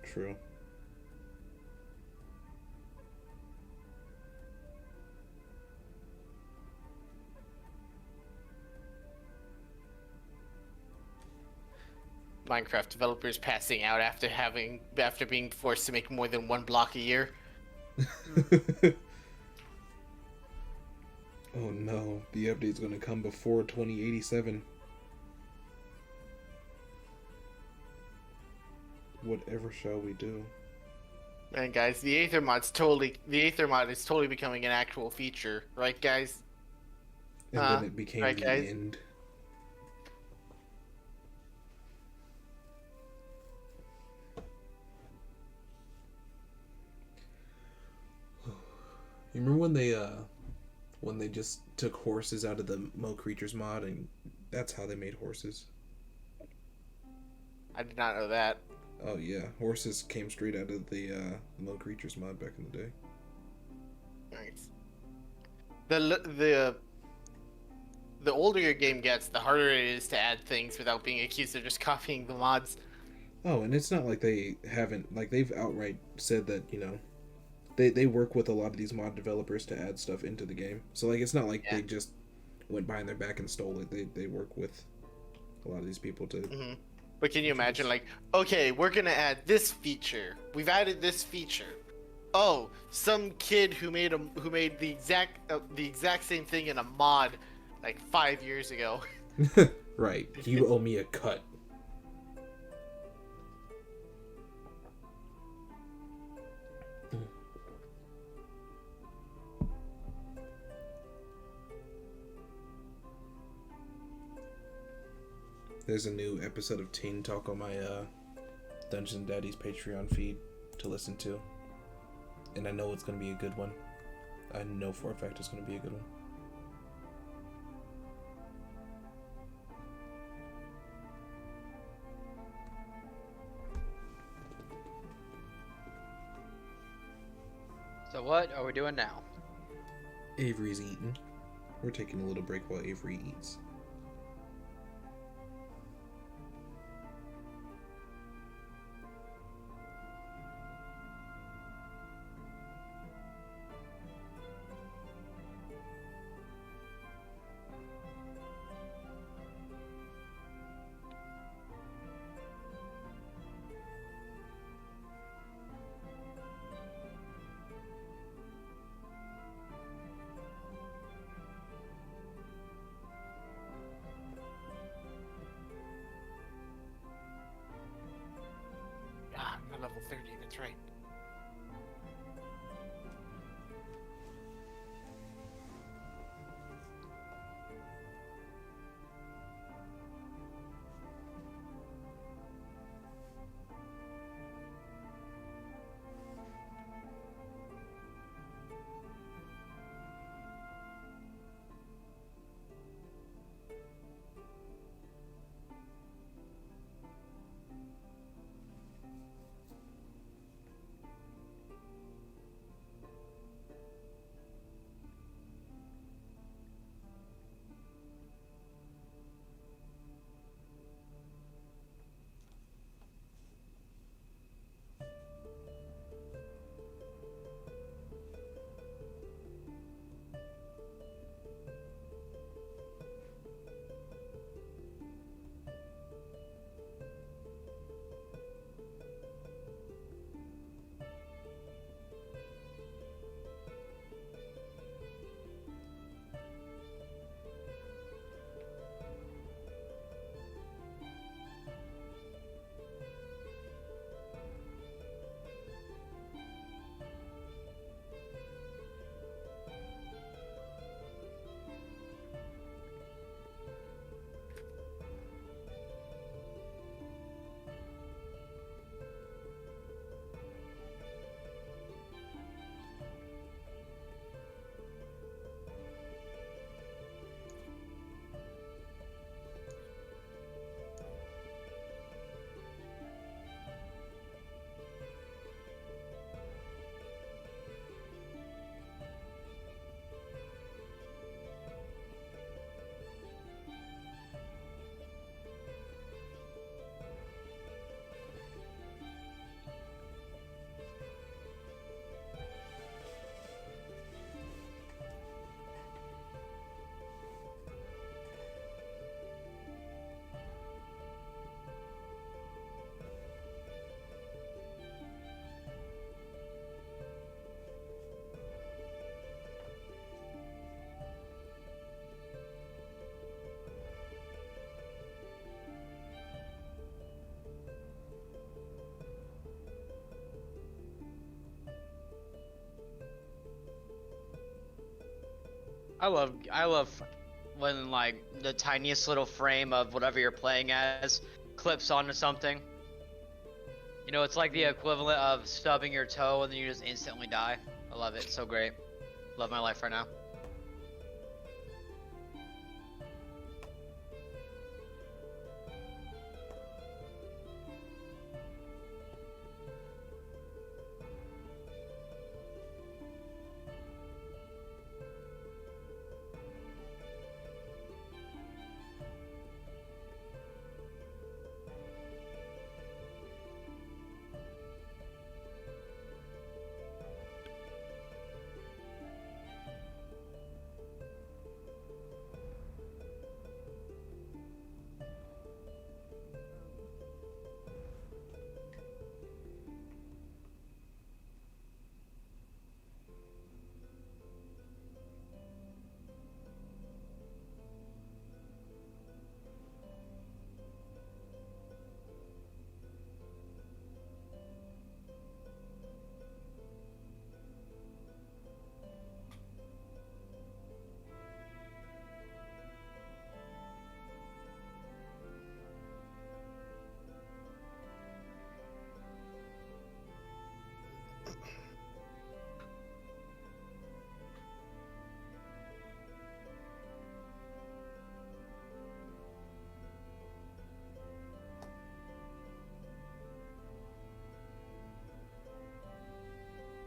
True. Minecraft developers passing out after being forced to make more than one block a year. Oh no, the update's gonna come before 2087. Whatever shall we do? Man, guys, the Aether mod is totally becoming an actual feature, right, guys? And then it became right, the guys? end. You remember when they just took horses out of the Mo Creatures mod, and that's how they made horses? I did not know that. Oh yeah, horses came straight out of the Mo Creatures mod back in the day. Nice. The older your game gets, the harder it is to add things without being accused of just copying the mods. Oh, and it's not like they haven't, like, they've outright said that, they work with a lot of these mod developers to add stuff into the game. So, like, it's not like they just went behind their back and stole it. They work with a lot of these people to... But can you imagine, like, okay, we're gonna add this feature. We've added this feature. Oh, some kid who made the exact same thing in a mod, like 5 years ago. Right. You owe me a cut. There's a new episode of Teen Talk on my Dungeon Daddy's Patreon feed to listen to. And I know it's going to be a good one. I know for a fact it's going to be a good one. So what are we doing now? Avery's eating. We're taking a little break while Avery eats. Ah, I'm level 30, that's right. I love when like the tiniest little frame of whatever you're playing as clips onto something. You know, it's like the equivalent of stubbing your toe and then you just instantly die. I love it. It's so great. Love my life right now.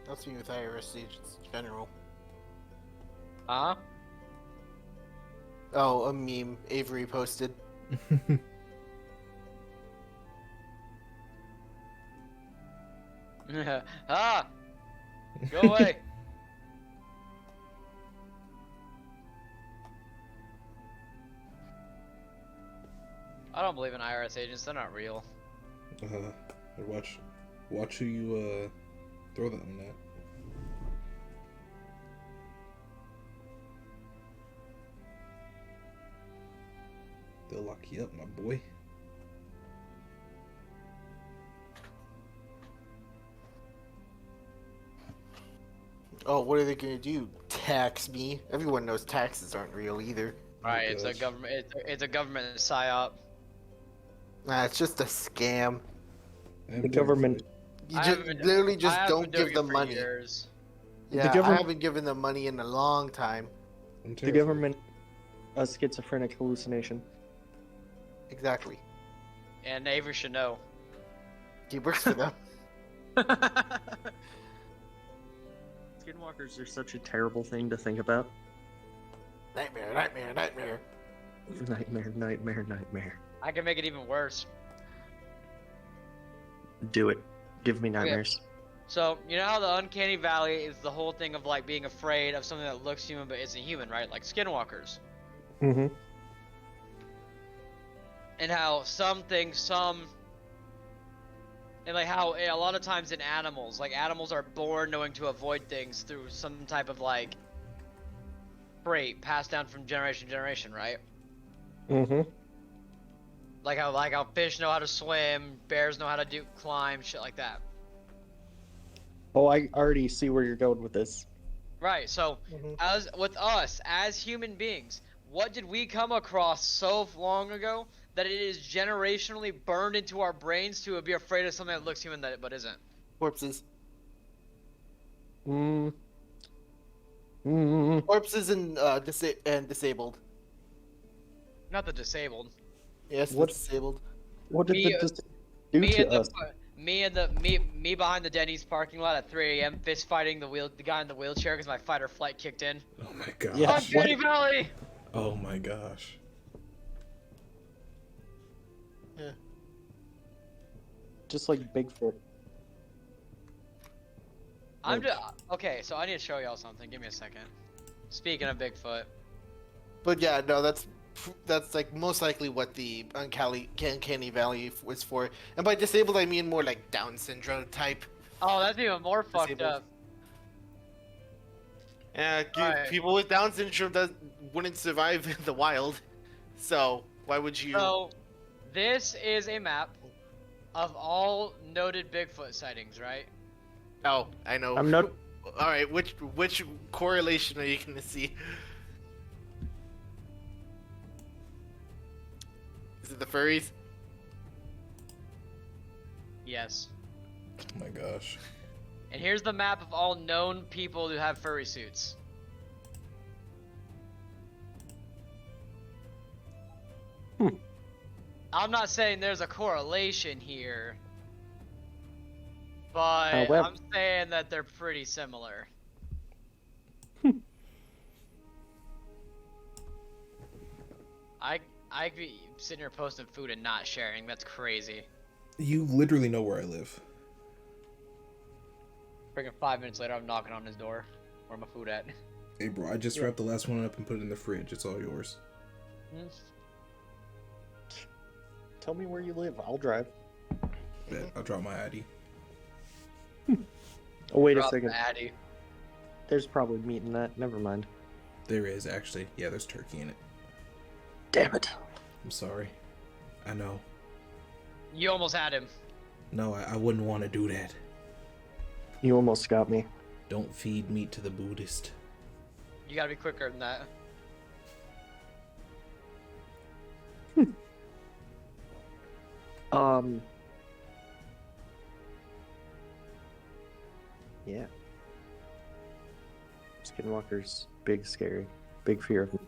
That's me with IRS agents in general. Huh? Oh, a meme Avery posted. Ah! Go away! I don't believe in IRS agents. They're not real. Watch who you throw that one at. They'll lock you up, my boy. Oh, what are they gonna do? Tax me? Everyone knows taxes aren't real either. Right, it's a gosh. government. It's a government psyop. Nah, it's just a scam. The government. You I just haven't been- literally I just haven't don't been doing give it them for money. years. Yeah, I government- haven't given them money in a long time. The government. A schizophrenic hallucination. Exactly. And Avery should know. He works for them. Skinwalkers are such a terrible thing to think about. Nightmare, nightmare, nightmare. Nightmare, nightmare, nightmare. I can make it even worse. Do it. Give me nightmares. So, you know how the uncanny valley is the whole thing of like being afraid of something that looks human but isn't human, right? Like skinwalkers. Mm-hmm. And how and like how a lot of times in animals, like animals are born knowing to avoid things through some type of like trait passed down from generation to generation, right? Mm-hmm. Like how fish know how to swim, bears know how to climb, shit like that. Oh, I already see where you're going with this. Right, so Mhm. as with us as human beings, what did we come across so long ago that it is generationally burned into our brains to be afraid of something that looks human but isn't? Corpses. Mm. Mm. Corpses and disabled. Not the disabled. Yes, What- disabled. What did Me- this do Me to and us? me behind the Denny's parking lot at 3 a.m. fist fighting the guy in the wheelchair because my fight or flight kicked in. Oh my gosh. Yeah. Uncanny Valley. Oh my gosh. Just like Bigfoot. I'm just okay. So I need to show y'all something. Give me a second. Speaking of Bigfoot, But yeah, no, that's like most likely what the uncanny valley was for. And by disabled, I mean more like Down syndrome type. oh, that's even more fucked Disabled. up. Yeah, Alright. people with Down syndrome wouldn't survive in the wild. So why would you? So, this is a map of all noted Bigfoot sightings, right? Oh, I know. I'm not. All right, which correlation are you gonna see? it the furries? Yes. Oh my gosh. And here's the map of all known people who have furry suits. I'm not saying there's a correlation here, but well- I'm saying that they're pretty similar. I could be sitting here posting food and not sharing. That's crazy. You literally know where I live. Freaking 5 minutes later, I'm knocking on his door. Where my food at? Hey, bro, I just wrapped the last one up and put it in the fridge. It's all yours. Tell me where you live. I'll drive. Bet. I'll drop my ID. Oh, wait a Drop second. Addy. There's probably meat in that. Never mind. There is, actually. Yeah, there's turkey in it. Damn it. I'm sorry. I know. You almost had him. No, I wouldn't want to do that. You almost got me. Don't feed meat to the Buddhist. You gotta be quicker than that. Yeah. Skinwalker's big, scary. Big fear of me.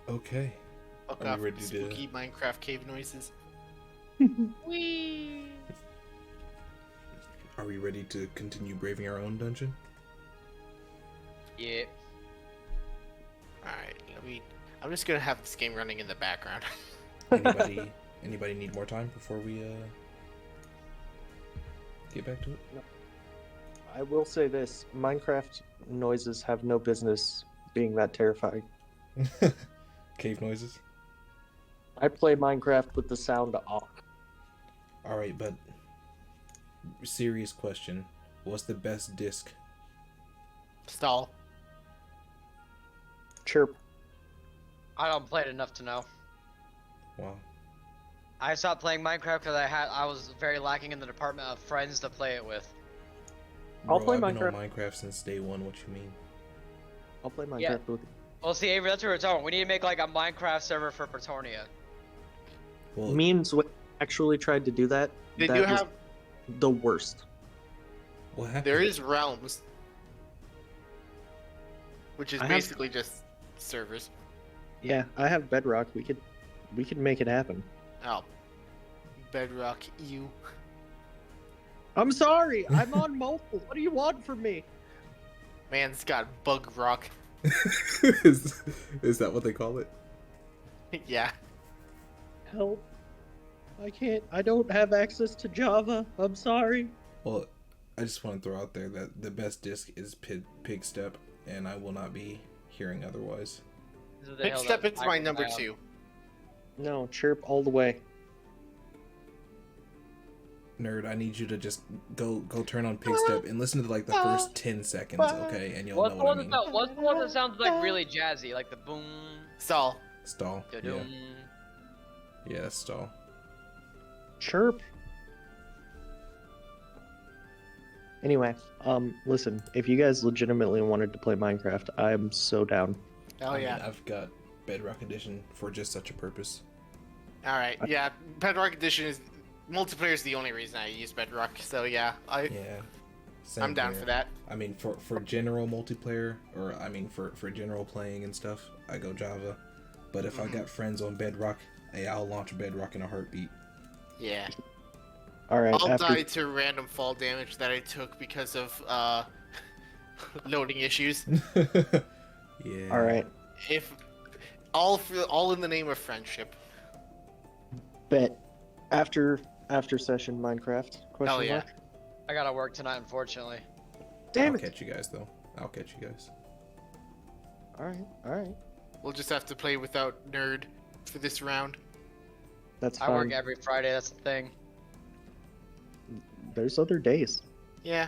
Okay. Fuck Are off we with ready to- spooky Minecraft cave noises. Whee! Are we ready to continue braving our own dungeon? Yeah. Alright, I'm just gonna have this game running in the background. Anybody need more time before we get back to it? I will say this. Minecraft noises have no business being that terrifying. Cave noises? I play Minecraft with the sound off. Alright, but serious question. What's the best disc? Stall. Chirp. I don't play it enough to know. Wow. I stopped playing Minecraft because I was very lacking in the department of friends to play it with. I'll Bro, play I've been on Minecraft. Minecraft since day one, what you mean? I'll play Minecraft Yeah. with Well, see, Avery, that's what we're talking. We need to make like a Minecraft server for Petornia. Well, Me and Zwick actually tried to do that. They That do was have. the worst. what happened? There is realms, which is I have- basically just servers. Yeah, I have Bedrock. We could make it happen. Oh, Bedrock, you. I'm sorry. I'm on mobile. What do you want from me? Man's got bug rock. is that what they call it? Yeah. Help. I can't. I don't have access to Java. I'm sorry. Well, I just want to throw out there that the best disc is Pig Step, and I will not be hearing otherwise. This is the Big hill Step, that it's my I- number I- 2. No, Chirp all the way. Nerd, I need you to just go turn on Pig Step and listen to like the first 10 seconds, okay? And you'll What's know the what one I mean. what's the one that sounds like really jazzy, like the boom, Stall. Stall. Yeah. da-dum. Yeah, that's stall. Chirp. Anyway, listen. If you guys legitimately wanted to play Minecraft, I'm so down. Oh I mean, yeah. I've got Bedrock Edition for just such a purpose. All right. Yeah. Bedrock Edition is multiplayer is the only reason I use Bedrock. So yeah, Yeah. Same I'm down here. for that. I mean, for general multiplayer, or I mean, for general playing and stuff, I go Java. But if I got friends on Bedrock, hey, I'll launch Bedrock in a heartbeat. Yeah. All right. I'll after die to random fall damage that I took because of loading issues. Yeah. all right. If all in the name of friendship. Bet. After session Minecraft. Question Hell yeah. mark? I gotta work tonight, unfortunately. Damn I'll it. catch you guys though. I'll catch you guys. All right. All right. We'll just have to play without Nerd for this round. That's I fine. work every Friday. That's the thing. There's other days. Yeah.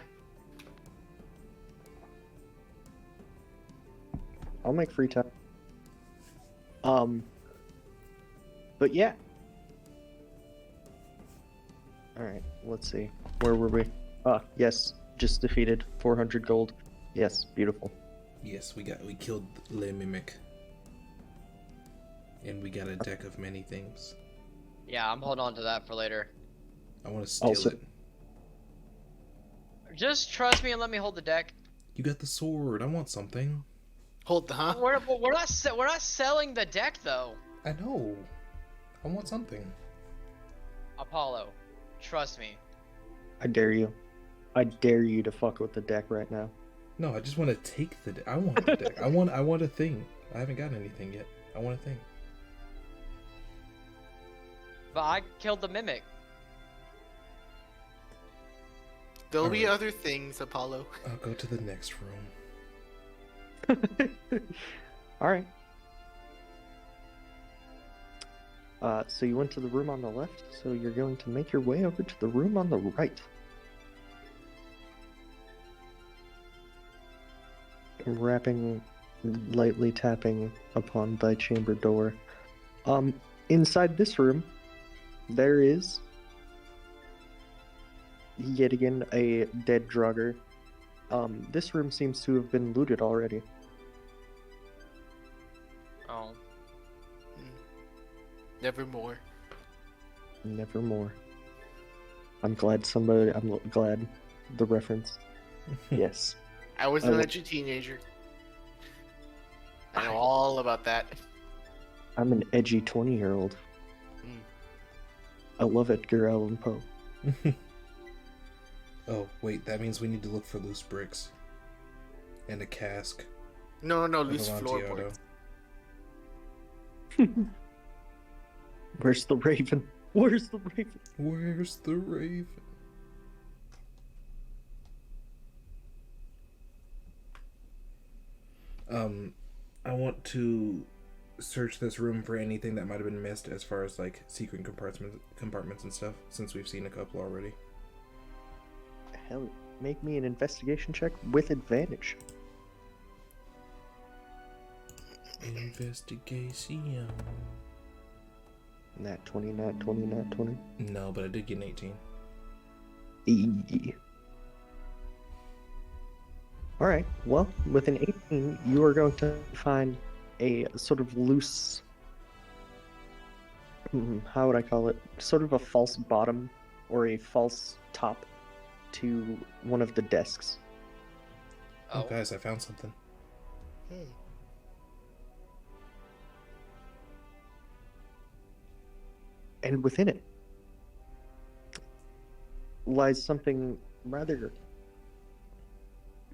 I'll make free time. But yeah. All right. Let's see. Where were we? Yes. just defeated. 400 gold. Yes, beautiful. Yes, we killed Le Mimic. And we got a deck of many things. Yeah, I'm holding on to that for later. I want to steal Also- it. Just trust me and let me hold the deck. You got the sword. I want something. Hold the huh? We're not selling the deck though. I know. I want something. Apollo, trust me. I dare you. I dare you to fuck with the deck right now. No, I just want to take the deck. I want the deck. I want a thing. I haven't got anything yet. I want a thing. But I killed the mimic. There'll be Alright. other things, Apollo. I'll go to the next room. Alright. So you went to the room on the left, so you're going to make your way over to the room on the right. Rapping, lightly tapping upon thy chamber door. Inside this room, there is yet again a dead Draugr. This room seems to have been looted already. Oh. Nevermore. Nevermore. I'm glad the reference. Yes. I was I an will- edgy teenager. I know all about that. I'm an edgy 20-year-old. Mm. I love Edgar Allan Poe. Oh, wait, that means we need to look for loose bricks. And a cask. No, of loose Amontillado. floorboards. Where's the raven? Where's the raven? Where's the raven? I want to search this room for anything that might have been missed as far as like secret compartments and stuff, since we've seen a couple already. Hell, make me an investigation check with advantage. Investigation. Nat 20, nat 20, nat 20. No, but I did get an 18. Alright, well, with an 18, you are going to find a sort of loose. How would I call it? Sort of a false bottom or a false top to one of the desks. Oh, guys, I found something. Hmm. And within it lies something rather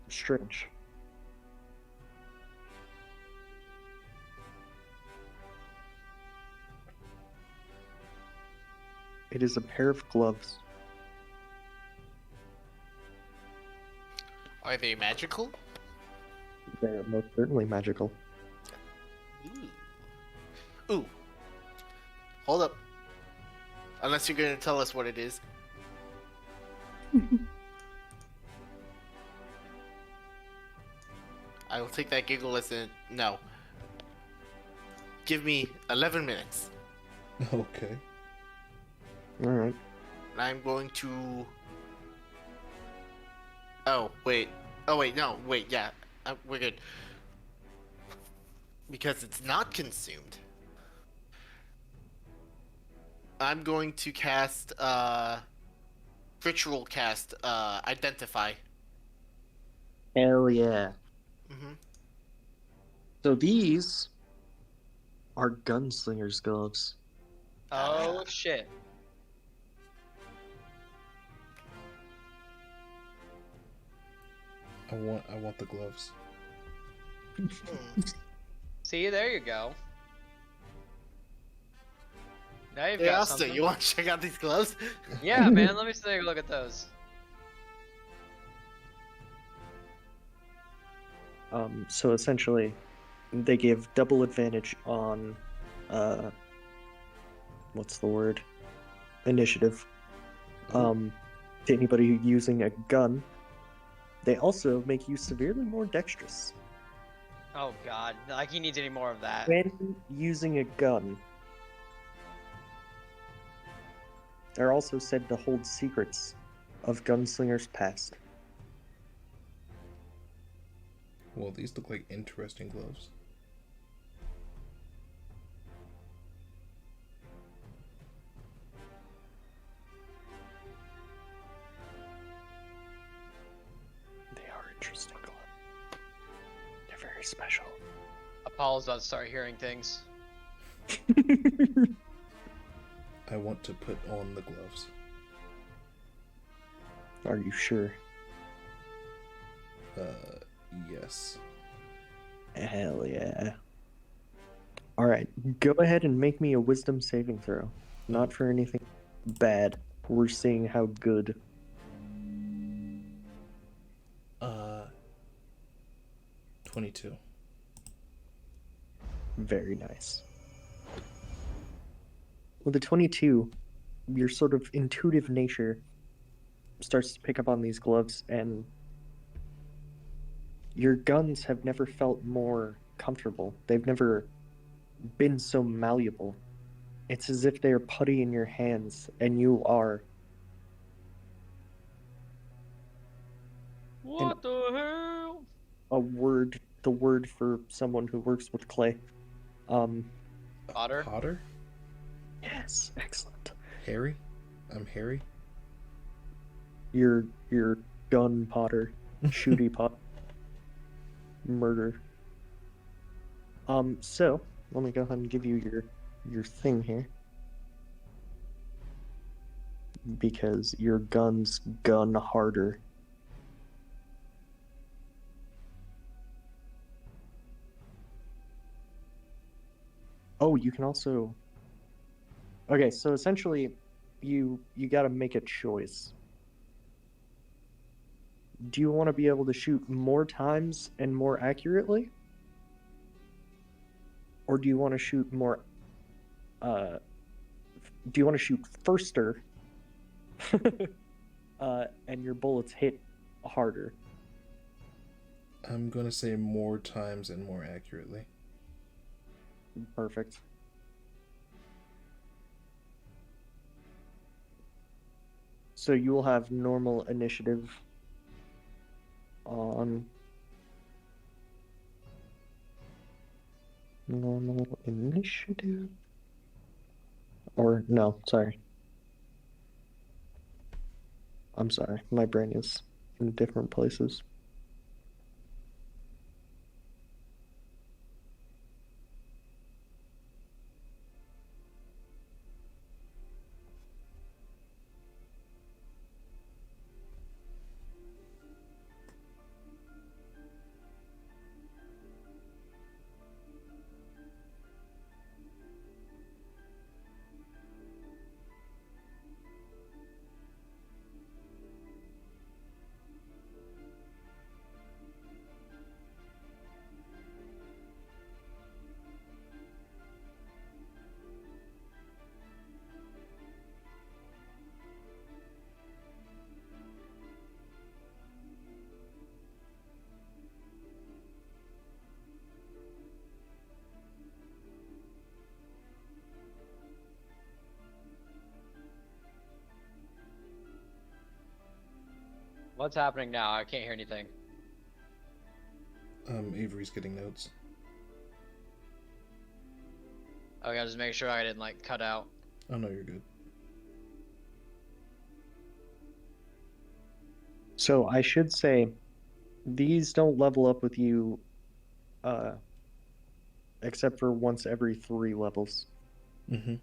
strange. It is a pair of gloves. Are they magical? They are most certainly magical. Ooh. Hold up. Unless you're gonna tell us what it is. I will take that giggle as a no. Give me 11 minutes. Okay. Alright. And I'm going to. Oh wait. Oh wait. No. Wait. Yeah. We're good. Because it's not consumed. I'm going to cast. Ritual cast. Identify. Hell yeah. Mm-hmm. So these are gunslinger's gloves. Oh shit. I want the gloves. See, there you go. Now you've Hey, got Asta, something. you want to check out these gloves? Yeah, man. Let me take a look at those. So essentially, they give double advantage on, what's the word? Initiative. To anybody using a gun. They also make you severely more dexterous. Oh god, like he needs any more of that. When using a gun, they're also said to hold secrets of gunslingers' past. Well, these look like interesting gloves. They are interesting. They're very special. Apollo's about to start hearing things. I want to put on the gloves. Are you sure? Yes. Hell yeah. Alright, go ahead and make me a wisdom saving throw. Not for anything bad. We're seeing how good. 22. Very nice. With a 22, your sort of intuitive nature starts to pick up on these gloves, and your guns have never felt more comfortable. They've never been so malleable. It's as if they're putty in your hands, and you are. What the hell? The word for someone who works with clay. Potter? Potter? Yes, excellent. Harry? I'm Harry. Your gun potter, shooty pot, murder. So let me go ahead and give you your thing here, because your guns gun harder. Oh, you can also. Okay, so essentially, you got to make a choice. Do you want to be able to shoot more times and more accurately? Or do you want to shoot more do you want to shoot firster and your bullets hit harder? I'm gonna say more times and more accurately. Perfect. So you will have normal initiative on normal initiative, or no, sorry. I'm sorry, my brain is in different places. What's happening now? I can't hear anything. Avery's getting notes. Okay, I'll just make sure I didn't like cut out. Oh no, you're good. So I should say, these don't level up with you, except for once every 3 levels. Mm-hmm.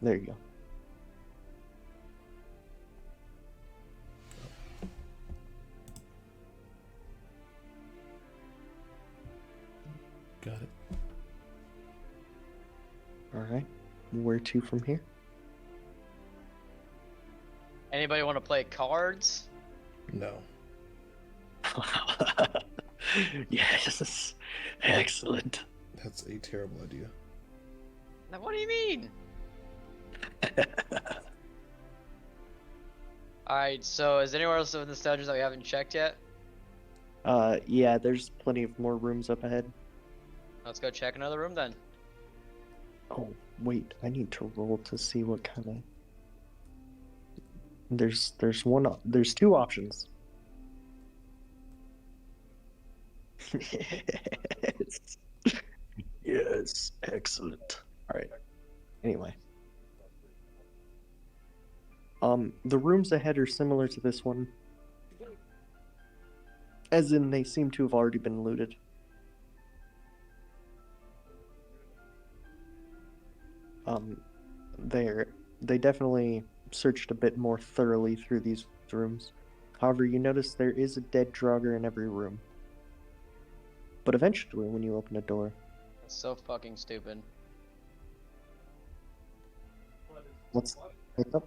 There you go. Got it. All right. Where to from here? Anybody want to play cards? No. Yes. Excellent. That's a terrible idea. Now, what do you mean? Alright, so is there anywhere else in this dungeon that we haven't checked yet? Yeah, there's plenty of more rooms up ahead. Let's go check another room then. Oh, Wait, I need to roll to see what kind of. There's two options. Yes. Yes, excellent. All right. Anyway, the rooms ahead are similar to this one, as in they seem to have already been looted. They definitely searched a bit more thoroughly through these rooms. However, you notice there is a dead Draugr in every room. But eventually, when you open a door, That's so fucking stupid. what's up?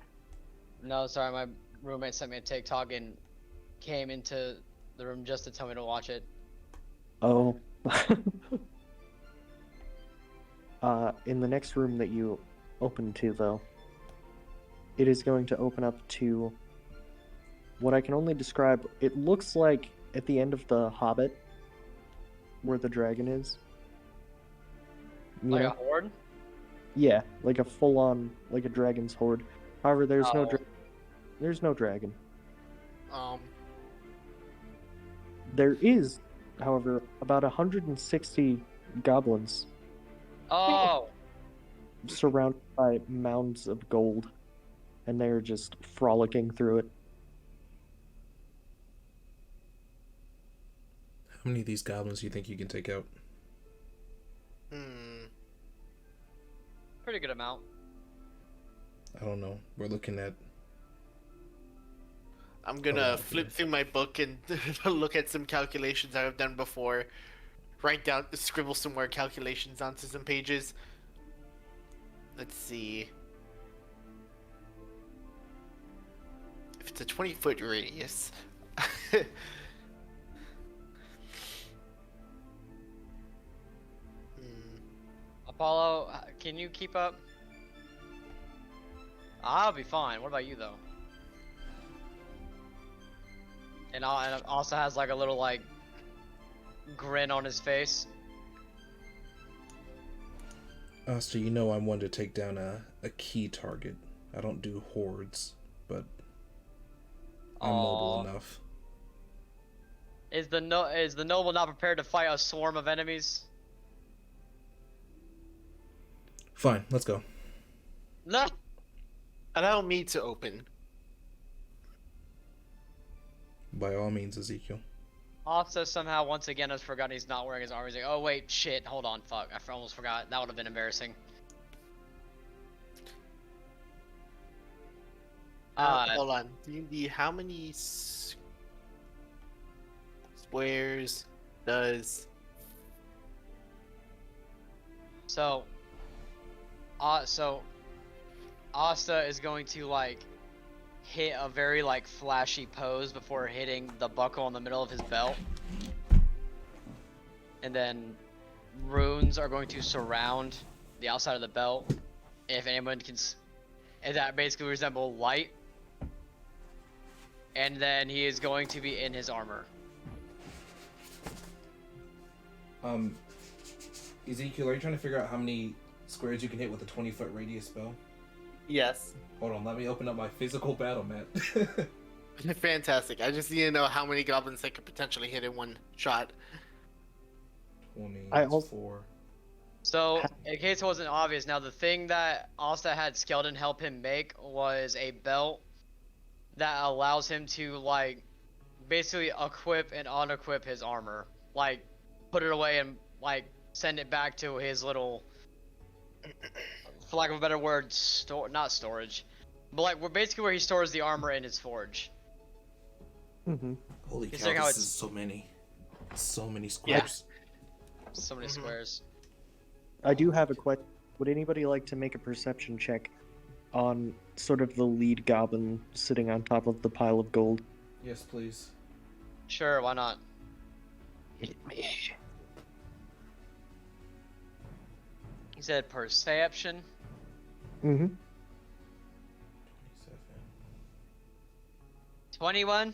No, sorry, my roommate sent me a TikTok and came into the room just to tell me to watch it. Oh. In the next room that you open to, though, it is going to open up to what I can only describe. It looks like at the end of The Hobbit, where the dragon is. You Like know? a horde? Yeah, like a full-on, like a dragon's horde. However, there's Oh. there's no dragon. Um, There is, however, about 160 goblins Oh! surrounded by mounds of gold, and they're just frolicking through it. How many of these goblins do you think you can take out? Pretty good amount. I don't know. We're looking at. I'm gonna Oh, flip okay. through my book and look at some calculations I've done before. Write down, scribble some more calculations onto some pages. Let's see. If it's a 20-foot radius. Apollo, can you keep up? I'll be fine. What about you, though? And also has like a little like grin on his face. So you know I'm one to take down a key target. I don't do hordes, but I'm mobile Aw. enough. Is the noble not prepared to fight a swarm of enemies? Fine, let's go. No. Allow me to open. By all means, Ezekiel. Also, somehow once again has forgotten he's not wearing his armor. He's like, oh wait, shit, hold on, fuck, I almost forgot. That would have been embarrassing. Hold on. D&D, how many squares does... So Asta is going to like hit a very like flashy pose before hitting the buckle in the middle of his belt. And then runes are going to surround the outside of the belt. If anyone can and that basically resemble light. And then he is going to be in his armor. Ezekiel, are you trying to figure out how many squares you can hit with a 20-foot radius spell? Yes. Hold on, let me open up my physical battle map. Fantastic. I just need to know how many goblins they could potentially hit in one shot. 20, I that's also- 4. So, in case it wasn't obvious, now the thing that Asta had Skeldon help him make was a belt that allows him to, like, basically equip and unequip his armor. Like, put it away and, like, send it back to his little, for lack of a better word, not storage. But, like, basically where he stores the armor in his forge. Mm-hmm. Holy Considering cow, how this it's- is so many. So many squares. So many squares. I do have a question. Would anybody like to make a perception check on sort of the lead goblin sitting on top of the pile of gold? Yes, please. Sure, why not? Hit me. He said perception. Mm-hmm. 27. 21.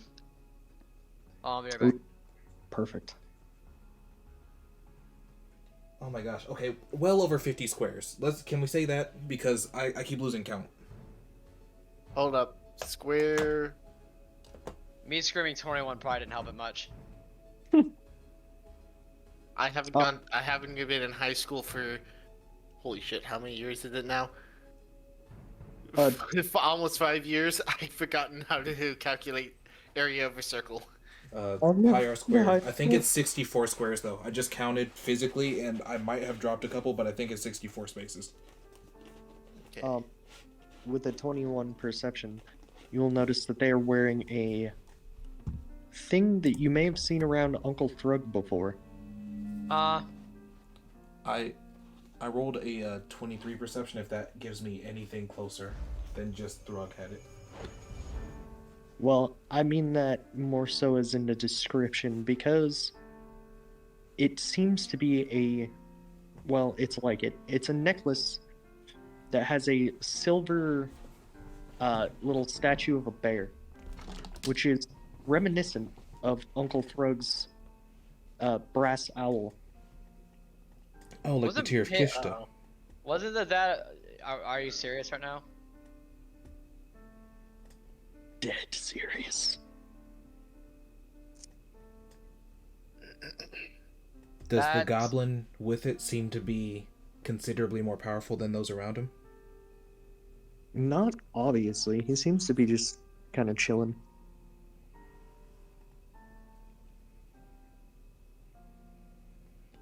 Oh, I'll be right back. Perfect. Oh my gosh. Okay, well over 50 squares. Can we say that? Because I keep losing count. Hold up. Square. Me screaming 21 probably didn't help it much. I haven't been in high school for, holy shit, how many years is it now? Uh, Almost 5 years. I've forgotten how to calculate area of a circle. no, Pi r squared. no, I think it's 64 squares though. I just counted physically, and I might have dropped a couple, but I think it's 64 spaces. Okay. With a 21 perception, you'll notice that they are wearing a thing that you may have seen around Uncle Thrug before. I rolled a 23 perception. If that gives me anything closer than just Thrug had it. Well, I mean that more so as in the description, because it seems to be it's like it. It's a necklace that has a silver little statue of a bear, which is reminiscent of Uncle Thrug's brass owl. Oh, like the Tear of Pit- Kishta. Wasn't that? Are you serious right now? Dead serious. Does the That's- goblin with it seem to be considerably more powerful than those around him? Not obviously. He seems to be just kind of chilling.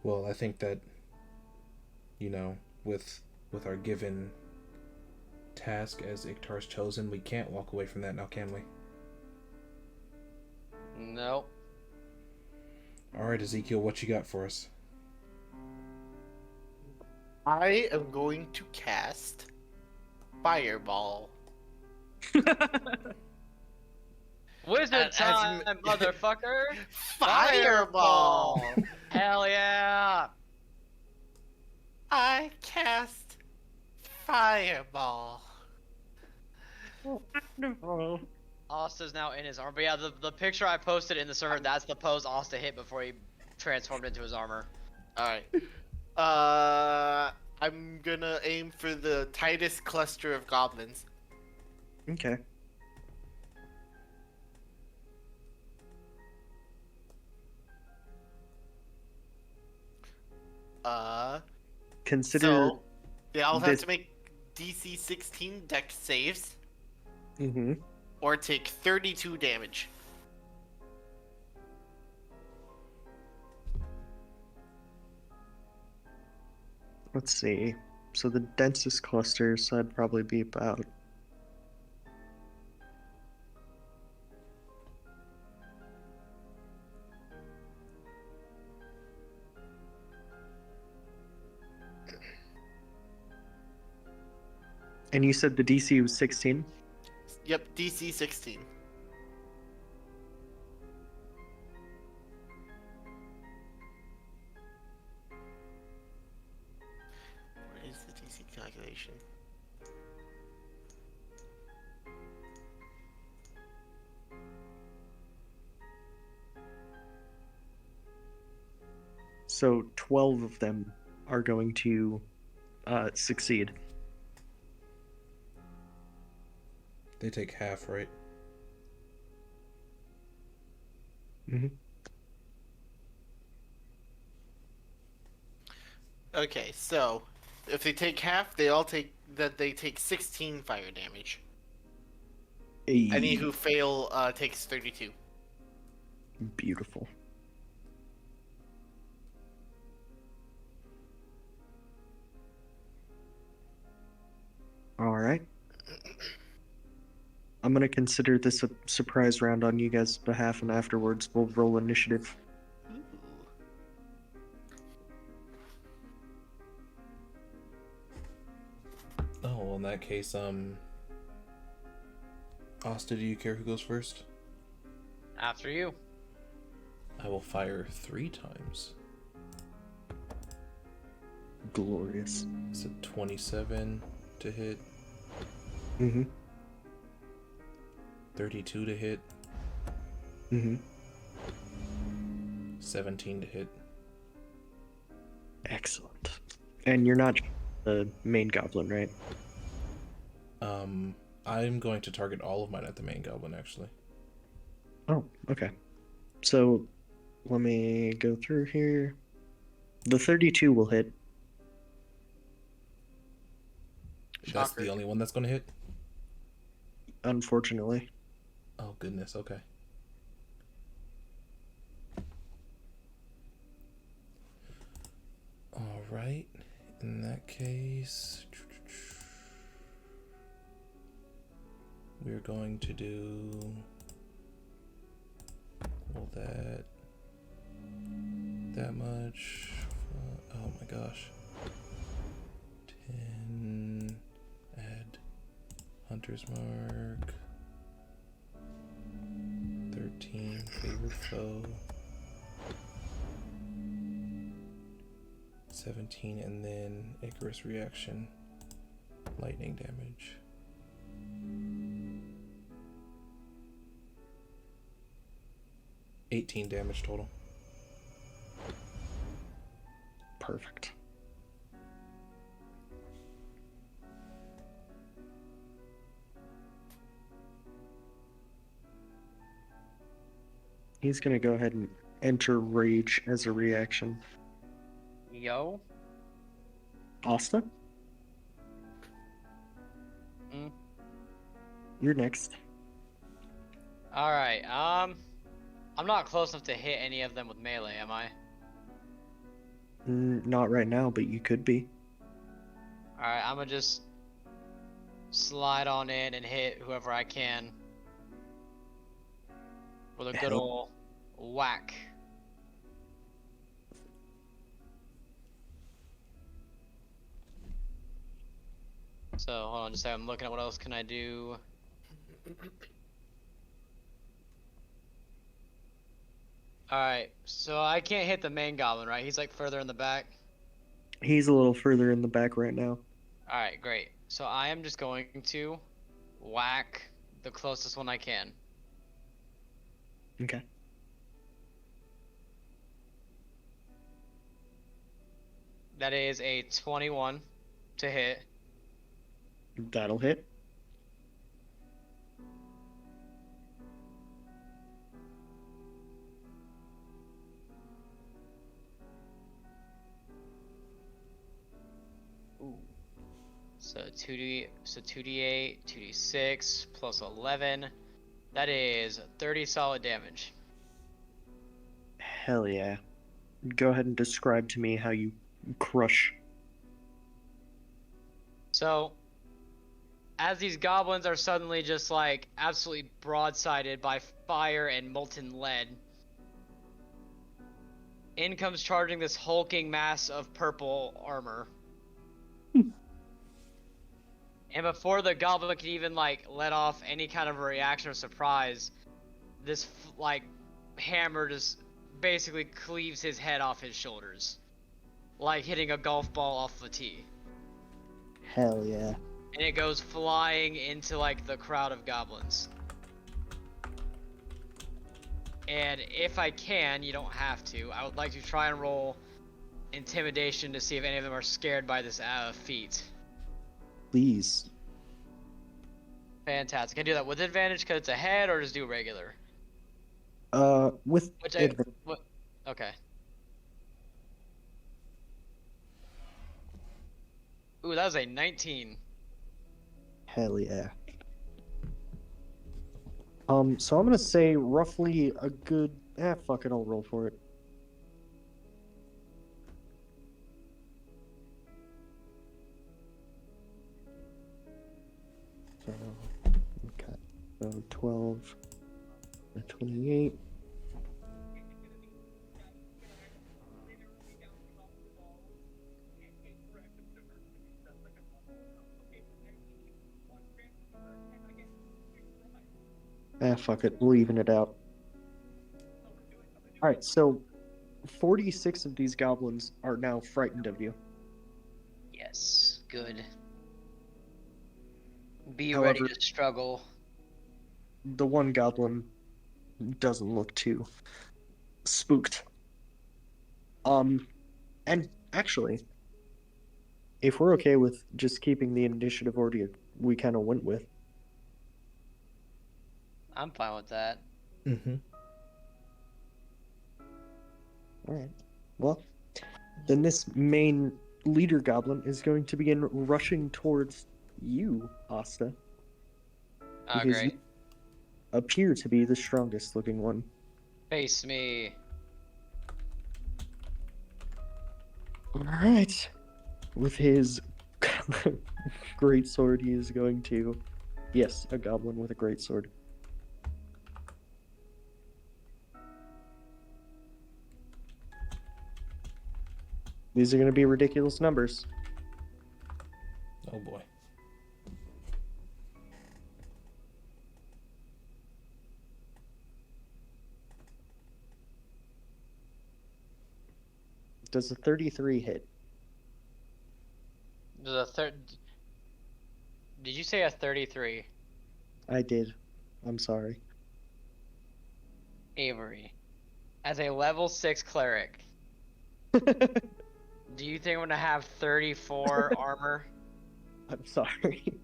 Well, I think that, with our given task as Iktar's chosen, we can't walk away from that now, can we? No. Alright, Ezekiel, what you got for us? I am going to cast Fireball. Wizard As- time, as- motherfucker! Fireball! Hell yeah! I cast Fireball. Asta's now in his armor. But yeah, the picture I posted in the server, that's the pose Asta hit before he transformed into his armor. Alright. I'm gonna aim for the tightest cluster of goblins. Okay. Consider. So they all have this- to make DC 16 dex saves Mm-hmm. or take 32 damage. Let's see. So the densest clusters, I'd probably be about. And you said the DC was 16? Yep, DC 16. What is the DC calculation? So 12 of them are going to succeed. They take half, right? Mm-hmm. Okay, so if they take half, they take 16 fire damage. Any who fail takes 32. Beautiful. All right. I'm gonna consider this a surprise round on you guys' behalf, and afterwards we'll roll initiative. Oh, well, in that case, Asta, do you care who goes first? After you. I will fire 3 times. Glorious. It's a 27 to hit, Mm-hmm. 32 to hit, Mm-hmm. 17 to hit. Excellent. And you're not the main goblin, right? I'm going to target all of mine at the main goblin, actually. Oh, okay. So let me go through here. The 32 will hit. That's Shocker. the only one that's going to hit? Unfortunately. Oh, goodness, okay. Alright, in that case... we're going to do... well, that much. Oh my gosh. 10. Add Hunter's Mark. 13. Favorite foe. 17, and then Icarus reaction. Lightning damage. $18 damage total. Perfect. He's gonna go ahead and enter rage as a reaction. Yo. Asta? Mm. You're next. All right. I'm not close enough to hit any of them with melee, am I? Not right now, but you could be. All right. I'm gonna just slide on in and hit whoever I can with a good Hell. old whack. So hold on, just a second. I'm looking at what else can I do. Alright, so I can't hit the main goblin, right? He's like further in the back. He's a little further in the back right now. Alright, great. So I am just going to whack the closest one I can. Okay. That is a 21 to hit. That'll hit. So 2d8, 2d6 plus 11. That is 30 solid damage. Hell yeah. Go ahead and describe to me how you crush. So, as these goblins are suddenly just like absolutely broadsided by fire and molten lead, in comes charging this hulking mass of purple armor. And before the goblin can even like let off any kind of a reaction or surprise, this like hammer just basically cleaves his head off his shoulders, like hitting a golf ball off the tee. Hell yeah. And it goes flying into like the crowd of goblins. And if I can, you don't have to, I would like to try and roll intimidation to see if any of them are scared by this feat. Please. Fantastic. Can I do that with advantage because it's a head, or just do regular? With Which what? Okay. Ooh, that was a 19. Hell yeah. So I'm gonna say roughly a good. Fuck it, I'll roll for it. So, okay. So 12, 28. Fuck it, we'll even it out. Alright, so 46 of these goblins are now frightened of you. Yes, good. Be However- ready to struggle. The one goblin doesn't look too spooked. And Actually, if we're okay with just keeping the initiative order we kind of went with, I'm fine with that. Mm-hmm. all right. Well, then this main leader goblin is going to begin rushing towards you, Asta, Oh, because you great. appear to be the strongest looking one. Face me. All right. With his great sword, he is going to. Yes, a goblin with a great sword. These are going to be ridiculous numbers. Oh boy. Does a 33 hit? The third. Did you say a 33? I did. I'm sorry. Avery. As a level 6 cleric, do you think I'm gonna have 34 armor? I'm sorry.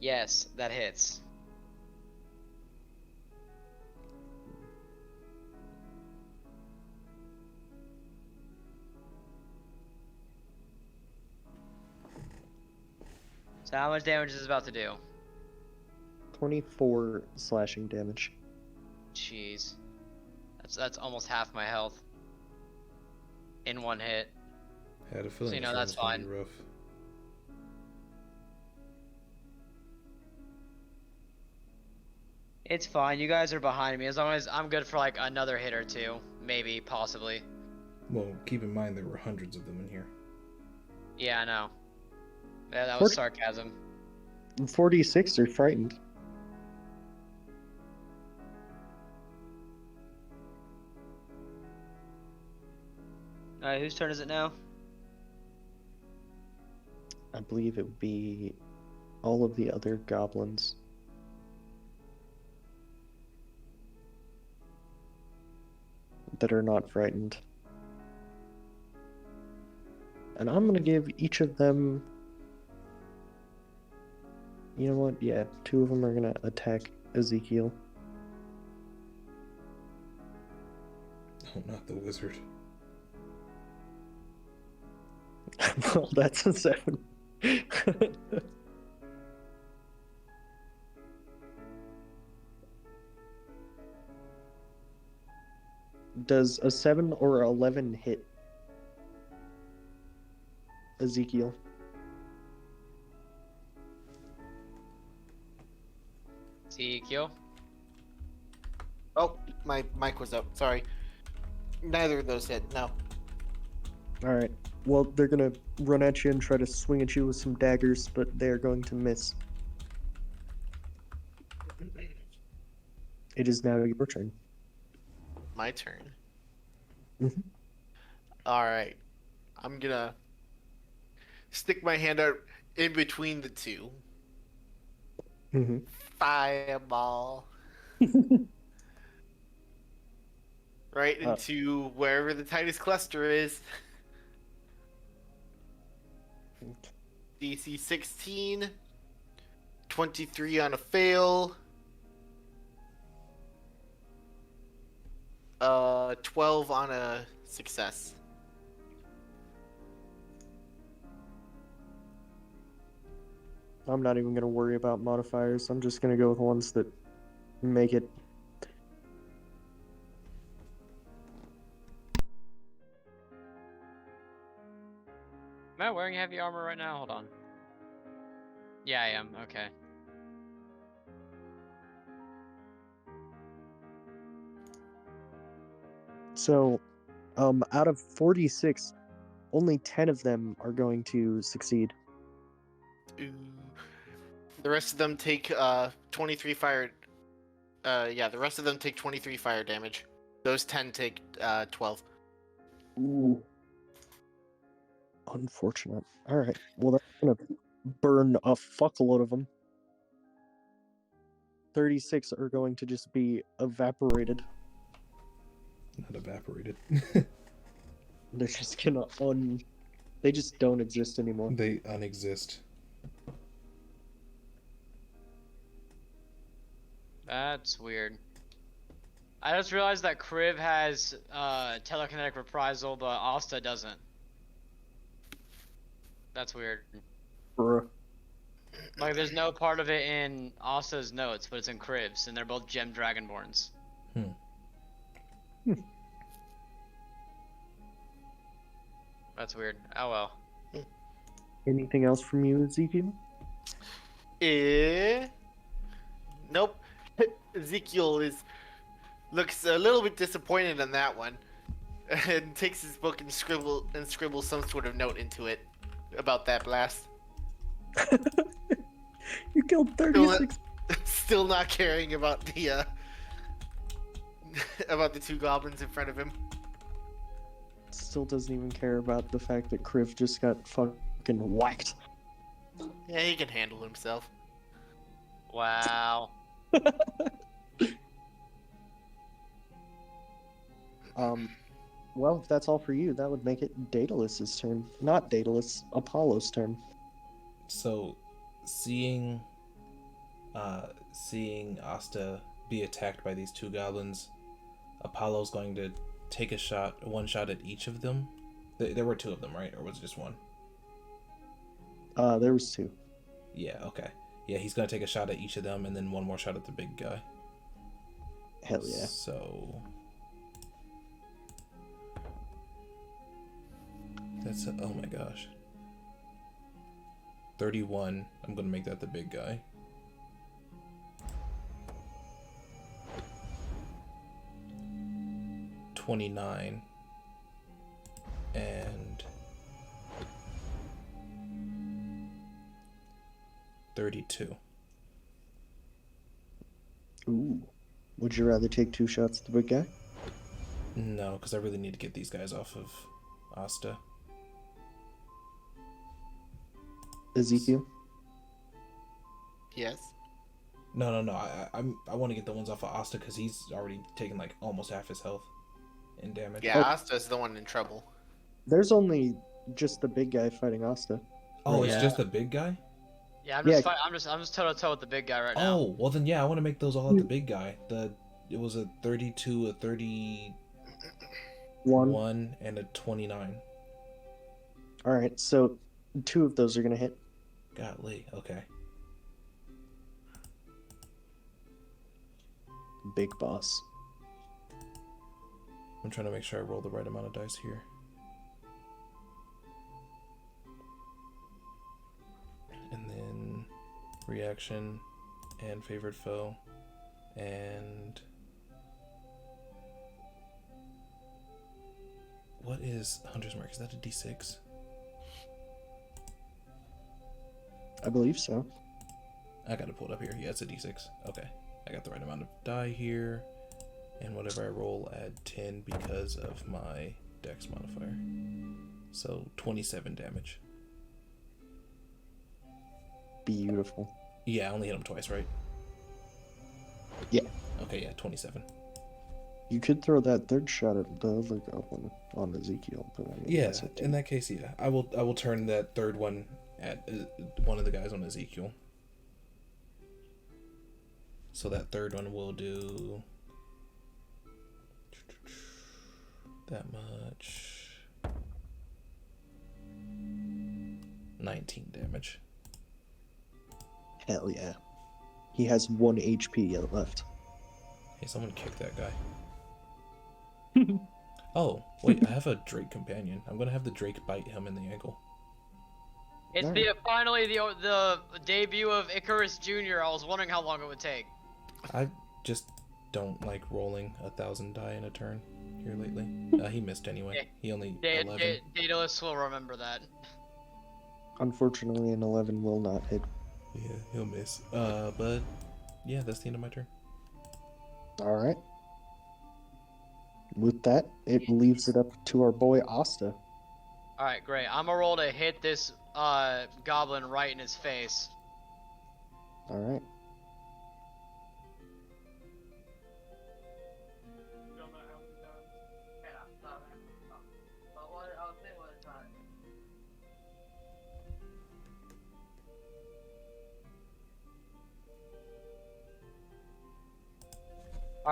Yes, that hits. So how much damage is this about to do? 24 slashing damage. Jeez. That's almost half my health. In one hit. Had a feeling So, this that's one was gonna be fine. rough. It's fine, you guys are behind me, as long as I'm good for like another hit or two. Maybe, possibly. Well, keep in mind there were hundreds of them in here. Yeah, I know. Yeah, that was sarcasm. 46 are frightened. Alright, whose turn is it now? I believe it would be all of the other goblins. That are not frightened. And I'm gonna give each of them. You know what? Yeah, 2 of them are gonna attack Ezekiel. Oh, not the wizard. Well, that's a 7. Does a 7 or 11 hit Ezekiel? Ezekiel? Oh, my mic was up. Sorry. Neither of those hit. No. Alright. Well, they're gonna run at you and try to swing at you with some daggers, but they're going to miss. It is now your turn. My turn. Mhm. All right. I'm gonna stick my hand out in between the two. Mm-hmm. Fireball. Right into wherever the tightest cluster is. DC 16. 23 on a fail. 12 on a success. I'm not even gonna worry about modifiers. I'm just gonna go with ones that make it. Am I wearing heavy armor right now? Hold on. Yeah, I am. Okay. So, out of 46, only 10 of them are going to succeed. Ooh. The rest of them take 23 fire. Yeah, the rest of them take 23 fire damage. Those 10 take 12. Ooh. Unfortunate. Alright, well, that's gonna burn a fuckload of them. 36 are going to just be evaporated. Not evaporated. They're just gonna They just don't exist anymore. They unexist. That's weird. I just realized that Kriv has telekinetic reprisal, but Asta doesn't. That's weird. Bruh. Like, there's no part of it in Asta's notes, but it's in Kriv's, and they're both gem dragonborns. That's weird. Oh well. Anything else from you, Ezekiel? Nope. Ezekiel looks a little bit disappointed in that one, and takes his book and scribbles some sort of note into it about that blast. You killed 36. Still not caring about the about the two goblins in front of him. Still doesn't even care about the fact that Kriv just got fucking whacked. Yeah, he can handle himself. Wow. Well, if that's all for you, that would make it Daedalus's turn. Not Daedalus, Apollo's turn. So, seeing Asta be attacked by these two goblins, Apollo's going to take one shot at each of them. There were two of them, right? Or was it just one? There was two. Yeah, okay. Yeah, he's going to take a shot at each of them and then one more shot at the big guy. Hell yeah. So... That's oh my gosh. 31. I'm gonna make that the big guy. $29 and 32. Ooh. Would you rather take 2 shots at the big guy? No, because I really need to get these guys off of Asta. Ezekiel? Yes. No. I want to get the ones off of Asta because he's already taken like almost half his health in damage. Yeah, Asta's the one in trouble. There's only just the big guy fighting Asta. Oh, Yeah. it's just the big guy? Yeah, I'm Yeah. just toe to toe with the big guy right now. Oh, well then yeah, I want to make those all at the big guy. It was a 32, a 31, and a 29. Alright, so 2 of those are gonna hit. Golly, okay. Big boss. I'm trying to make sure I roll the right amount of dice here. And then reaction and favored foe and what is Hunter's Mark? Is that a D6? I believe so. I gotta pull it up here. Yeah, it's a D6. Okay. I got the right amount of die here. And whatever I roll, add 10 because of my dex modifier. So 27 damage. Beautiful. Yeah, I only hit him twice, right? Yeah. Okay, yeah, 27. You could throw that 3rd shot at the other goblin on Ezekiel, but I mean, Yeah, that's up to in you. that case, yeah. I will turn that 3rd one at one of the guys on Ezekiel. So that 3rd one will do that much. 19 damage. Hell yeah. He has 1 HP left. Hey, someone kick that guy. Oh, wait, I have a Drake companion. I'm gonna have the Drake bite him in the ankle. It's finally the debut of Icarus Jr. I was wondering how long it would take. I just don't like rolling 1,000 die in a turn here lately. He missed anyway. He only 11. Daedalus will remember that. Unfortunately, an 11 will not hit. Yeah, he'll miss. But yeah, that's the end of my turn. Alright. With that, it leaves it up to our boy Asta. Alright, great. I'm gonna roll to hit this goblin right in his face. Alright. Don't know how we done.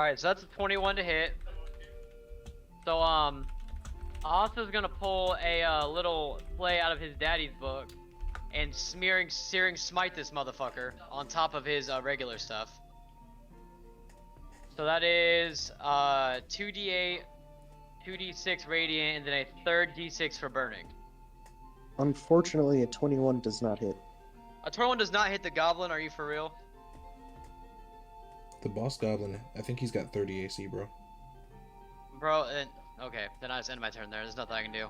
Alright, so that's a 21 to hit. So, Asa's gonna pull a little play out of his daddy's book and searing smite this motherfucker on top of his regular stuff. So that is 2d8, 2d6 radiant, and then a third d6 for burning. Unfortunately, a 21 does not hit. A 21 does not hit the goblin, are you for real? The boss goblin, I think he's got 30 AC, bro. Bro, okay, then I just end my turn there. There's nothing I can do.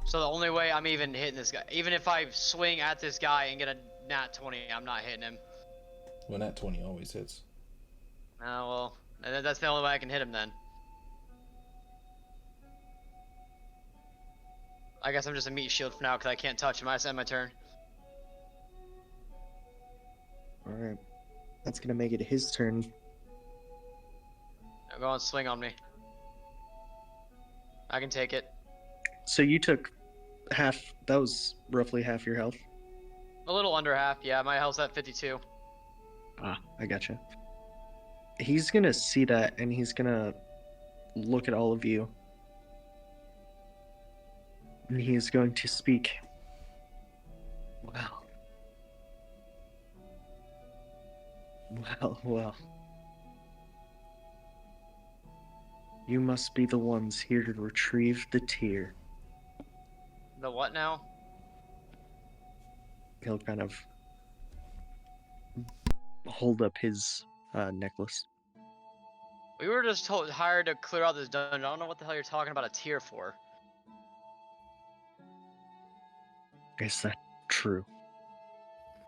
So the only way I'm even hitting this guy, even if I swing at this guy and get a nat 20, I'm not hitting him. Well, nat 20 always hits. Oh, well, that's the only way I can hit him then. I guess I'm just a meat shield for now because I can't touch him. I just end my turn. Alright. That's gonna make it his turn. Go on, swing on me. I can take it. So you took half, that was roughly half your health. A little under half, yeah. My health's at 52. Ah, I gotcha. He's gonna see that and he's gonna look at all of you. And he is going to speak. Well. Well. You must be the ones here to retrieve the tear. The what now? He'll kind of hold up his necklace. We were just hired to clear out this dungeon. I don't know what the hell you're talking about a tier for. Is that true?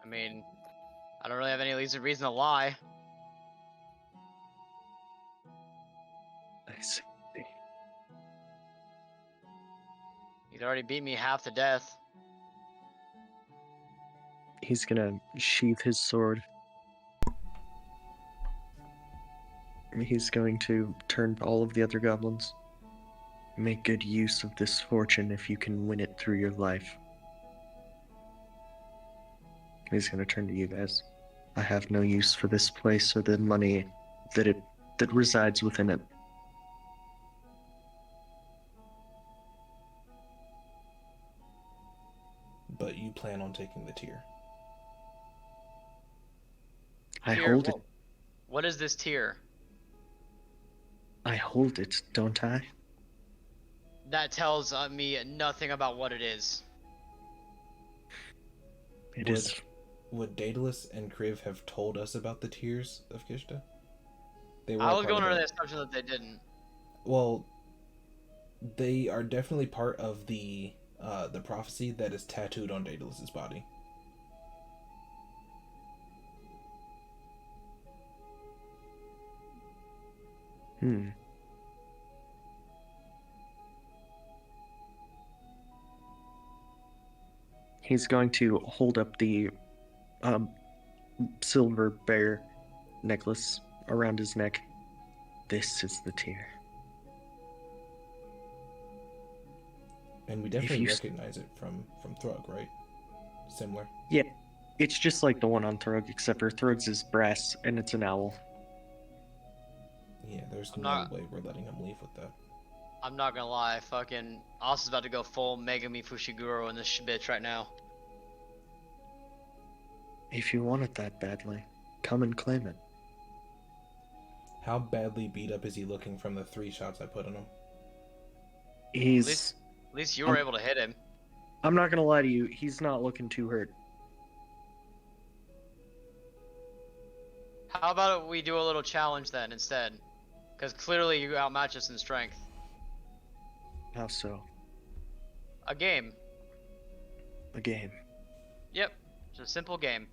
I mean, I don't really have any reason to lie. I see. You'd already beat me half to death. He's gonna sheath his sword. He's going to turn to all of the other goblins. Make good use of this fortune if you can win it through your life. He's gonna turn to you guys. I have no use for this place or the money that resides within it. But you plan on taking the tier. I Tier, hold it. What is this tier? I hold it, don't I? That tells me nothing about what it is. It is. Would Daedalus and Kriv have told us about the tiers of Kishta? They I was part going of under it. the assumption that they didn't. Well, they are definitely part of the prophecy that is tattooed on Daedalus's body. He's going to hold up the silver bear necklace around his neck. This is the tear. And we definitely you- recognize it from Thrug, right? Similar. Yeah, it's just like the one on Thrug, except for Thrug's is brass and it's an owl. Yeah, there's I'm no not- way we're letting him leave with that. I'm not gonna lie, fucking Asa's about to go full Megami Fushiguro in this bitch right now. If you want it that badly, come and claim it. How badly beat up is he looking from the 3 shots I put on him? He's... At least you were able to hit him. I'm not gonna lie to you, he's not looking too hurt. How about we do a little challenge then instead? Because clearly you outmatch us in strength. How so? A game. A game. Yep. It's a simple game.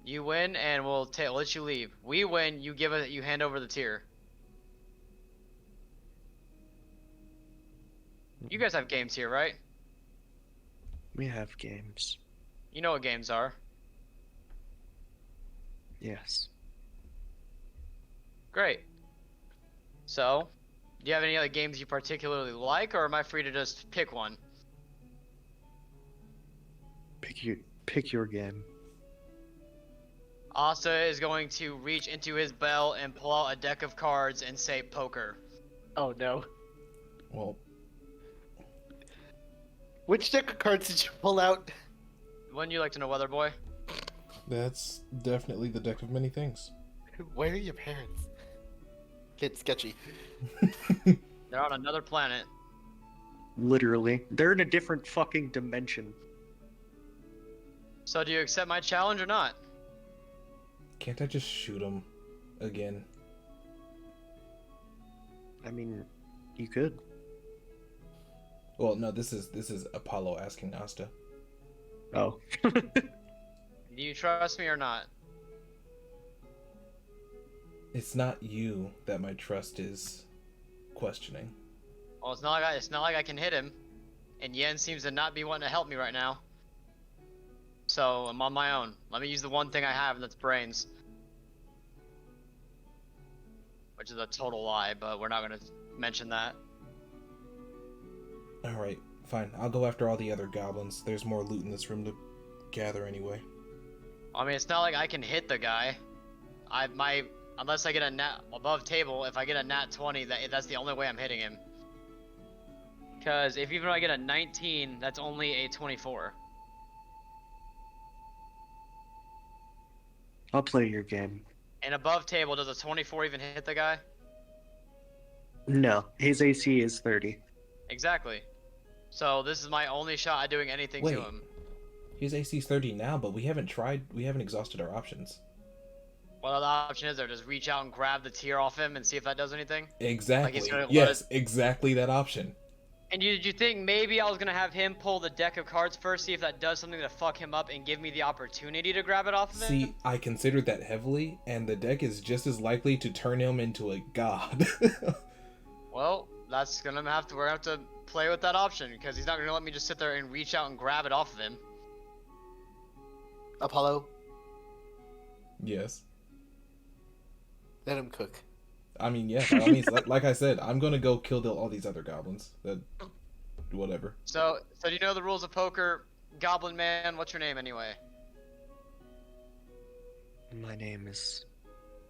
You win and we'll let you leave. We win, you hand over the tier. You guys have games here, right? We have games. You know what games are. Yes. Great. So, do you have any other games you particularly like, or am I free to just pick one? Pick your game. Asta is going to reach into his belt and pull out a deck of cards and say poker. Oh no. Well, Which deck of cards did you pull out? Wouldn't you like to know, Weather Boy? that's definitely the deck of many things. Where are your parents? Kid sketchy. They're on another planet. Literally. They're in a different fucking dimension. So do you accept my challenge or not? Can't I just shoot him again? I mean, you could. Well, no, this is Apollo asking Asta. Oh. Do you trust me or not? It's not you that my trust is questioning. Well, it's not like I can hit him, and Yen seems to not be wanting to help me right now. So I'm on my own. Let me use the one thing I have, and that's brains. Which is a total lie, but we're not gonna mention that. Alright, fine. I'll go after all the other goblins. There's more loot in this room to gather anyway. I mean, it's not like I can hit the guy. Unless I get a nat above table, if I get a nat 20, that's the only way I'm hitting him. Because if even I get a 19, that's only a 24. I'll play your game. And above table, does a 24 even hit the guy? No, his AC is 30. Exactly. So this is my only shot at doing anything Wait. to him. His AC's 30 now, but we haven't exhausted our options. What other option is there? Just reach out and grab the tier off him and see if that does anything? Exactly. he's gonna let Yes, us- exactly that option. And did you think maybe I was gonna have him pull the deck of cards first, see if that does something to fuck him up and give me the opportunity to grab it off of him? See, I considered that heavily, and the deck is just as likely to turn him into a god. Well, we're gonna have to play with that option because he's not gonna let me just sit there and reach out and grab it off of him. Apollo, Yes. let him cook. I mean, yeah, by all means, like I said, I'm gonna go kill all these other goblins. Whatever. So do you know the rules of poker, Goblin Man? What's your name anyway? My name is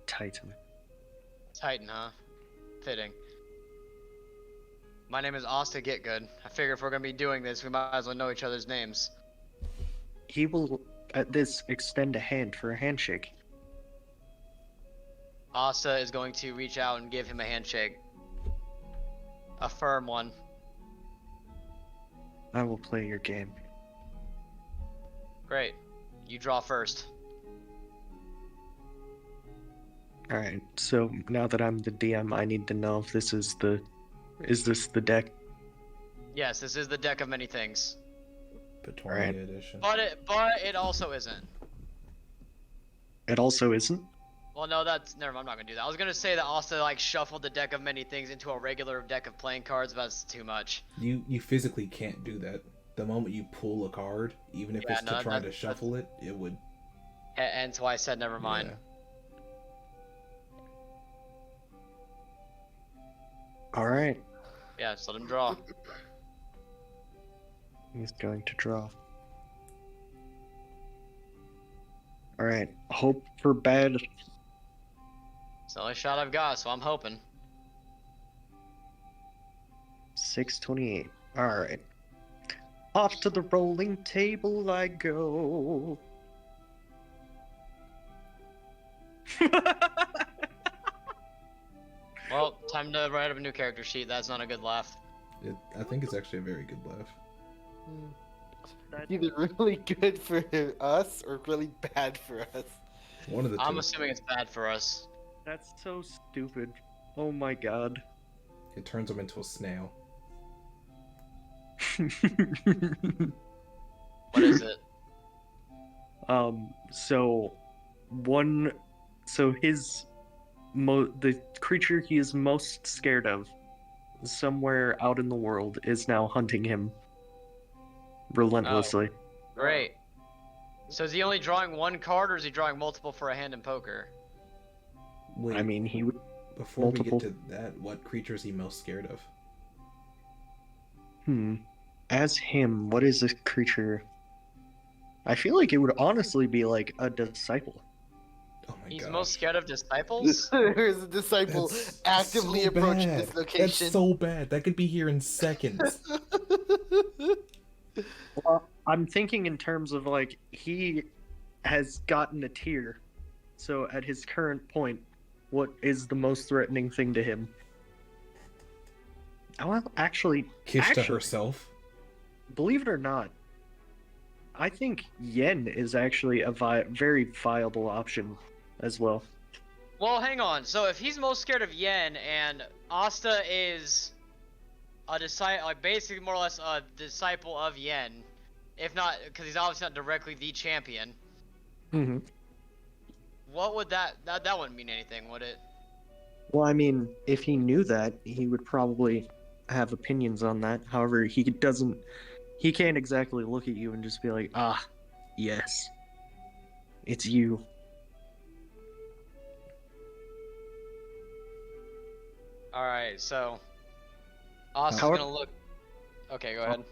Titan. Titan, huh? Fitting. My name is Asta Getgood. I figure if we're gonna be doing this, we might as well know each other's names. He will, at this, extend a hand for a handshake. Asta is going to reach out and give him a handshake. A firm one. I will play your game. Great. You draw first. Alright, so now that I'm the DM, I need to know if this is the... Is this the deck? Yes, this is the deck of many things. Petornia Alright. edition. But it also isn't. It also isn't? Well, no, never mind, I'm not gonna do that. I was gonna say that Asta like shuffled the deck of many things into a regular deck of playing cards, but that's too much. You physically can't do that. The moment you pull a card, even if Yeah, it's no, to try to that's- shuffle it, it would. And so I said never mind. Yeah. Alright, Yeah, just let him draw. he's going to draw. Alright, hope for bad. It's the only shot I've got, so I'm hoping. 628. Alright. Off to the rolling table I go. Well, time to write up a new character sheet. That's not a good laugh. I think it's actually a very good laugh. Either really good for us or really bad for us. One of the two. I'm assuming it's bad for us. That's so stupid. Oh my god. It turns him into a snail. What is it? The creature he is most scared of, somewhere out in the world, is now hunting him relentlessly. Great. So is he only drawing one card, or is he drawing multiple for a hand in poker? Wait, I mean, he would. before multiple- we get to that, what creature is he most scared of? As him, what is this creature? I feel like it would honestly be like a disciple. my He's gosh. most scared of disciples? There's a disciple That's actively so approaching bad. this location. That's so bad. That could be here in seconds. Well, I'm thinking in terms of like he has gotten a tier. So at his current point, what is the most threatening thing to him? Well, actually, Kishta herself. believe it or not, I think Yen is actually a very viable option as well. Well, hang on. So if he's most scared of Yen and Asta is a disciple, like basically more or less a disciple of Yen, if not, because he's obviously not directly the champion. Mm-hmm. What would that wouldn't mean anything, would it? Well, I mean, if he knew that, he would probably have opinions on that. However, he can't exactly look at you and just be like, ah, yes, it's you. All right, so Asta's However- gonna look. Okay, go ahead.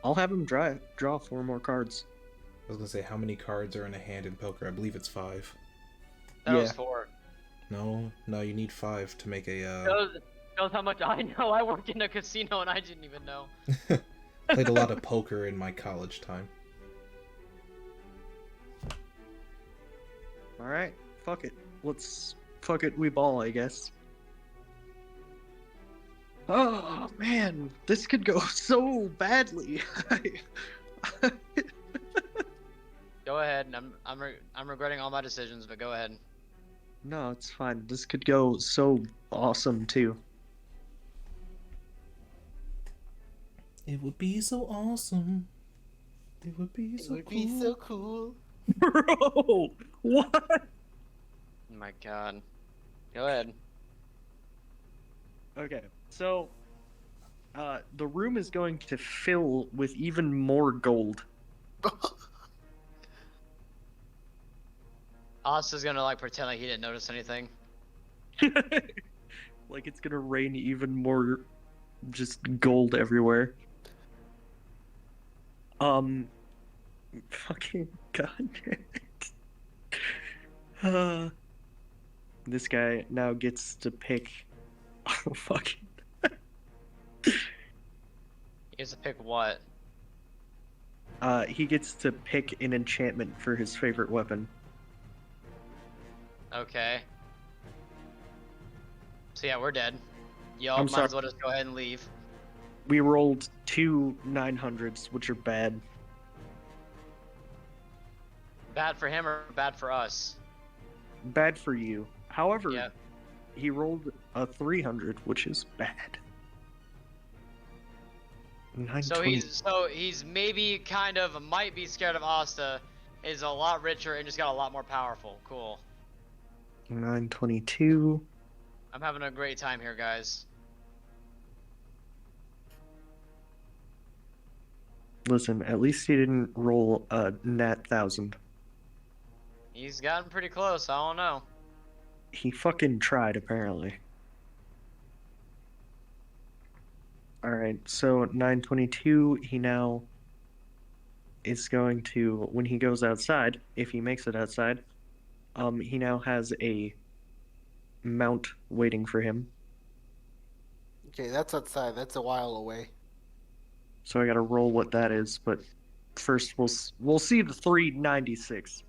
I'll have him draw 4 more cards. I was gonna say, how many cards are in a hand in poker? I believe it's 5. That was yeah. 4. No, you need 5 to make a. Shows how much I know. I worked in a casino and I didn't even know. Played a lot of poker in my college time. All right, fuck it. Fuck it, we ball, I guess. Oh man, this could go so badly. Go ahead. I'm regretting all my decisions, but go ahead. No, it's fine. This could go so awesome too. It would be so awesome. It would be so cool. Be so cool. Bro, what? Oh my god. Go ahead. Okay, so the room is going to fill with even more gold. Asta's gonna like pretend like he didn't notice anything. Like it's gonna rain even more just gold everywhere. Fucking goddamn it. This guy now gets to pick. Oh, fucking. He has to pick what? He gets to pick an enchantment for his favorite weapon. Okay. So yeah, we're dead. Y'all I'm might sorry. as well just go ahead and leave. We rolled 2 900s, which are bad. Bad for him or bad for us? Bad for you. However, Yeah. he rolled a 300, which is bad. 920. So he's maybe kind of might be scared of Asta, is a lot richer and just got a lot more powerful. Cool. 922. I'm having a great time here, guys. Listen, at least he didn't roll a nat 1000. He's gotten pretty close. I don't know. He fucking tried, apparently. Alright, so 922, he now is going to, when he goes outside, if he makes it outside, he now has a mount waiting for him. Okay, that's outside. That's a while away. So I gotta roll what that is, but first we'll see the 396.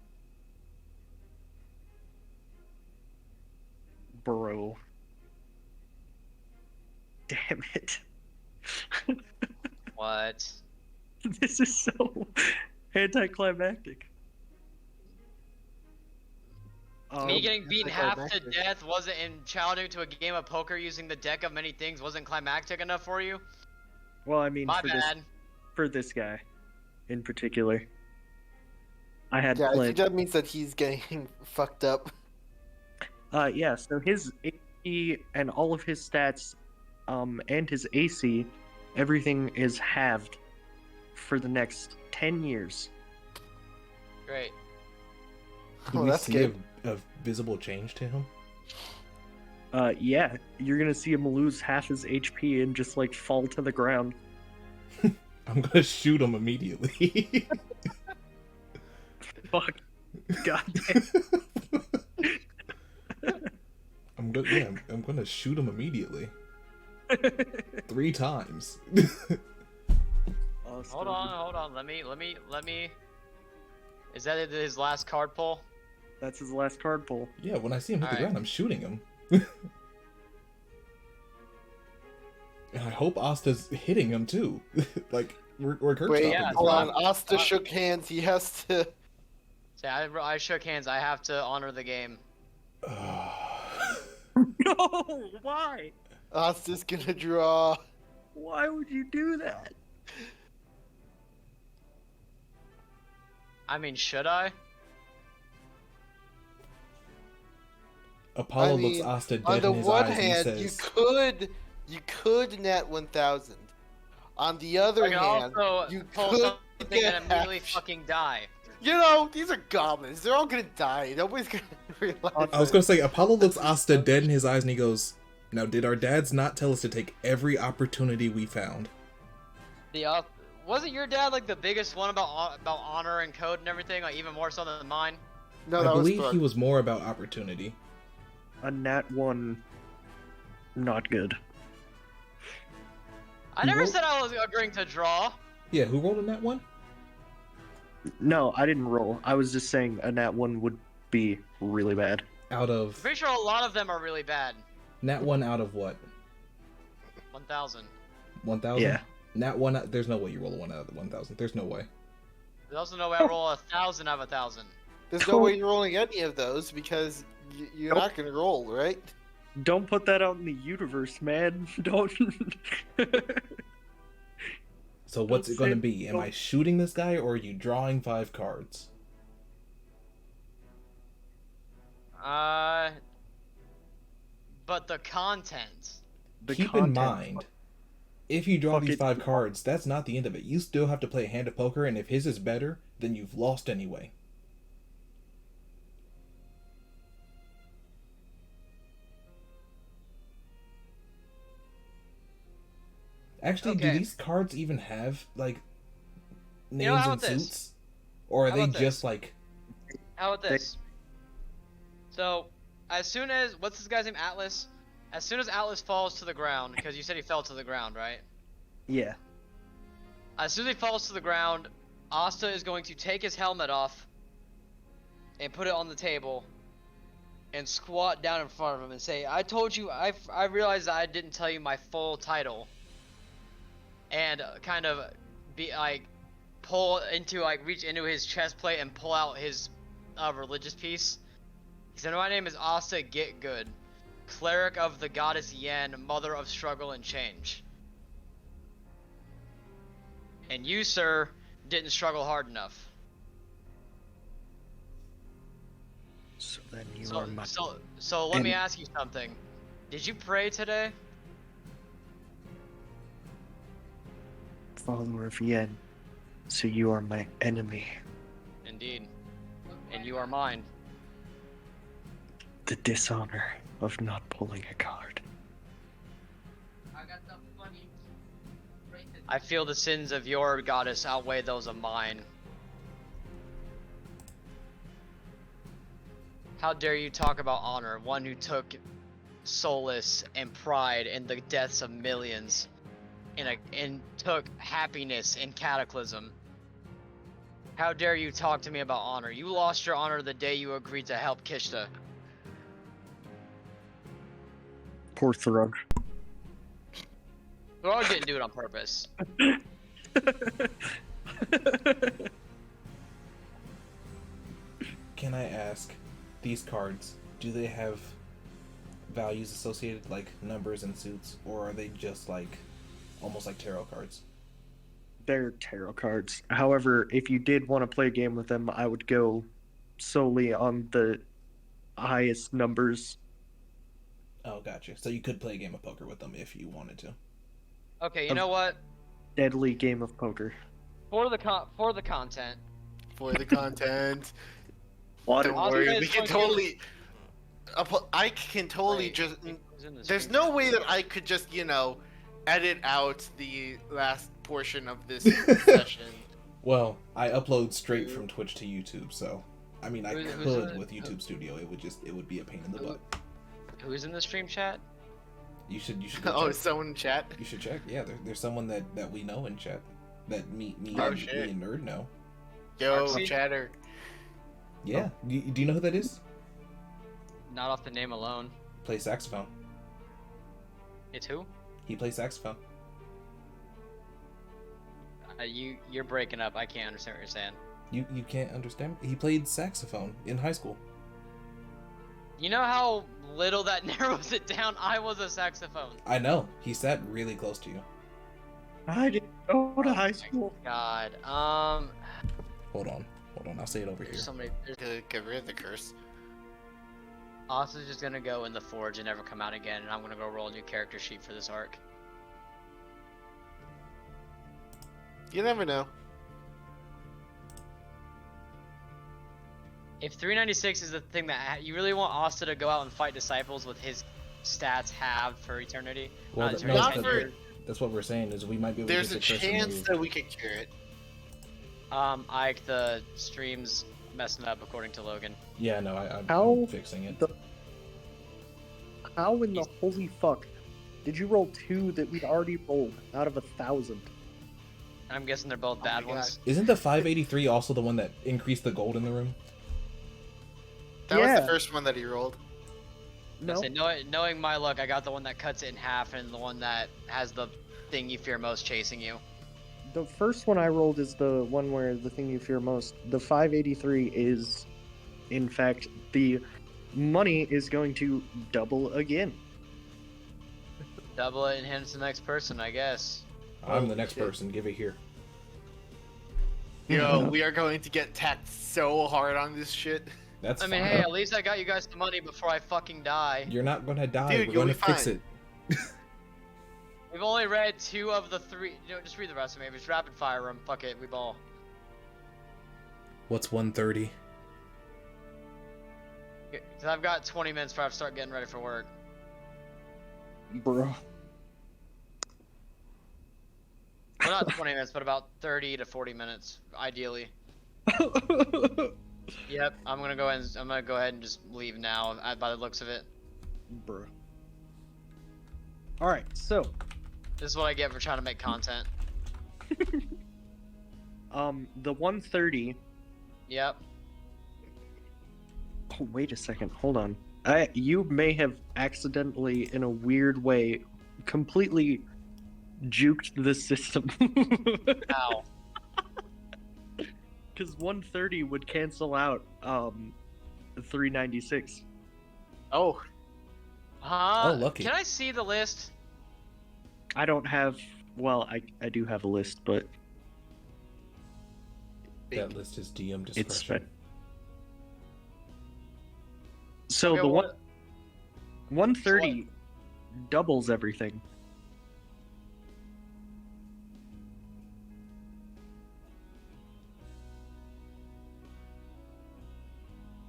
Bro. Damn it. What? This is so anticlimactic. Me getting that's beaten like half to climactic. death wasn't in challenging to a game of poker using the deck of many things wasn't climactic enough for you? Well, I mean, My for bad. this guy in particular, I had Yeah, I think played. that means that he's getting fucked up. Yeah. So his AP and all of his stats, and his AC, everything is halved for the next 10 years. Great. Do Oh, we that's see good. a visible change to him? Yeah, you're gonna see him lose half his HP and just like fall to the ground. I'm gonna shoot him immediately. Fuck. God damn. I'm gonna shoot him immediately. 3 times. Hold on. Let me. Is that his last card pull? That's his last card pull. Yeah, when I see him hit the Alright. ground, I'm shooting him. And I hope Asta's hitting him too. Like, we're curb Wait, stopping yeah, this hold guy. on. Asta shook hands. He has to. See, I shook hands. I have to honor the game. No, why? Asta's gonna draw. Why would you do that? I mean, should I? Apollo I mean, looks Asta On dead the in his one eyes hand, and you says, could net 1,000. On the other I can hand, also you pull could something get and immediately half- fucking die. You know, these are goblins. They're all gonna die. Nobody's gonna realize. I was gonna say, Apollo looks Asta dead in his eyes and he goes, "Now, did our dads not tell us to take every opportunity we found?" Wasn't your dad like the biggest one about honor and code and everything, like even more so than mine? No, I that was believe Brooke. he was more about opportunity. A nat 1, not good. I You never rolled- said I was agreeing to draw. Yeah, who rolled in that one? No, I didn't roll. I was just saying a nat 1 would be really bad. Out I'm of pretty sure a lot of them are really bad. Nat 1 out of what? 1,000. 1,000? Yeah. Nat 1, there's no way you roll a 1 out of the 1,000. There's no way. There's also no way I roll 1,000 out of 1,000. There's no way you're rolling any of those because you're Nope. not gonna roll, right? Don't put that out in the universe, man. Don't. So what's Don't it going to say- be? Am don't- I shooting this guy or are you drawing 5 cards? But the content. The Keep in content- mind, if you draw Fuck these it. 5 cards, that's not the end of it. You still have to play a hand of poker, and if his is better, then you've lost anyway. Actually, do Okay. these cards even have, like, names know, how and about this? suits? Or are How they about just, this? like... How about this? So, as soon as what's this guy's name? Atlas. As soon as Atlas falls to the ground, because you said he fell to the ground, right? Yeah. As soon as he falls to the ground, Asta is going to take his helmet off and put it on the table and squat down in front of him and say, "I told you, I realized that I didn't tell you my full title." And kind of be like, reach into his chest plate and pull out his religious piece. He said, "My name is Asta Get Good, cleric of the goddess Yen, mother of struggle and change. And you, sir, didn't struggle hard enough." So then you So, are my so let me ask you something. Did you pray today? follower of Yen. So you are my enemy. Indeed. And you are mine. The dishonor of not pulling a card. I feel the sins of your goddess outweigh those of mine. How dare you talk about honor, one who took solace and pride in the deaths of millions, and took happiness in cataclysm. How dare you talk to me about honor? You lost your honor the day you agreed to help Kishta. Poor Thrug. Throg didn't do it on purpose. Can I ask, these cards, do they have values associated, like numbers and suits, or are they just like, almost like tarot cards? They're tarot cards. However, if you did want to play a game with them, I would go solely on the highest numbers. Oh, gotcha. So you could play a game of poker with them if you wanted to. Okay, you know what? Deadly game of poker. For the content, For the content. What? Don't I'll worry, say we it's can like totally. I can totally Wait, just. who's in the There's stream? no way that I could just, edit out the last portion of this session. Well, I upload straight from Twitch to YouTube, so I mean I Who's could in- with YouTube Studio. It would be a pain in the butt. Who's in the stream chat? You should go Oh, check. is someone in chat? You should check. Yeah, there's someone that we know in chat. That me Oh, and, shit. me and Nerd know. Yo, Artsy? chatter. Yeah. Do you know who that is? Not off the name alone. Plays saxophone. It's who? He plays saxophone. You're breaking up. I can't understand what you're saying. You can't understand? He played saxophone in high school. You know how little that narrows it down? I was a saxophone. I know. He sat really close to you. I didn't go to high my school. God. Hold on. I'll say it over here. There's somebody. Get rid of the curse. Austin's just gonna go in the forge and never come out again, and I'm gonna go roll a new character sheet for this arc. You never know. If 396 is the thing that you really want Austin to go out and fight disciples with his stats halved for eternity. Well, not no, eternity, that's- tenure. That's what we're saying is we might be able There's to a get the curse chance removed. that we could cure it. Ike, the stream's messing up according to Logan. Yeah, no, I'm How fixing it. How in the holy fuck did you roll 2 that we'd already rolled out of 1,000? I'm guessing they're both Oh bad my ones. Isn't the 583 also the one that increased the gold in the room? That was Yeah. the first one that he rolled. No. Say, knowing my luck, I got the one that cuts it in half and the one that has the thing you fear most chasing you. The first one I rolled is the one where the thing you fear most. The 583 is, in fact, the money is going to double again. Double it and hand it to the next person, I guess. I'm the next shit. person. Give it here. Yo, we are going to get taxed so hard on this shit. That's I mean, fine. hey, at least I got you guys some money before I fucking die. You're not gonna die. Dude, We're you'll gonna be fix fine. it. We've only read 2 of the 3. Just read the rest of them. Maybe just rapid fire them. Fuck it, we ball. What's 130? Cause I've got 20 minutes before I have to start getting ready for work. Bro. Well, not 20 minutes, but about 30 to 40 minutes, ideally. Yep, I'm gonna go ahead and just leave now, by the looks of it. Bro. Alright, so, This is what I get for trying to make content. the 130. Yep. Oh, wait a second. Hold on. You may have accidentally, in a weird way, completely juked the system. Ow. Because 130 would cancel out 396. Oh, Huh? Oh, lucky. Can I see the list? I don't have. Well, I do have a list, but That list is DM it's discretion. so Okay, the what- 130 doubles everything.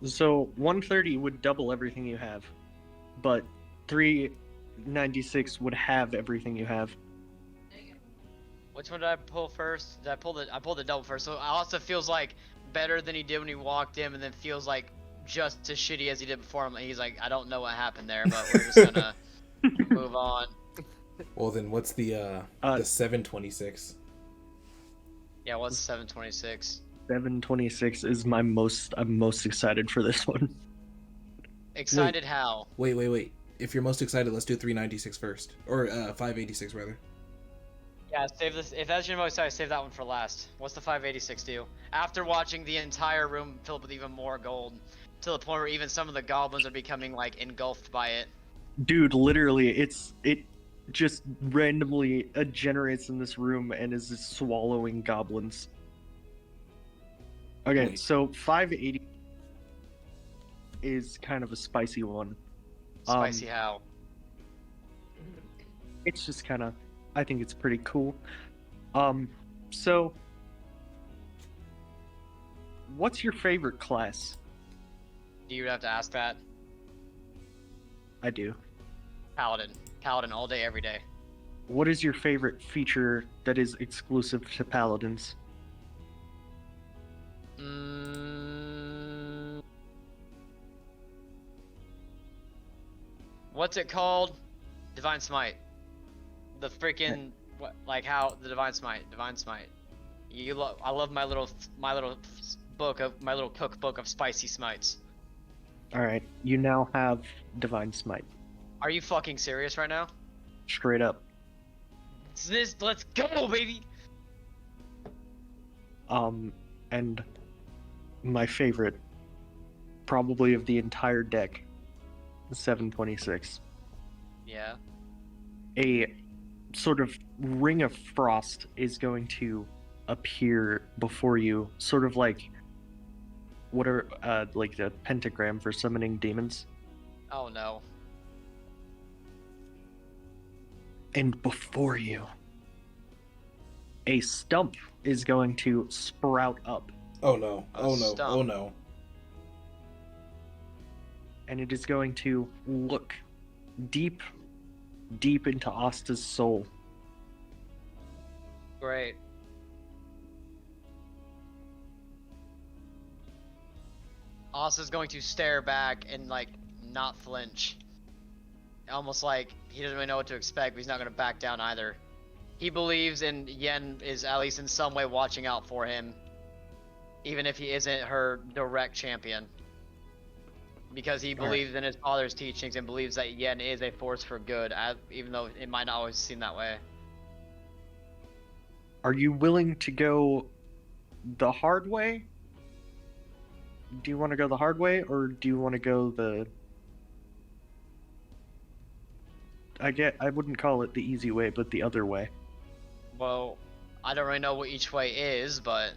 So 130 would double everything you have, but 396 would have everything you have. Which one did I pull first? I pulled the double first. So also feels like better than he did when he walked in, and then feels like just as shitty as he did before him. He's like, I don't know what happened there, but we're just gonna move on. Well, then what's the 726? Yeah, what's 726? 726 is I'm most excited for this one. Excited how? Wait. If you're most excited, let's do 396 first. Or 586, rather. Yeah, save this. If that's your most excited, save that one for last. What's the 586 do? After watching the entire room filled with even more gold, to the point where even some of the goblins are becoming like engulfed by it. Dude, literally, it just randomly generates in this room and is just swallowing goblins. Okay, Wait. so 580 is kind of a spicy one. Spicy how? It's just kind of, I think it's pretty cool. So what's your favorite class? Do you have to ask that? I do. Paladin. Paladin all day, every day. What is your favorite feature that is exclusive to paladins? What's it called? Divine Smite. The freaking what? Like how the Divine Smite? Divine Smite. I love my little cookbook of spicy smites. Alright, you now have Divine Smite. Are you fucking serious right now? Straight up. Let's go, baby. And my favorite, probably of the entire deck, 726. Yeah. A sort of ring of frost is going to appear before you, sort of like whatever, like the pentagram for summoning demons. Oh no. And before you, a stump is going to sprout up, Oh no. A Oh no. stump. Oh no. and it is going to look deep, deep into Asta's soul. Great. Asta's going to stare back and like not flinch. Almost like he doesn't really know what to expect, but he's not going to back down either. He believes in Yen is at least in some way watching out for him, even if he isn't her direct champion. Because he believes in his father's teachings and believes that Yen is a force for good, even though it might not always seem that way. Are you willing to go the hard way? Do you want to go the hard way, or do you want to go the... I wouldn't call it the easy way, but the other way. Well, I don't really know what each way is, but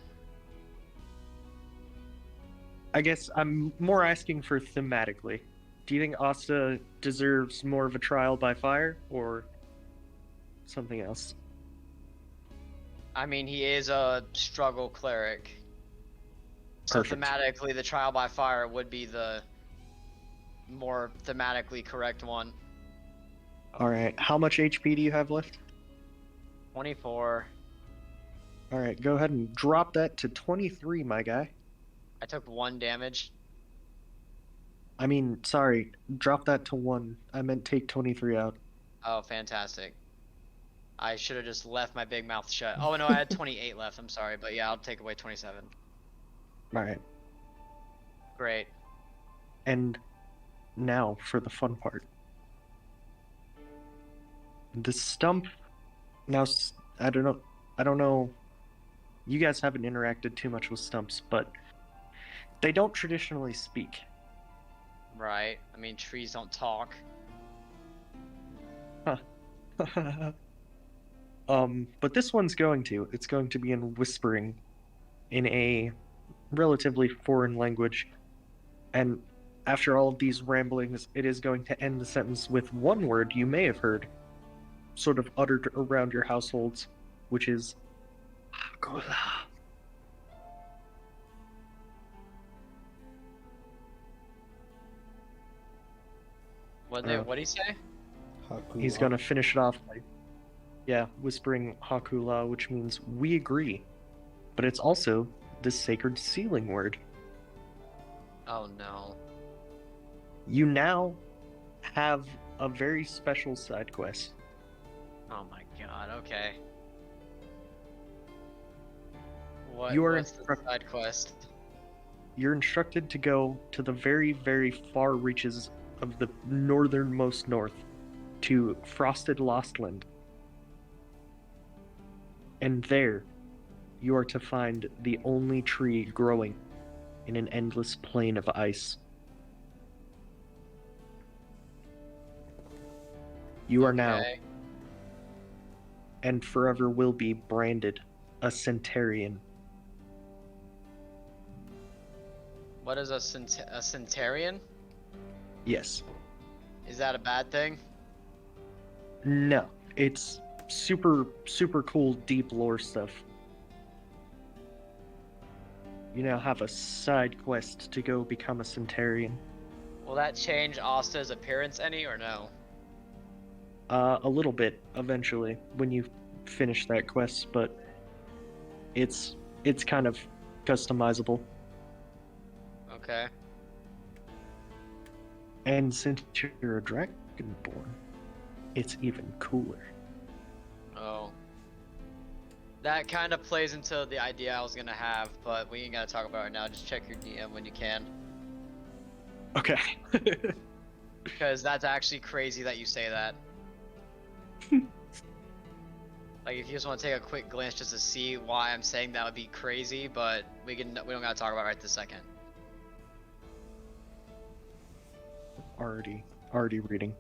I guess I'm more asking for thematically. Do you think Asta deserves more of a trial by fire, or something else? I mean, he is a struggle cleric. So Perfect. thematically, the trial by fire would be the more thematically correct one. Alright, how much HP do you have left? 24. Alright, go ahead and drop that to 23, my guy. I took 1 damage. I mean, sorry, drop that to 1. I meant take 23 out. Oh, fantastic. I should have just left my big mouth shut. Oh no, I had 28 left. I'm sorry, but yeah, I'll take away 27. Alright, Great. and now for the fun part. The stump. Now, I don't know. You guys haven't interacted too much with stumps, but they don't traditionally speak. Right. I mean, trees don't talk. But this one's going to. It's going to be in whispering in a relatively foreign language. And after all of these ramblings, it is going to end the sentence with one word you may have heard, sort of uttered around your households, which is Hakula. What'd he say? He's gonna finish it off by, whispering Hakula, which means we agree. But it's also the sacred sealing word. Oh no. You now have a very special side quest. Oh my god, okay. You are what's the side quest? You're instructed to go to the very, very far reaches of the northernmost north, to Frosted Lostland. And there, you are to find the only tree growing in an endless plain of ice. You are now, Okay. and forever will be, branded a Centurion. What is a centurion? Yes. Is that a bad thing? No. It's super, super cool, deep lore stuff. You now have a side quest to go become a Centurion. Will that change Asta's appearance any or no? A little bit, eventually, when you finish that quest, but it's kind of customizable. Okay. And since you're a dragon Dragonborn. It's even cooler. Oh. That kind of plays into the idea I was gonna have, but we ain't gotta talk about it now. Just check your DM when you can. Okay. Because that's actually crazy that you say that. Like, if you just want to take a quick glance just to see why I'm saying that would be crazy, but we don't gotta talk about it right this second. Already reading.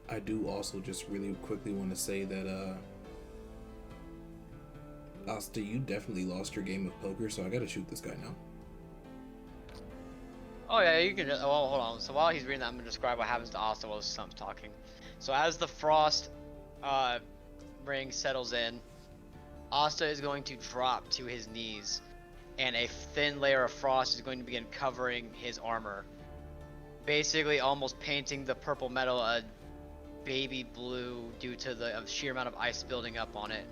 I do also just really quickly want to say that, Asta, you definitely lost your game of poker, so I gotta shoot this guy now. Oh yeah, you can. Well, hold on. So while he's reading that, I'm gonna describe what happens to Asta while Stump's talking. So as the frost ring settles in, Asta is going to drop to his knees, and a thin layer of frost is going to begin covering his armor, basically almost painting the purple metal a baby blue due to the sheer amount of ice building up on it.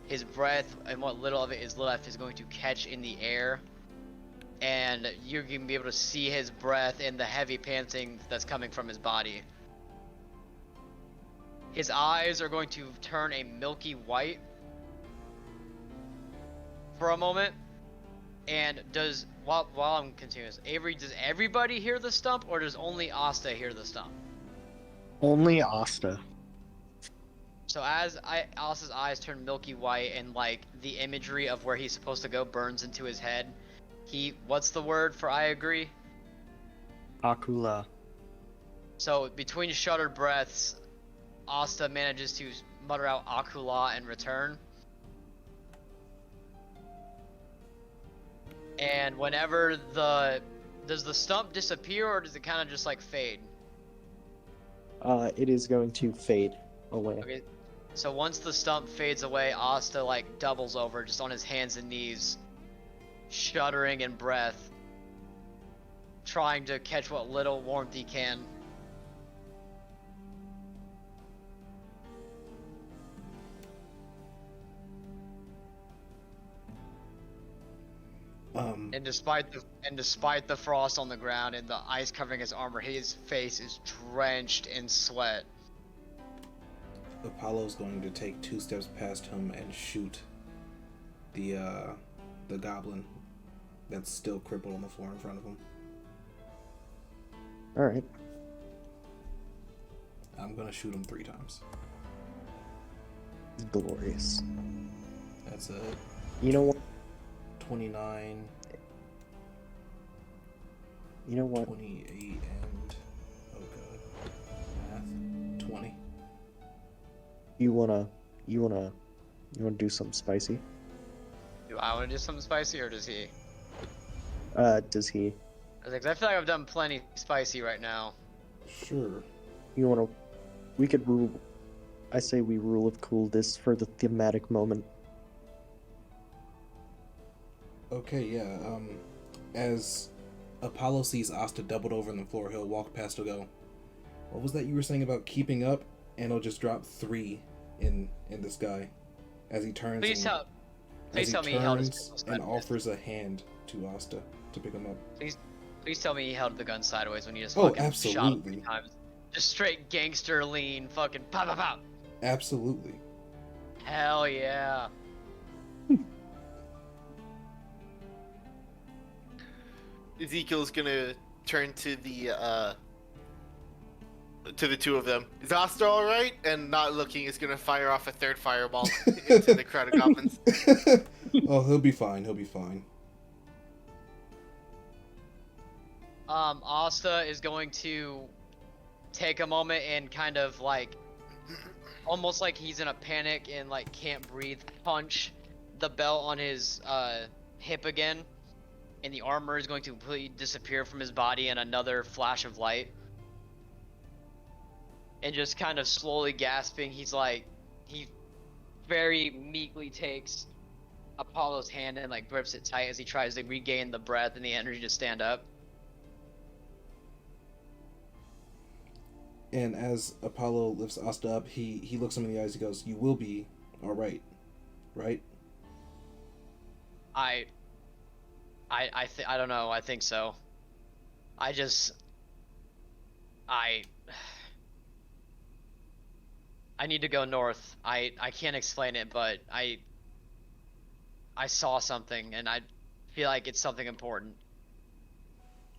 His breath and what little of it is left is going to catch in the air, and you're going to be able to see his breath and the heavy panting that's coming from his body. His eyes are going to turn a milky white for a moment. And while I'm continuing, Avery, does everybody hear the stump, or does only Asta hear the stump? Only Asta. So as Asta's eyes turn milky white and like the imagery of where he's supposed to go burns into his head, what's the word for I agree? Akula. So between shuddered breaths, Asta manages to mutter out Akula in return. And whenever does the stump disappear, or does it kind of just like fade? It is going to fade away. Okay. So once the stump fades away, Asta like doubles over just on his hands and knees, shuddering in breath, trying to catch what little warmth he can. And despite the frost on the ground and the ice covering his armor, his face is drenched in sweat. Apollo's going to take 2 steps past him and shoot the goblin that's still crippled on the floor in front of him. Alright. I'm gonna shoot him 3 times. Glorious. That's a You know what? 29, You know what? 28, and oh god, math, 20. You wanna do something spicy? Do I want to do something spicy, or does he? Does he? I feel like I've done plenty spicy right now. Sure. You wanna? We could rule. I say we rule of cool this for the thematic moment. Okay, yeah, as Apollo sees Asta doubled over on the floor, he'll walk past, he'll go, what was that you were saying about keeping up? And he'll just drop 3 in the sky as he turns Please tell me he held his pistol and sideways. offers a hand to Asta to pick him up. Please tell me he held the gun sideways when you just Oh, fucking shot him absolutely. 3 times. Just straight gangster lean, fucking pop pop pop. Absolutely. Hell yeah. Ezekiel's gonna turn to the 2 of them. Is Asta alright? And not looking, is gonna fire off a 3rd fireball into the crowd of goblins. Oh, he'll be fine, he'll be fine. Asta is going to take a moment and kind of like, almost like he's in a panic and like can't breathe, punch the belt on his hip again, and the armor is going to completely disappear from his body in another flash of light. And just kind of slowly gasping, he very meekly takes Apollo's hand and like grips it tight as he tries to regain the breath and the energy to stand up. And as Apollo lifts Asta up, he looks him in the eyes. He goes, "You will be all right, right?" I don't know. I think so. I need to go north. I can't explain it, but I saw something and I feel like it's something important.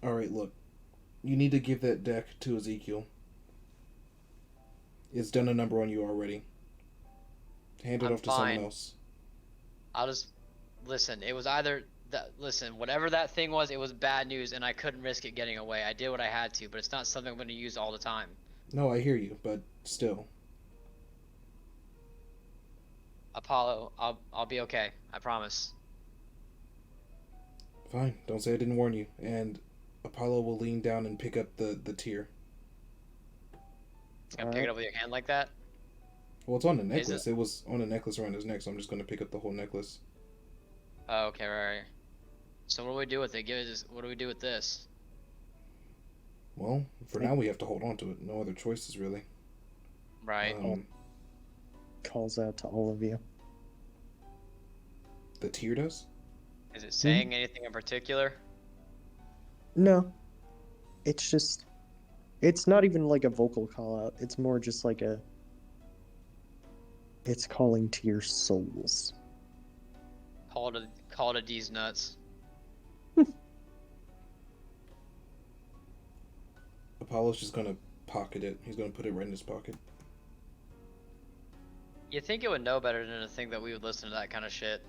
All right, look, you need to give that deck to Ezekiel. It's done a number on you already. Hand it I'm off to fine. someone else. I'll just listen. It was either listen, whatever that thing was, it was bad news and I couldn't risk it getting away. I did what I had to, but it's not something I'm going to use all the time. No, I hear you, but still. Apollo, I'll be okay. I promise. Fine, don't say I didn't warn you. And Apollo will lean down and pick up the tear. Gonna pick it up with your hand like that? Well, it's on a necklace. It was on a necklace around his neck, so I'm just going to pick up the whole necklace. Oh, okay, right. So what do we do with it? What do we do with this? Well, for now we have to hold on to it. No other choices, really. Right. Calls out to all of you. The tear does? Is it saying anything in particular? No. It's just... It's not even like a vocal call out. It's more just like a... It's calling to your souls. Call to these nuts. Apollo's just going to pocket it. He's going to put it right in his pocket. You think it would know better than to think that we would listen to that kind of shit.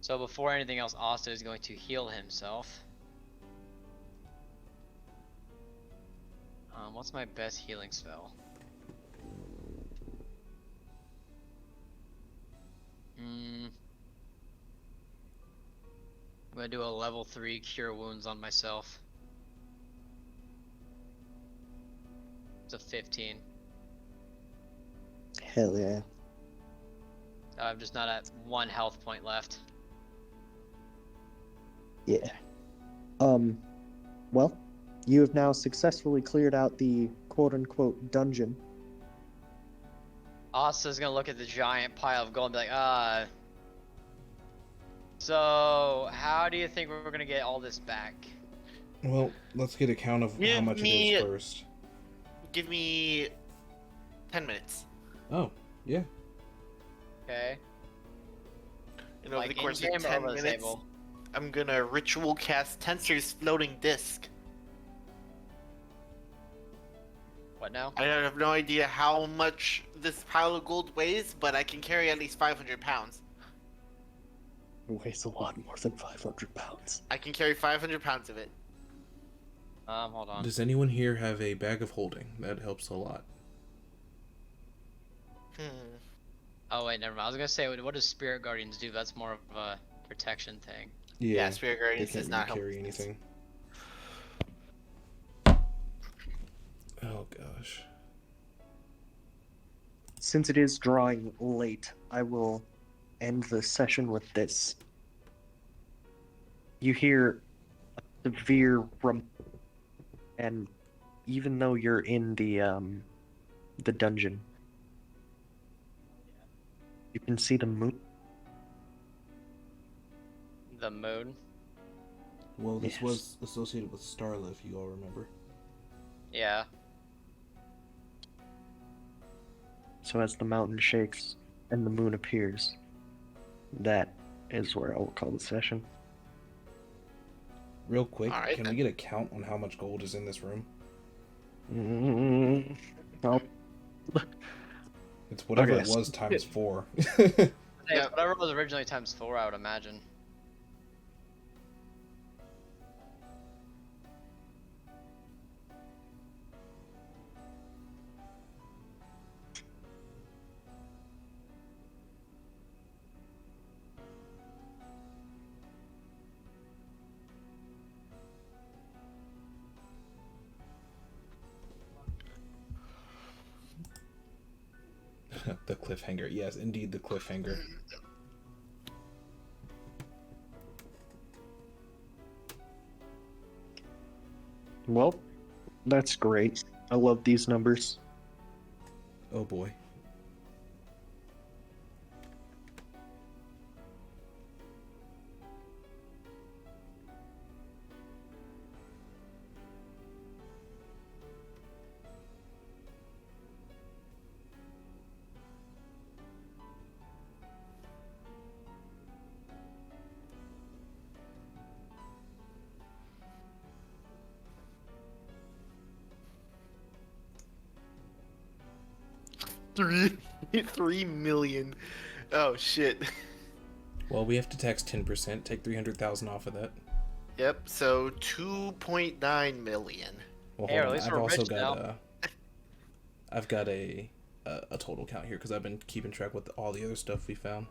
So before anything else, Asta is going to heal himself. What's my best healing spell? I'm gonna do a level 3 cure wounds on myself. It's a 15. Hell yeah. I'm just not at 1 health point left. Yeah. Well, you have now successfully cleared out the quote-unquote dungeon. Asta's gonna look at the giant pile of gold and be like, so how do you think we're gonna get all this back? Well, let's get a count of how much it is first. Give me 10 minutes. Oh, yeah. Okay. And over Like the course of in-game or 10 over the minutes, table? I'm gonna ritual cast Tensor's floating disc. What now? I have no idea how much this pile of gold weighs, but I can carry at least 500 pounds. It weighs a lot more than 500 pounds. I can carry 500 pounds of it. Hold on. Does anyone here have a bag of holding? That helps a lot. Oh wait, never mind. I was gonna say, what does Spirit Guardians do? That's more of a protection thing. Yeah, Spirit they Guardians can't does not really help. carry anything. Oh gosh. Since it is drawing late, I will end the session with this. You hear a severe rump, and even though you're in the dungeon, you can see the moon. The moon? Well, this Yes. was associated with Starla, if you all remember. Yeah. So as the mountain shakes and the moon appears, that is where I will call the session. Real quick, Alright, can then. we get a count on how much gold is in this room? Well, It's whatever Okay, it was times 4. Yeah, whatever was originally times 4, I would imagine. cliffhanger. Yes, indeed, the cliffhanger. Well, that's great. I love these numbers. Oh boy. Three, 3 million. Oh shit. Well, we have to tax 10%. Take 300,000 off of that. Yep. So 2.9 million. Well, Hey, hold at on. least I've we're also rich got now. I've got a total count here because I've been keeping track with all the other stuff we found.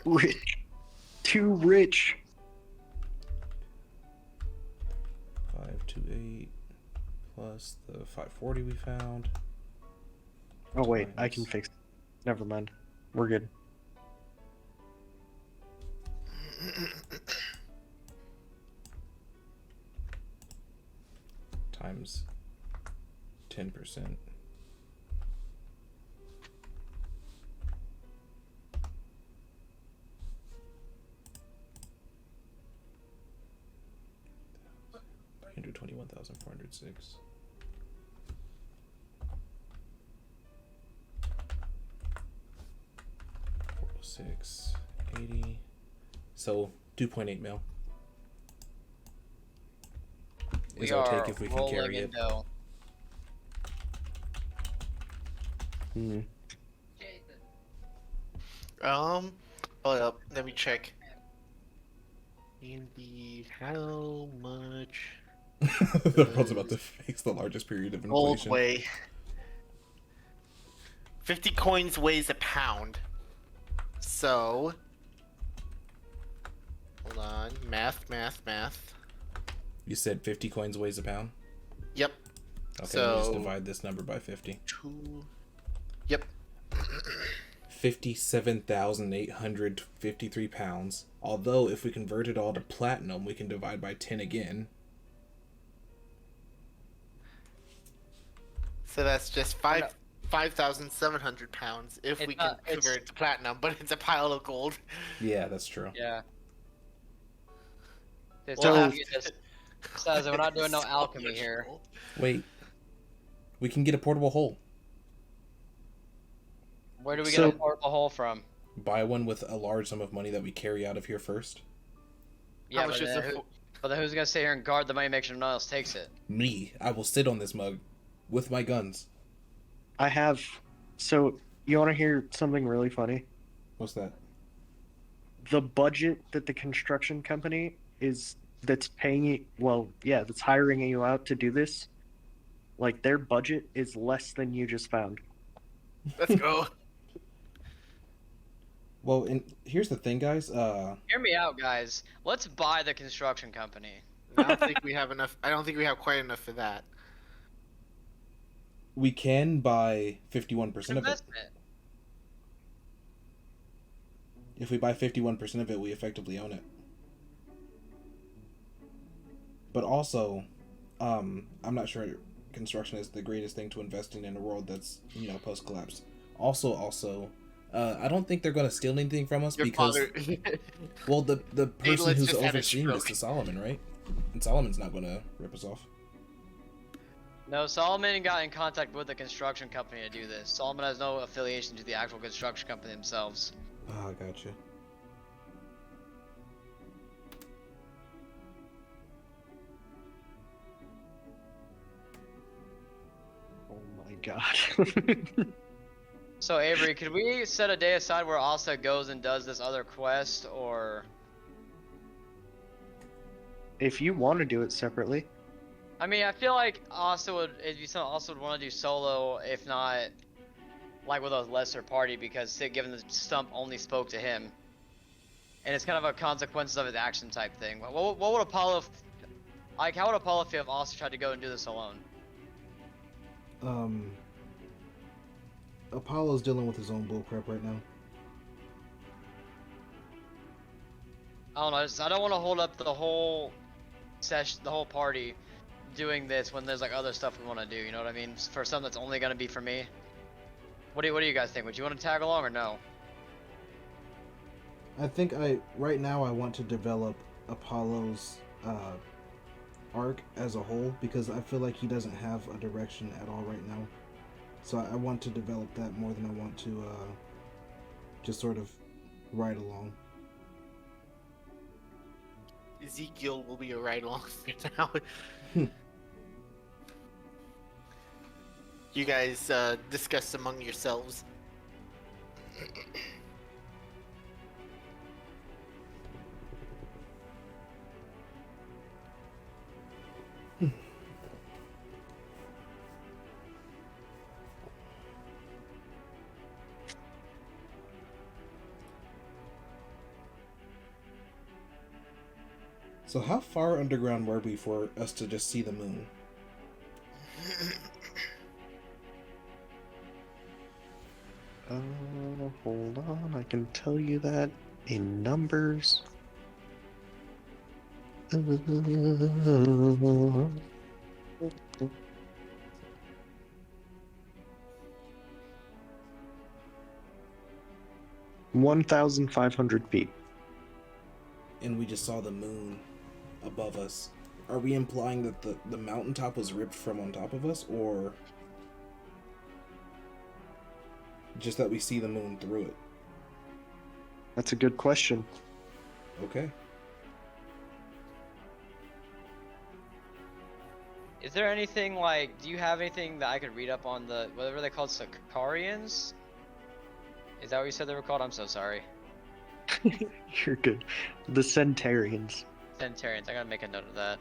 Rich. Too rich. 528 plus the 540 we found. Oh wait, I can fix it. Never mind. We're good. Times 10%. $321,406. 680. So 2.8 mil. We Is our are take if we can rolling carry in it. dough. Hmm. Hold up. Let me check. Indeed, how much The world's about to face the largest period of gold inflation. weigh? 50 coins weighs a pound. So, hold on. Math. You said 50 coins weighs a pound? Yep. Okay, let me just So- divide this number by 50. 2. Yep. 57,853 pounds. Although, if we convert it all to platinum, we can divide by 10 again. So that's just 5,700 pounds if It's we can not- it's- convert it to platinum, but it's a pile of gold. Yeah, that's true. Yeah. It's We'll not have gonna to- get this- Says we're not doing no So alchemy much here. gold. Wait. We can get a portable hole. Where do we So- get a portable hole from? Buy one with a large sum of money that we carry out of here first. Yeah, much but is then, the but then who's gonna sit here and guard the money, make sure no one else takes it? Me. I will sit on this mug with my guns. I have. So, you want to hear something really funny? What's that? The budget that the construction company that's paying you, well, yeah, that's hiring you out to do this, like their budget is less than you just found. Let's go. Well, and here's the thing, guys. Hear me out, guys. Let's buy the construction company. I don't think we have enough. I don't think we have quite enough for that. We can buy 51% of it. Investment. If we buy 51% of it, we effectively own it. But also, I'm not sure construction is the greatest thing to invest in a world that's, post-collapse. Also, I don't think they're going to steal anything from us Your because, father. well, the person Let's who's just have a overseeing this stroke. is Solomon, right? And Solomon's not going to rip us off. No, Solomon got in contact with the construction company to do this. Solomon has no affiliation to the actual construction company themselves. Ah, gotcha. Oh my god. So Avery, could we set a day aside where Asa goes and does this other quest, or? If you want to do it separately. I mean, I feel like Asa would, it'd be something Asa would want to do solo, if not like with a lesser party, because given the stump only spoke to him, and it's kind of a consequences of his action type thing. What would Apollo, like, how would Apollo feel if Asa tried to go and do this alone? Apollo's dealing with his own bullcrap right now. I don't know. I don't want to hold up the whole session, the whole party, doing this when there's like other stuff we want to do. You know what I mean? For something that's only gonna be for me. What do you guys think? Would you want to tag along or no? I think right now I want to develop Apollo's arc as a whole because I feel like he doesn't have a direction at all right now. So I want to develop that more than I want to just sort of ride along. Ezekiel will be a ride along now. You guys discuss among yourselves. So how far underground were we for us to just see the moon? Hold on, I can tell you that in numbers. 1,500 feet. And we just saw the moon above us. Are we implying that the mountaintop was ripped from on top of us, or just that we see the moon through it? That's a good question. Okay. Is there anything like? Do you have anything that I could read up on the whatever they called Sicarians? Is that what you said they were called? I'm so sorry. You're good. The Centarians. Centarians. I gotta make a note of that.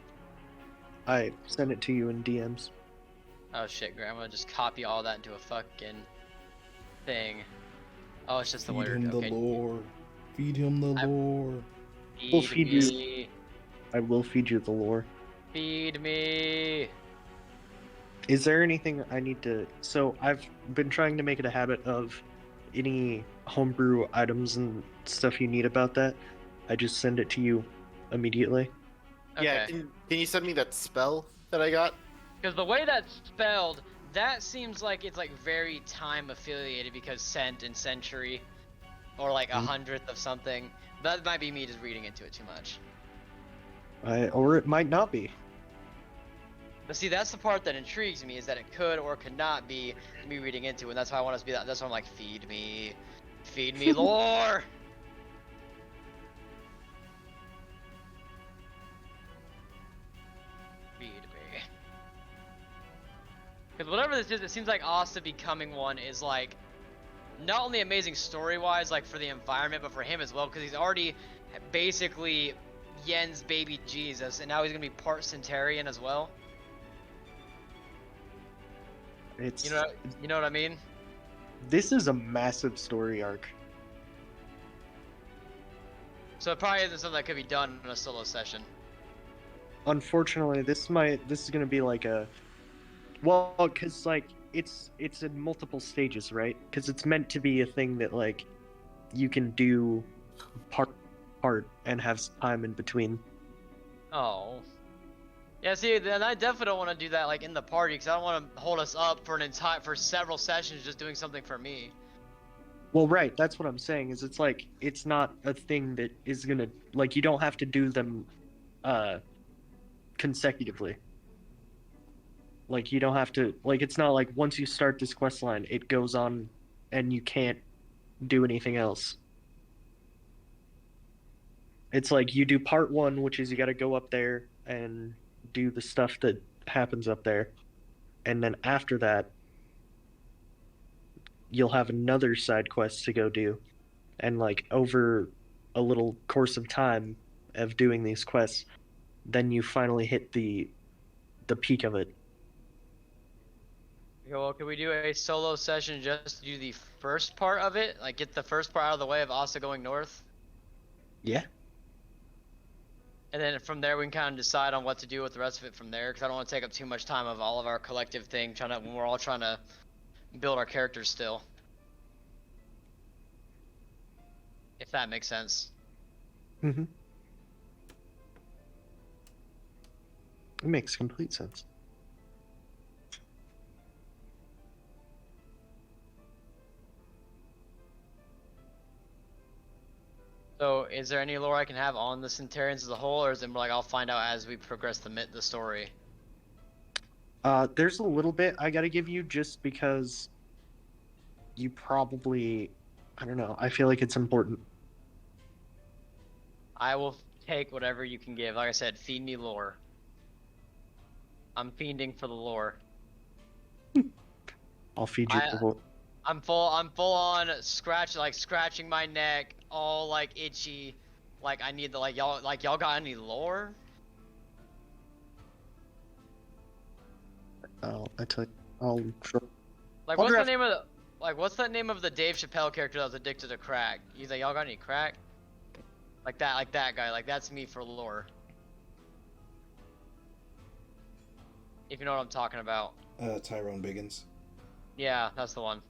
I sent it to you in DMs. Oh shit, great. I'm gonna just copy all that into a fucking thing. Oh, it's just the Feed word. him the Okay. lore. Feed him the lore. We'll feed you. me. I will feed you the lore. Feed me. Is there anything I need to... So, I've been trying to make it a habit of any homebrew items and stuff you need about that. I just send it to you immediately. Okay. Yeah, can you send me that spell that I got? Because the way that's spelled, that seems like it's like very time affiliated because cent and century, or like a hundredth of something. That might be me just reading into it too much. Or it might not be. But see, that's the part that intrigues me, is that it could or could not be me reading into it, and that's why I want us to be that. That's why I'm like, feed me lore. Feed me. Because whatever this is, it seems like Asta becoming one is like not only amazing story-wise, like for the environment, but for him as well, because he's already basically Yen's baby Jesus, and now he's gonna be part Centarian as well. It's... You know what I mean? This is a massive story arc. So it probably isn't something that could be done in a solo session. Unfortunately, this is gonna be like a... Well, because, like, it's in multiple stages, right? Because it's meant to be a thing that, like, you can do part and have time in between. Oh. Yeah, see, then I definitely don't want to do that, like, in the party, because I don't want to hold us up for several sessions just doing something for me. Well, right, that's what I'm saying, is it's like, it's not a thing that is gonna... Like, you don't have to do them, consecutively. Like, you don't have to... Like, it's not like once you start this quest line, it goes on and you can't do anything else. It's like, you do part 1, which is you gotta go up there and do the stuff that happens up there. And then after that, you'll have another side quest to go do. And, like, over a little course of time of doing these quests, then you finally hit the peak of it. Okay, well, can we do a solo session just to do the first part of it? Like, get the first part out of the way of Asa going north? Yeah. And then from there, we can kind of decide on what to do with the rest of it from there, because I don't want to take up too much time of all of our collective thing, when we're all trying to build our characters still. If that makes sense. Mm-hmm. It makes complete sense. So, is there any lore I can have on the Centurions as a whole, or is it more like I'll find out as we progress the story? There's a little bit I gotta give you just because you probably, I don't know, I feel like it's important. I will take whatever you can give. Like I said, feed me lore. I'm fiending for the lore. I'll feed you I- the whole. I'm full on scratching my neck, all like itchy. Like I need the y'all got any lore? I took. I'll. Like I'll what's draft- the name of the what's the name of the Dave Chappelle character that was addicted to crack? He's like, y'all got any crack? Like that guy. Like that's me for lore. If you know what I'm talking about. Tyrone Biggins. Yeah, that's the one.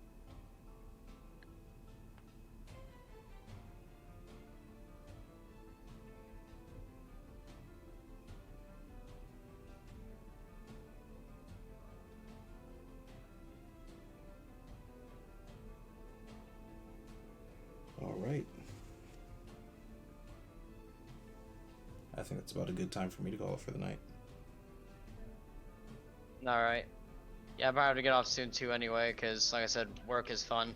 All right. I think that's about a good time for me to call it for the night. Alright. Yeah, I'm about to get off soon too anyway, because like I said, work is fun.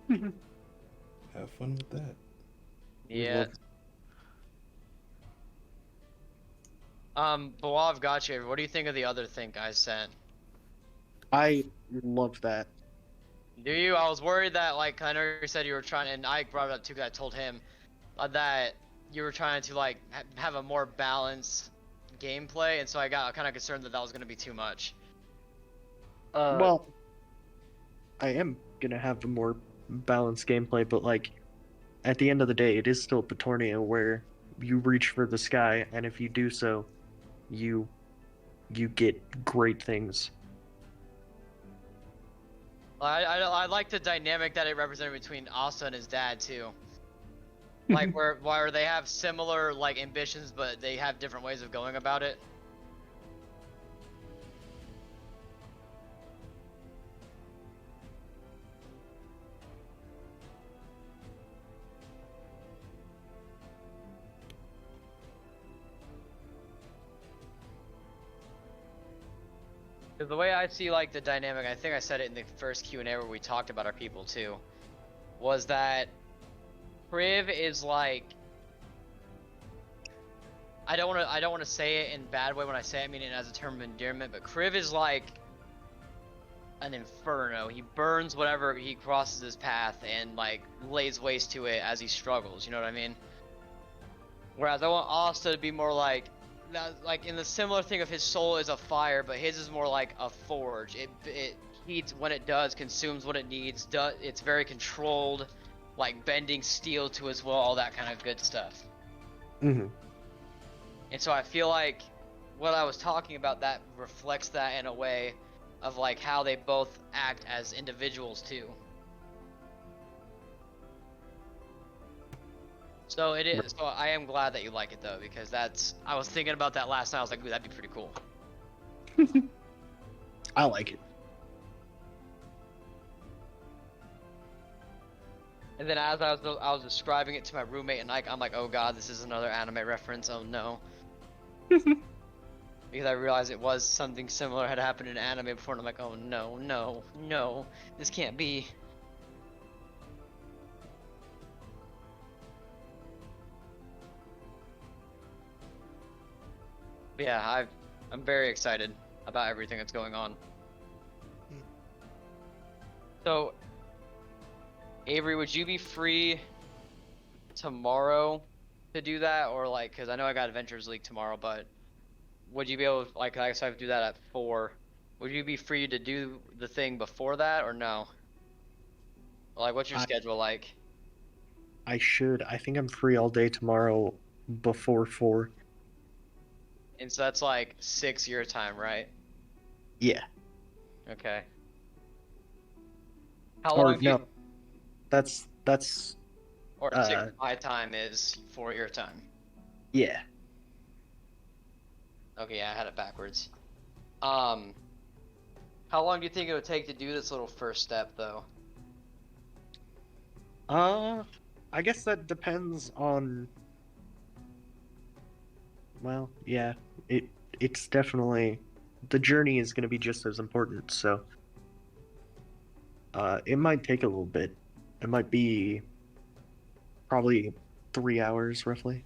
Have fun with that. Yeah. But while I've got you, what do you think of the other thing I sent? I love that. Do you? I was worried that, like, I know you said you were trying, and I brought it up too because I told him that you were trying to, like, have a more balanced gameplay, and so I got kind of concerned that was going to be too much. Well, I am gonna have a more balanced gameplay, but like, at the end of the day, it is still Petornia where you reach for the sky, and if you do so, you get great things. I like the dynamic that it represented between Asa and his dad too. Like where they have similar like ambitions, but they have different ways of going about it. Because the way I see like the dynamic, I think I said it in the first Q&A where we talked about our people too, was that Priv is like, I don't want to say it in a bad way when I say it, I mean it as a term of endearment, but Kriv is like an inferno. He burns whatever he crosses his path and like lays waste to it as he struggles, you know what I mean? Whereas I want Asta to be more like in the similar thing of his soul is a fire, but his is more like a forge. It heats when it does, consumes what it needs, it's very controlled, like bending steel to his will, all that kind of good stuff. Mm-hmm. And so I feel like what I was talking about that reflects that in a way of like how they both act as individuals too. So it is. So I am glad that you like it though, because I was thinking about that last night. I was like, ooh, that'd be pretty cool. I like it. And then as I was describing it to my roommate and I'm like, oh god, this is another anime reference. Oh no. Because I realized it was something similar had happened in anime before, and I'm like, oh no, no, no, this can't be. But yeah, I'm very excited about everything that's going on. So, Avery, would you be free tomorrow to do that, or like, because I know I got Adventures League tomorrow, but would you be able to, like, I guess I have to do that at 4. Would you be free to do the thing before that, or no? Like, what's your schedule like? I should. I think I'm free all day tomorrow before 4. And so that's like 6 your time, right? Yeah. Okay. How Or long do you, no. That's Or 6 my time is 4 your time. Yeah. Okay, yeah, I had it backwards. How long do you think it would take to do this little first step, though? I guess that depends on. Well, yeah, it's definitely the journey is going to be just as important. So, it might take a little bit. It might be probably 3 hours, roughly.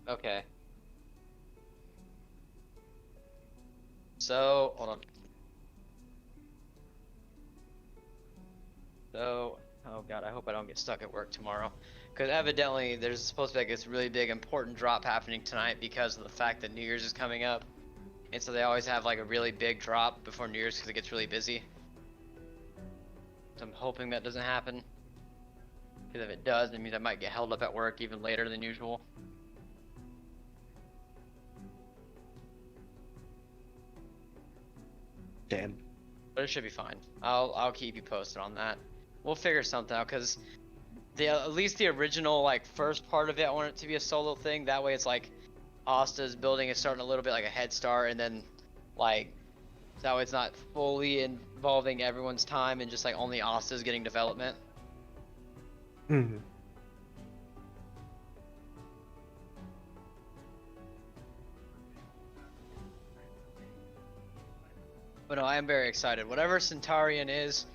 Okay. So, hold on. So, oh god, I hope I don't get stuck at work tomorrow. Because evidently there's supposed to be like this really big important drop happening tonight because of the fact that New Year's is coming up. And so they always have like a really big drop before New Year's because it gets really busy. So I'm hoping that doesn't happen. Because if it does, it means I might get held up at work even later than usual. Damn. But it should be fine. I'll keep you posted on that. We'll figure something out because at least the original like first part of it, I want it to be a solo thing. That way it's like Asta's building is starting a little bit like a head start, and then like that way it's not fully involving everyone's time and just like only Asta's getting development. Hmm. But no, I am very excited. Whatever Centaurian is,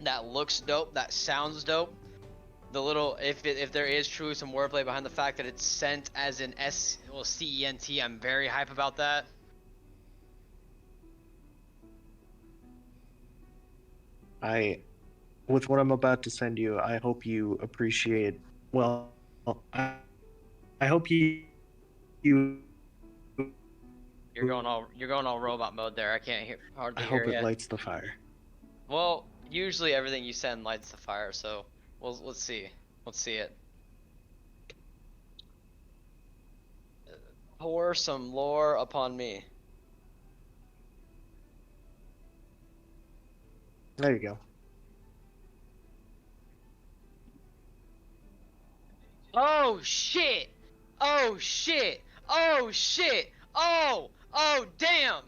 that looks dope, that sounds dope. The little, if there is truly some wordplay behind the fact that it's sent as in C-E-N-T, I'm very hype about that. With what I'm about to send you, I hope you appreciate. Well, I hope you. You're going all robot mode there. I can't hardly I hear hope it ya. lights the fire. Well, usually everything you send lights the fire, so let's see. Let's see it. Pour some lore upon me. There you go. Oh shit! Oh shit! Oh shit! Oh! Oh damn!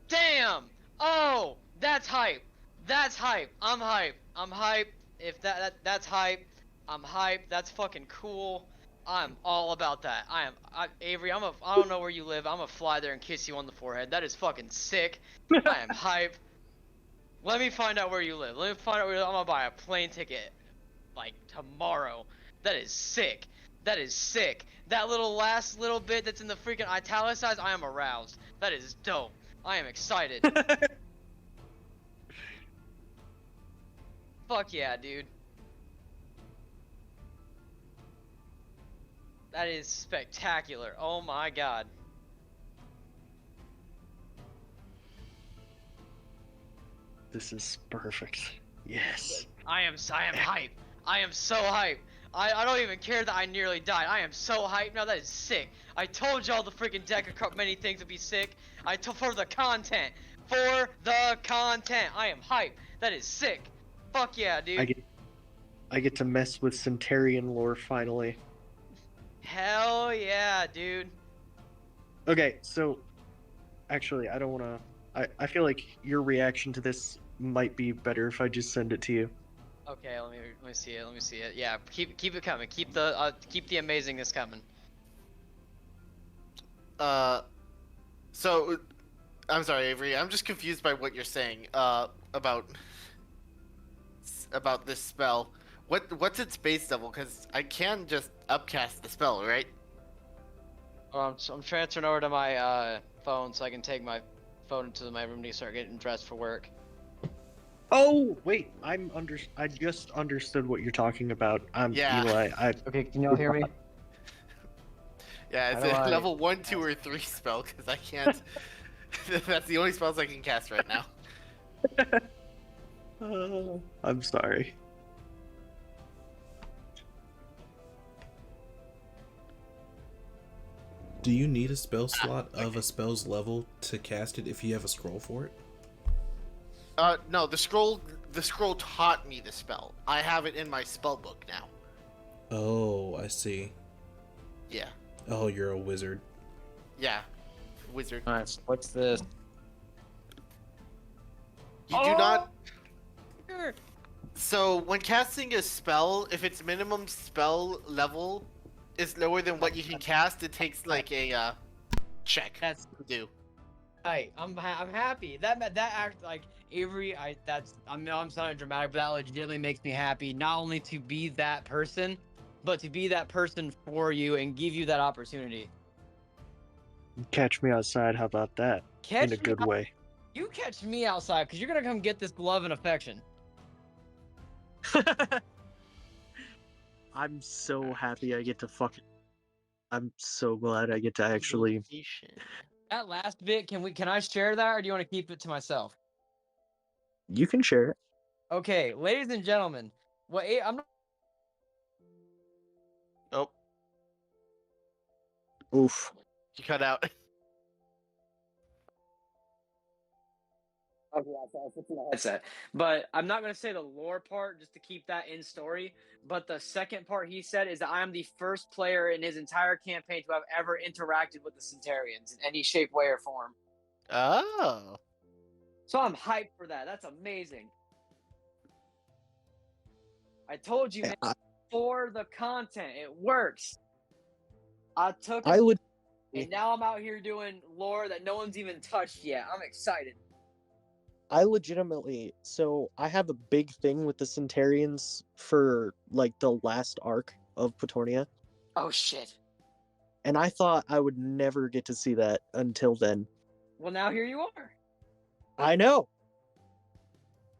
Damn! Oh! That's hype! That's hype! I'm hype! I'm hype! If that's hype, I'm hype. That's fucking cool. I'm all about that. Avery, I don't know where you live. I'm gonna fly there and kiss you on the forehead. That is fucking sick. I am hype. Let me find out where you live. Let me find out where I'm gonna buy a plane ticket like tomorrow. That is sick. That is sick. That last little bit that's in the freaking italicized, I am aroused. That is dope. I am excited. Fuck yeah, dude. That is spectacular. Oh my god. This is perfect. Yes. I am hype. I am so hype. I don't even care that I nearly died. I am so hyped now. That is sick. I told y'all the freaking deck of many things would be sick. For the content. For the content. I am hyped. That is sick. Fuck yeah, dude. I get to mess with Centurion lore finally. Hell yeah, dude. Okay, so actually, I don't want to. I feel like your reaction to this might be better if I just send it to you. Okay, let me see it. Let me see it. Yeah, keep it coming. Keep the amazingness coming. So, I'm sorry, Avery. I'm just confused by what you're saying. About this spell. What's its base level? Because I can just upcast the spell, right? Oh, I'm transferring over to my phone so I can take my phone into my room to start getting dressed for work. Oh wait, I just understood what you're talking about. Yeah. Eli. Okay, can y'all hear me? Yeah, it's How do a I- level 1, 2, or 3 spell because I can't. That's the only spells I can cast right now. I'm sorry. Do you need a spell slot of a spell's level to cast it if you have a scroll for it? No, the scroll taught me the spell. I have it in my spell book now. Oh, I see. Yeah. Oh, you're a wizard. Yeah. Wizard. Nice. What's this? You do not. So when casting a spell, if its minimum spell level is lower than what you can cast, it takes like a check That's to do. right. I'm happy. That act like Avery. I'm sounding dramatic, but that legitimately makes me happy. Not only to be that person, but to be that person for you and give you that opportunity. Catch me outside. How about that? Catch In a me good out- way. You catch me outside because you're gonna come get this love and affection. I'm so happy I get to fucking. I'm so glad I get to actually. That last bit, can I share that, or do you want to keep it to myself? You can share it. Okay, ladies and gentlemen, I'm not. Oh, Oof. you cut out. Okay, I was fixing my headset. But I'm not gonna say the lore part just to keep that in story. But the second part he said is that I am the first player in his entire campaign to have ever interacted with the Centurions in any shape, way, or form. Oh. So I'm hyped for that. That's amazing. I told you, man, for the content, it works. I took I it, would. and now I'm out here doing lore that no one's even touched yet. I'm excited. I legitimately. So I have a big thing with the Centurions for like the last arc of Petornia, Oh shit. and I thought I would never get to see that until then. Well, now here you are. I know.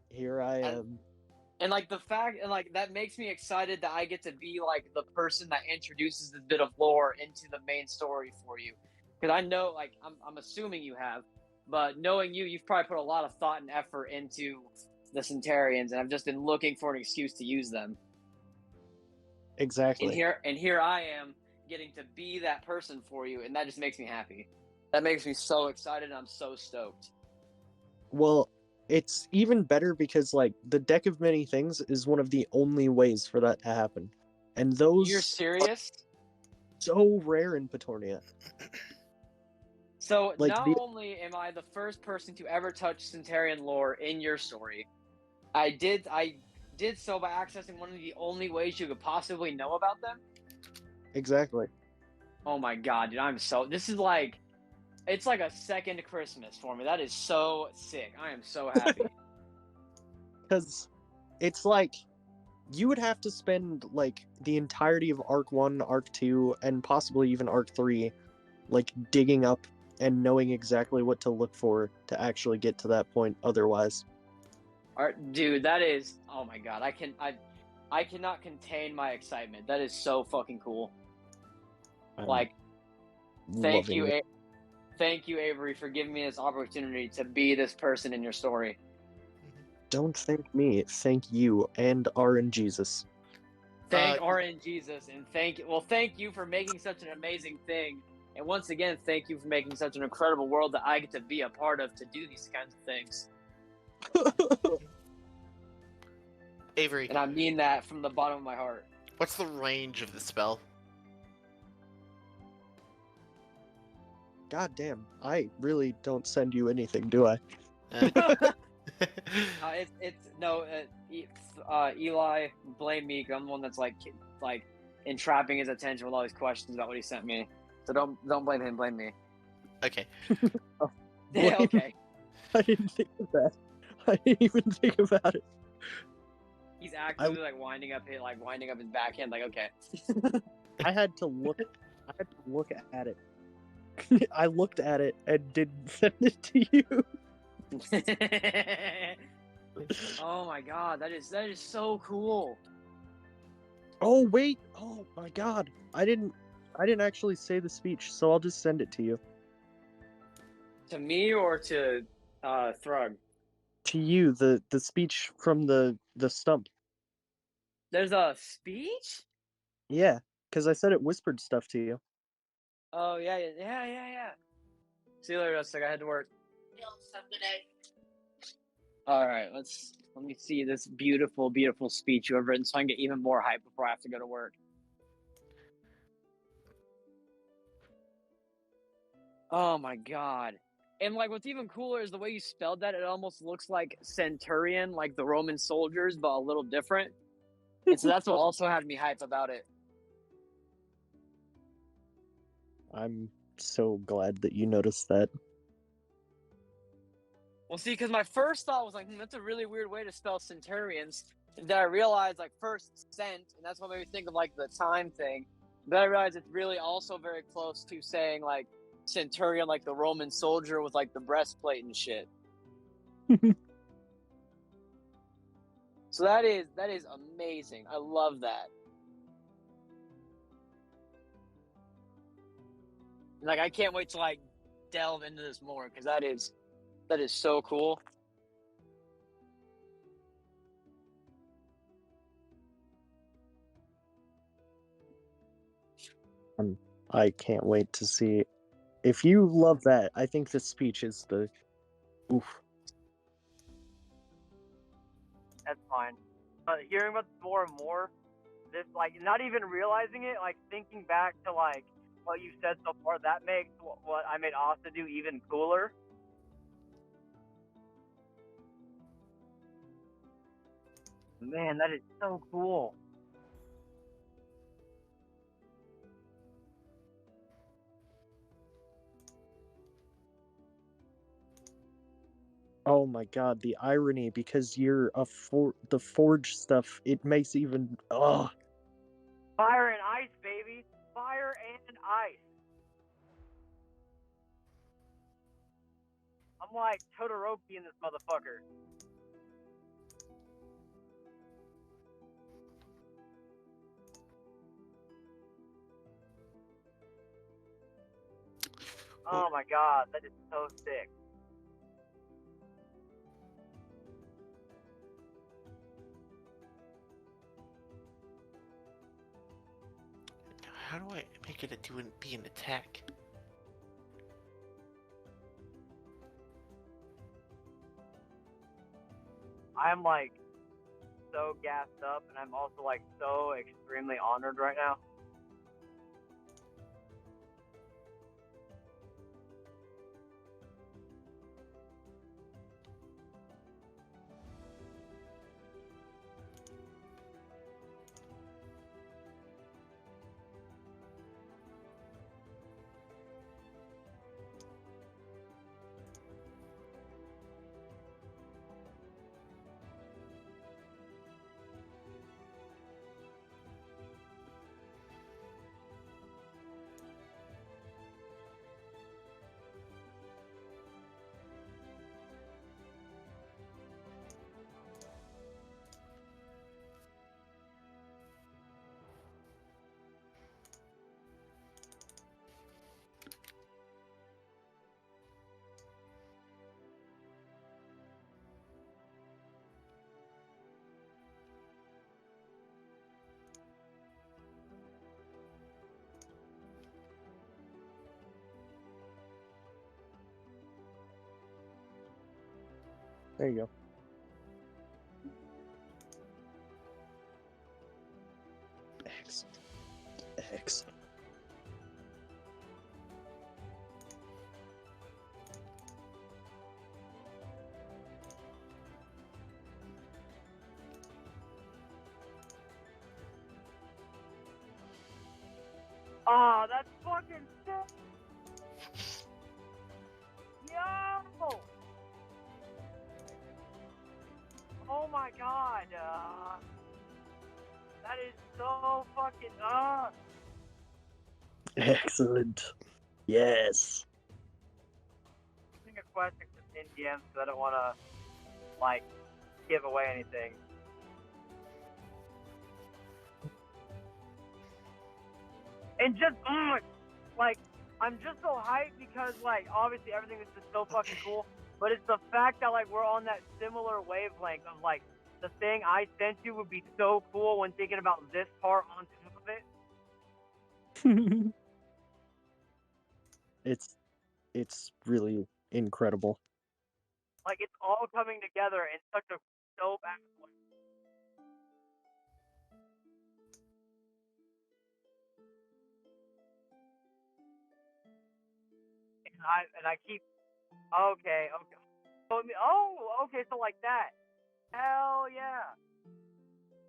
Here I am. And like the fact, and like that makes me excited that I get to be like the person that introduces this bit of lore into the main story for you. Because I know, like, I'm assuming you have, but knowing you, you've probably put a lot of thought and effort into the Centurions, and I've just been looking for an excuse to use them. Exactly. And here I am getting to be that person for you, and that just makes me happy. That makes me so excited. And I'm so stoked. Well, it's even better because like the deck of many things is one of the only ways for that to happen, and those You're are serious? so rare in Petornia. So Like not the only am I the first person to ever touch Centurion lore in your story, I did so by accessing one of the only ways you could possibly know about them. exactly. Oh my god, dude, this is like it's like a second Christmas for me. That is so sick. I am so happy. Because it's like you would have to spend like the entirety of Arc 1, Arc 2, and possibly even Arc 3 like digging up and knowing exactly what to look for to actually get to that point otherwise. Dude, that is oh my god. I cannot contain my excitement. That is so fucking cool. I'm Like thank loving you, it. thank you, Avery, for giving me this opportunity to be this person in your story. Don't thank me, thank you and RNGesus. Thank RN Jesus and thank you for making such an amazing thing. And once again, thank you for making such an incredible world that I get to be a part of to do these kinds of things. Avery, And I mean that from the bottom of my heart. what's the range of the spell? God damn, I really don't send you anything, do I? Eli, blame me 'cause I'm the one that's like entrapping his attention with all these questions about what he sent me. So don't blame him, blame me. Okay. Yeah, okay. I didn't think of that. I didn't even think about it. He's actively like winding up his backhand. Like, okay. I had to look at it. I looked at it and didn't send it to you. Oh my god, that is so cool. Oh wait! Oh my god! I didn't actually say the speech, so I'll just send it to you. To me or to Thrug? To you, the speech from the stump. There's a speech? Yeah, because I said it whispered stuff to you. Oh yeah. See you later, Rustic. I had to work. All right, let me see this beautiful, beautiful speech you have written, so I can get even more hype before I have to go to work. Oh my god. And like what's even cooler is the way you spelled that. It almost looks like centurion, like the Roman soldiers, but a little different. And so that's what also had me hype about it. I'm so glad that you noticed that. Well, see, because my first thought was like, that's a really weird way to spell centurions. And then I realized, like, first cent, and that's what made me think of like the time thing. Then I realized it's really also very close to saying like centurion, like the Roman soldier with like the breastplate and shit. So that is amazing. I love that. Like, I can't wait to like delve into this more because that is so cool. I can't wait to see. If you love that, I think the speech is the. Oof. That's fine. Hearing about this more and more, this like not even realizing it, like thinking back to like what you said so far, that makes what I made Asta do even cooler. Man, that is so cool. Oh my god, the irony because you're the forge stuff. It makes even. Oh, Fire and ice, baby. Fire and ice. I'm like Todoroki in this motherfucker. Oh my god, that is so sick. Now, how do I make it be an attack? I'm like so gassed up, and I'm also like so extremely honored right now. there you go. Excellent. Excellent. Oh, that's fucking sick. Yo! Oh my god. That is so fucking. Excellent. Yes. I'm asking a question for NDMs because I don't want to, like, give away anything. And just, like, I'm just so hyped because, like, obviously everything is just so fucking cool. But it's the fact that, like, we're on that similar wavelength of, like, the thing I sent you would be so cool when thinking about this part on top of it. It's really incredible. Like, it's all coming together in such a dope ass way. and I keep. Okay. Okay. So like that. Hell yeah.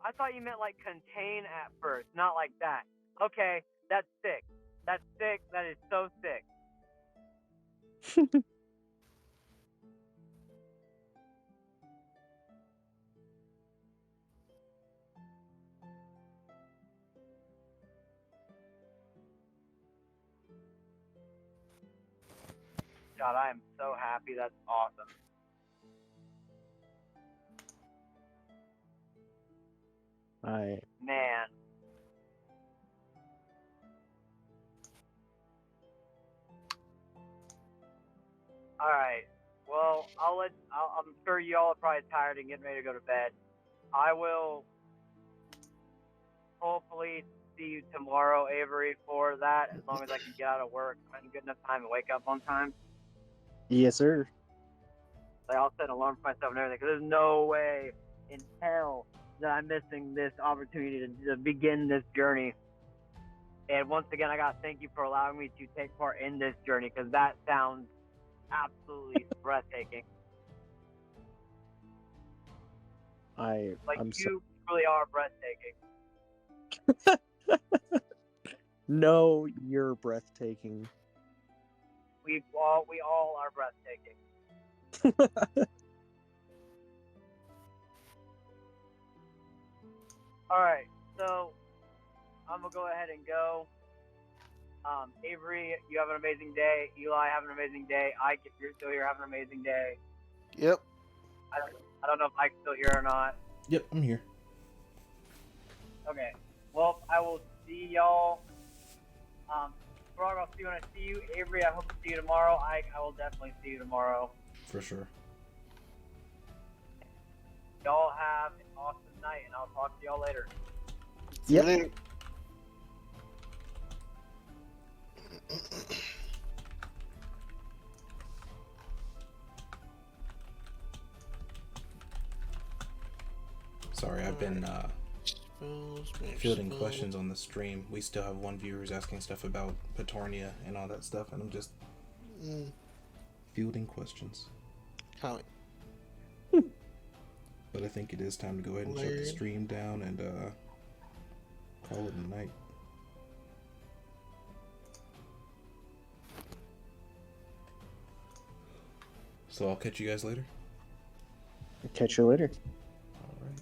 I thought you meant like contain at first, not like that. Okay, that's sick. That's sick. That is so sick. God, I am so happy. That's awesome. Man. All right. Well, I'm sure y'all are probably tired and getting ready to go to bed. I will hopefully see you tomorrow, Avery, for that, as long as I can get out of work in good enough time to wake up on time. Yes, sir. Like, I'll set an alarm for myself and everything, because there's no way in hell that I'm missing this opportunity to begin this journey. And once again, I got to thank you for allowing me to take part in this journey, because that sounds absolutely breathtaking. Like, I'm so you really are breathtaking. No, you're breathtaking. We all are breathtaking. All right, so I'm gonna go ahead and go. Avery, you have an amazing day. Eli, have an amazing day. Ike, if you're still here, have an amazing day. Yep. I don't know if Ike's still here or not. Yep, I'm here. Okay. Well, I will see y'all. Frog, I'll see you when I see you. Avery, I hope to see you tomorrow. Ike, I will definitely see you tomorrow. For sure. Y'all have an awesome night, and I'll talk to y'all later. Yep. See you later. Sorry, I've been fielding questions on the stream. We still have one viewer who's asking stuff about Petornia and all that stuff, and I'm just fielding questions. How? But I think it is time to go ahead and shut the stream down and call it a night. So I'll catch you guys later. Catch you later.